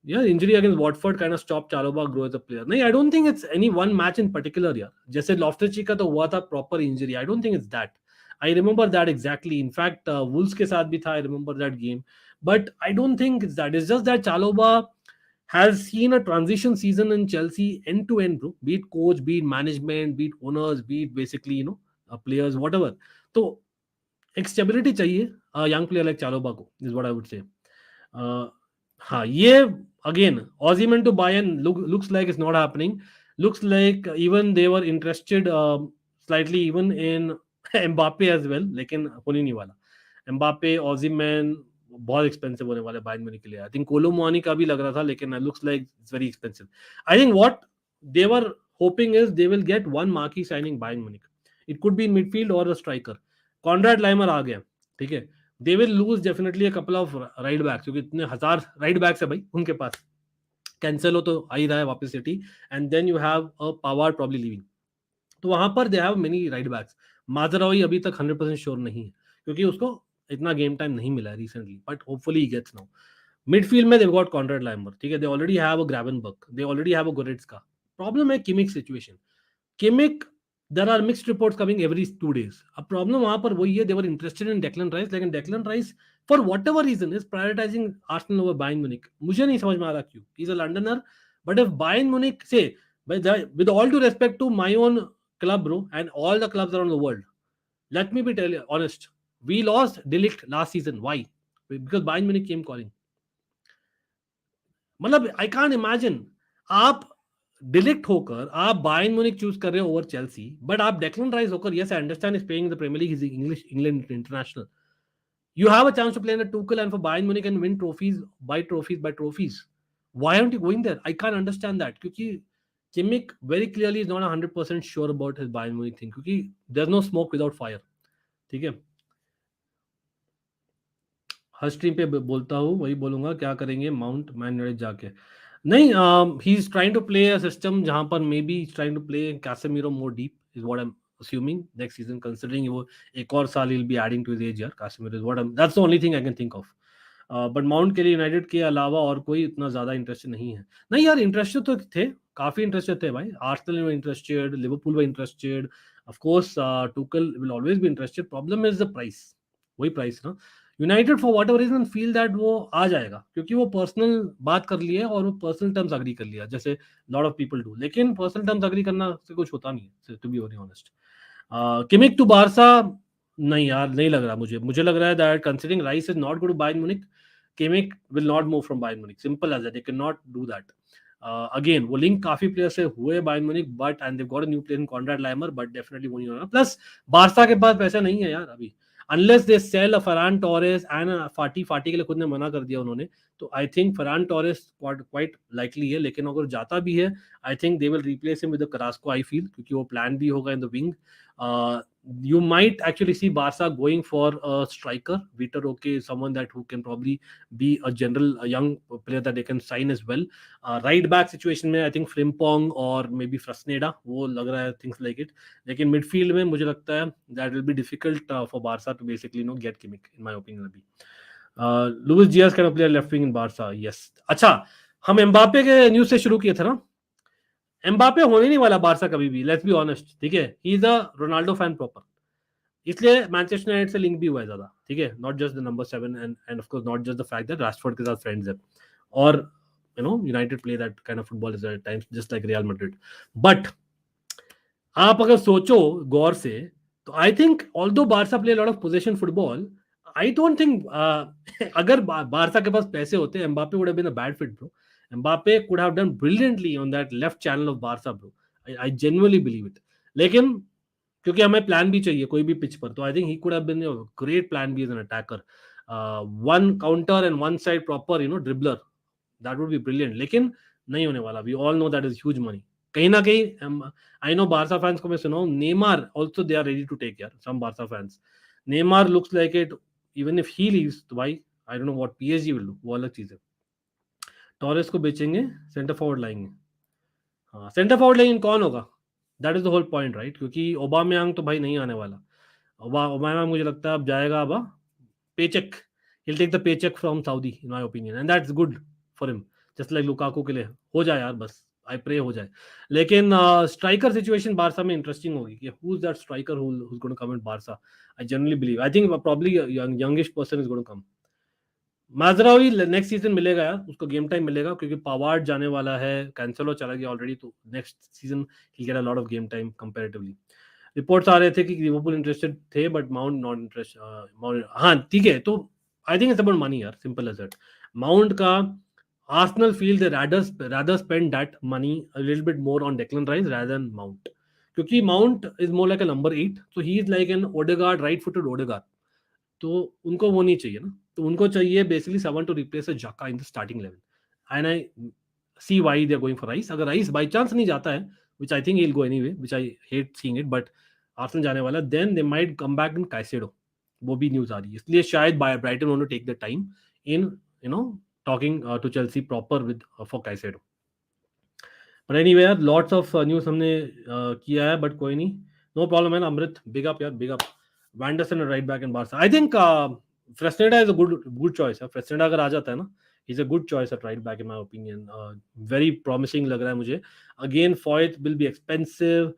your injury against Watford kind of stop Chalobah grow as a player? नहीं, I don't think it's any one match in particular यार. जैसे लॉफ्टस-चीक का तो हुआ था proper injury. I don't think it's that. I remember that exactly. In fact, Wolves के साथ भी था. I remember that game. But I don't think it's that. It's just that Chalobah has seen a transition season in Chelsea end to end, bro. Be it coach, be it management, be it owners, be it basically, players, whatever. तो एक stability चाहिए young player like चालोबा को, is what I would से. हाँ, ये again Osimhen to Bayern looks like it's not happening. Looks like even they were interested slightly even in Mbappe as well, लेकिन होने नहीं वाला. Mbappe, Osimhen बहुत एक्सपेंसिव होने वाले बायर्न म्यूनिख के लिए. आई थिंक कोलोमुआनी का भी लग रहा था, लेकिन looks like it's very expensive. I think what they were hoping is they will get one marquee signing Bayern Munich. It could be in midfield और अ स्ट्राइकर. कॉन्राड लाइमर आ गया, ठीक है. They will lose definitely a couple of right backs, क्योंकि इतने हजार right backs है भाई उनके पास. कैंसेलो तो आ ही रहा है वापस City, and then you have a Pavard probably leaving. तो वहां पर they have many right backs. Mazraoui अभी तक 100% श्योर नहीं है, क्योंकि उसको इतना गेम टाइम नहीं मिला है recently, but hopefully he gets now. Midfield में दे गॉट कॉन्राड लाइमर, ठीक है. They already have a Gravenberch, they already have a Goretzka. Problem है Kimmich situation. Kimmich, there are mixed reports coming every 2 days. अब problem वहां पर वही है, they were interested in Declan Rice, लेकिन Declan Rice for whatever reason is prioritizing Arsenal over Bayern Munich. मुझे नहीं समझ में आ रहा क्यों. He's a Londoner, but if Bayern Munich say, with all due respect to my own club, bro, and all the clubs around the world, let me be honest, we lost De Ligt last season. Why? Because Bayern Munich came calling. मतलब I can't imagine आप डिलिक्ट होकर आप Bayern Munich choose कर रहे हो over Chelsea, but आप Declan Rice होकर, yes I understand is playing the Premier League, is English England international. You have a chance to play in a Tuchel and for Bayern Munich and win trophies by trophies. Why aren't you going there? I can't understand that. क्योंकि Kimmich very clearly is not 100% sure about his Bayern Munich thing. क्योंकि there's no smoke without fire. ठीक है. हर stream पे बोलता हूँ, वही बोलूंगा. क्या करेंगे माउंट मैन यूनाइटेड जाके? नहीं, he is trying to play a system जहां पर maybe trying to play Casemiro more deep, is what I am assuming next season, considering वो एक और साल he'll be adding to his age यार. Casemiro is what that's the only thing I can think of. But mount के लिए United के अलावा और कोई इतना ज्यादा इंटरेस्टेड नहीं है. नहीं यार, इंटरेस्टेड तो थे, काफी इंटरेस्टेड थे भाई. आर्सेनल में इंटरेस्टेड, लिवरपूल में interested, of course Tuchel will always be interested. Problem is the price. वही प्राइस ना. United for whatever reason feel that वो आ जाएगा, क्योंकि वो पर्सनल बात कर लिया और वो पर्सनल टर्म्स अग्री कर लिया, जैसे लॉट ऑफ पीपल डू. लेकिन पर्सनल टर्म्स अग्री करना से कुछ होता नहीं है, to be very honest. Kimmich to Barca, नहीं यार, नहीं लग रहा मुझे लग रहा है that considering Rice is not good to Bayern Munich, Kimmich will not move from Bayern Munich. Simple as that. They can not do that. Again वो लिंक काफी प्लेयर से हुए Bayern Munich, but and they got a new player in Konrad Laimer, but definitely वो नहीं होना. Plus Barça के पास पैसा नहीं है यार अभी, unless they sell a Ferran Torres and a Fati के लिए खुद ने मना कर दिया उन्होंने. तो I think Ferran Torres quite likely है, लेकिन अगर जाता भी है, I think they will replace him with the Carrasco, I feel, क्योंकि वो प्लान भी होगा in the wing. You might actually see Barca going for a striker. Vitor Roque is someone that who can probably be a young player that they can sign as well. Right back situation में I think Frimpong or maybe Frasneda, वो लग रहा है, things like it. लेकिन midfield में मुझे लगता है that will be difficult for Barca to basically get Kimmich, in my opinion अभी. Luis Diaz kind of player left wing in Barca, yes. अच्छा, हम एम्बापे के न्यूज से शुरू किए थे ना. एम्बापे होने नहीं वाला बारसा कभी भी, लेट्स बी ऑनेस्ट, ठीक है. He is a Ronaldo fan proper, इसलिए मैनचेस्टर यूनाइटेड से लिंक भी हुआ है ज्यादा, ठीक है. Not just the number 7 and of course not just the fact that Rashford के साथ फ्रेंड्स है, और United play that kind of football is at times just like Real Madrid. But आप अगर सोचो गौर से, तो आई think although Barca play lot of position football, I don't think अगर बारसा के पास पैसे होते, Mbappe would have been a bad fit bro. Mbappe could have done brilliantly on that left channel of Barca, bro. I genuinely believe it. लेकिन क्योंकि हमें plan भी चाहिए कोई भी पिच पर, तो आई think he could have been a great plan B as an attacker. One counter and one side proper dribbler, that would be brilliant. लेकिन नहीं होने वाला. We all know that is huge money. कहीं ना कहीं I know Barca fans को मैं सुनाऊं, Neymar also they are ready to take यार, some Barca fans. Neymar looks like it, even if he leaves, तो भाई I don't know what PSG will do, वो अलग चीज है. टॉरेस को बेचेंगे, सेंटर फॉरवर्ड लाएंगे. हाँ, सेंटर फॉरवर्ड लेकिन कौन होगा, that is the whole point, right. क्योंकि ओबामेयांग तो भाई नहीं आने वाला. ओबामेयांग मुझे लगता है अब जाएगा, अब paycheque, he'll take the paycheck from Saudi, in my opinion, and that's good for him, just like Lukaku के लिए. हो जाए यार बस, आई प्रे हो जाए. लेकिन स्ट्राइकर सिचुएशन बारसा में इंटरेस्टिंग होगी कि who is that striker who's going to come in Barça. I generally believe. I think probably a youngish person is going to come. Mazraoui next season मिलेगा यार, उसको game time मिलेगा क्योंकि powered जाने वाला है, कैंसलो चला गया ऑलरेडी, तो next season he get a lot of game time comparatively. Reports आ रहे थे कि लिवरपूल इंटरेस्टेड थे बट माउंट नॉट इंटरेस्ट. हाँ ठीक है, तो आई थिंक इट्स अबाउट मनी यार, सिंपल एज दैट. माउंट का Arsenal feel they rather spend that money a little bit more on Declan Rice rather than Mount, क्योंकि Mount is more like a number 8, so he is like an Odegaard, right footed Odegaard. तो उनको वो नहीं चाहिए ना, तो उनको चाहिए basically someone to replace a Xhaka in the starting 11. And I see why they are going for Rice. अगर Rice by chance नहीं जाता है, which I think he'll go anyway, which I hate seeing it, but Arsenal जाने वाला, then they might come back in Caicedo. वो भी news आ रही है, इसलिए शायद Brighton want to take the time in talking to Chelsea proper with for Caicedo. But anyway यार, lots of news हमने किया है, but कोई नहीं, no problem man. अमृत, big up यार, big up. Vanderson right back in Barca. I think Fresneda is a good choice. Fresneda अगर आ जाता है ना, he's a good choice at right back in my opinion. Very promising लग रहा है मुझे. Again Foyt will be expensive,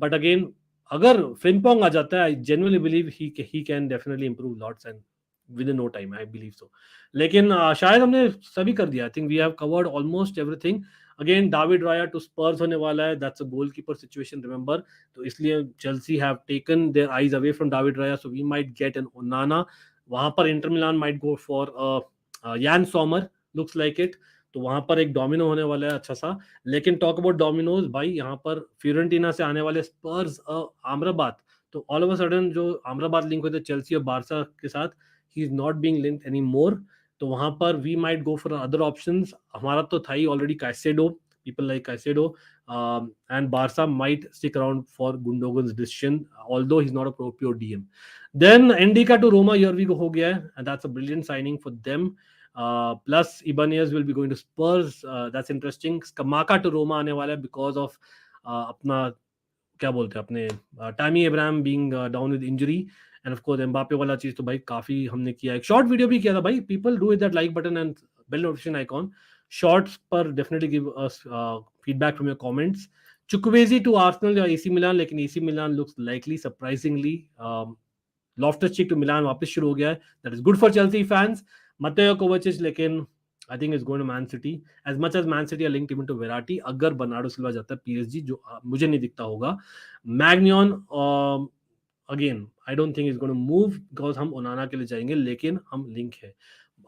but again अगर Frimpong आ जाता है, I genuinely believe he can definitely improve lots and within no time, I believe so. लेकिन शायद हमने सभी कर दिया. I think we have covered almost everything. Again David Raya to Spurs होने वाला है, that's a goalkeeper situation, remember. तो इसलिए Chelsea have taken their eyes away from David Raya, so we might get an Onana. वहां पर Inter Milan might go for Jan Sommer, looks like it. तो वहां पर एक डोमिनो होने वाला है अच्छा सा. लेकिन टॉक अबाउट डोमिनोज भाई, यहाँ पर फ्योरेंटीना से आने वाले स्पर्स आम्राबात, तो ऑल ऑफ अ सडन जो आम्राबात लिंक होते चेल्सी और बारसा के साथ, he is not being linked any more. तो वहां पर we might go for other options. हमारा तो था ही already Caicedo, people like Caicedo, and Barca might stick around for Gundogan's decision, although he's not a pure DM. Then Endika to Roma, here we go ho gaya hai, and that's a brilliant signing for them. Plus Ibanez will be going to Spurs, that's interesting. Skamaka to Roma आने वाला है because of अपना क्या बोलते हैं अपने Tammy Abraham being down with injury. And of course Mbappe वाला चीज तो भाई काफी हमने किया, एक शॉर्ट वीडियो भी किया था भाई. People do it that like button and bell notification icon. Shorts पर definitely give us feedback from your comments. Chukwueze to Arsenal या एसी मिलान, लेकिन AC Milan looks likely surprisingly. Loftus Cheek to Milan वापस शुरू हो गया है, that is good for Chelsea fans. Mateo Kovacic लेकिन I think is going to Man City. As much as Man City are linked even to Verratti, अगर Bernardo Silva जाता है PSG, जो मुझे नहीं दिखता होगा. Maignan again I don't think is going to move because हम ओनाना के लिए जाएंगे, लेकिन हम लिंक है.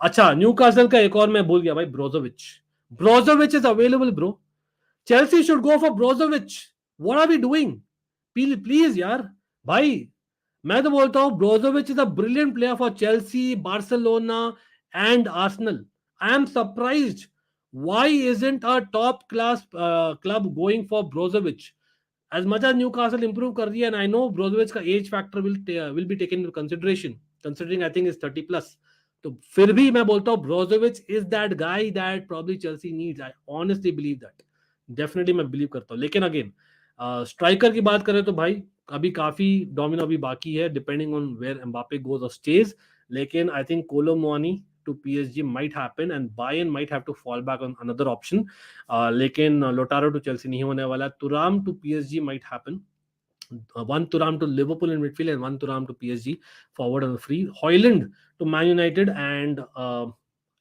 अच्छा, न्यूकासल का एक और मैं भूल गया भाई, Brozovic. Brozovic is available bro. Chelsea should go for Brozovic. What are we doing? Please यार भाई, मैं तो बोलता हूं Brozovic is a brilliant player for Chelsea, Barcelona and Arsenal. I am surprised. Why isn't a top class club going for Brozovic? As much as Newcastle improve कर रही है, and I know Brozovic का age factor will be taken into consideration, considering I think is 30 plus. तो फिर भी मैं बोलता हूँ Brozovic is that guy that probably Chelsea needs. I honestly believe that. Definitely मैं believe करता हूँ. लेकिन again स्ट्राइकर की बात करें तो भाई अभी काफी डोमिनो अभी बाकी है, depending on where Mbappe goes और स्टेज. लेकिन आई थिंक कोलो Moni to PSG might happen and Bayern might have to fall back on another option. लेकिन Lautaro to Chelsea नहीं होने वाला. Thuram to PSG might happen. One Thuram to Liverpool in midfield and one Thuram to PSG forward on the free. Højlund to Man United and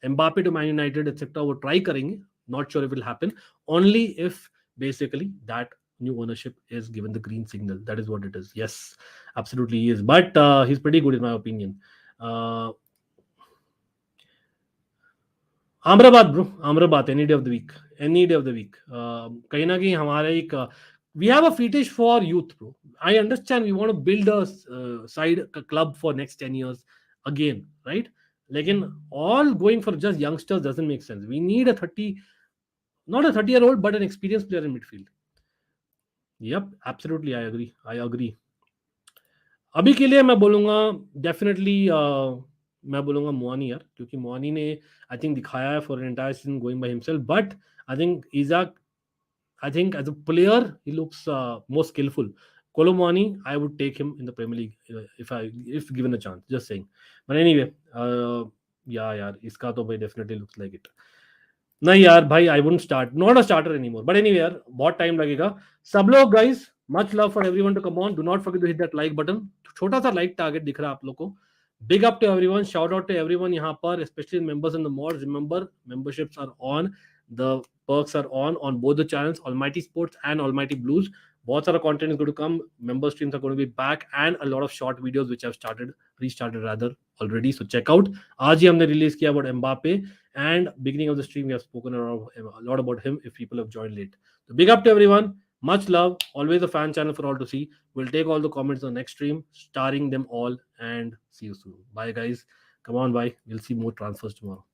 Mbappe to Man United etc. वो try करेंगे. Not sure if it will happen. Only if basically that new ownership is given the green signal. That is what it is. Yes, absolutely he is. But he's pretty good in my opinion. Amrabat bro, Amrabat any day of the week, any day of the week. कहीं ना कहीं हमारा एक we have a fetish for youth bro. I understand we want to build a side club for next 10 years again, right? लेकिन all going for just youngsters doesn't make sense. We need a 30, not a 30-year-old, but an experienced player in midfield. Yep, absolutely, I agree. अभी के लिए मैं बोलूंगा definitely मैं बोलूंगा मोनी यार, क्योंकि मोनी ने आई थिंक दिखाया है for an entire season going by himself. But I think Isak, I think as a player he looks more skilful. Colomani, I would take him in the Premier League if given a chance. Just saying. But anyway, yeah, यार इसका तो भाई definitely looks like it. नहीं यार भाई, I wouldn't start, not a starter anymore, but anyway यार बहुत time लगेगा. सब लोग guys, much love for everyone to come on, do not forget to hit that like button. छोटा सा लाइक टारगेट दिख रहा है आप लोग को. Big up to everyone, shout out to everyone यहाँ पर, specially members in the mods. Remember, memberships are on, the perks are on both the channels, Almighty Sports and Almighty Blues. बहुत सारा content is going to come, member streams are going to be back, and a lot of short videos which have restarted rather already, so check out. आज ही हमने release किया about Mbappe, and beginning of the stream we have spoken a lot about him if people have joined late. So big up to everyone, much love, always a fan channel for all to see. We'll take all the comments on the next stream, starring them all, and see you soon. Bye guys, come on, bye, we'll see more transfers tomorrow.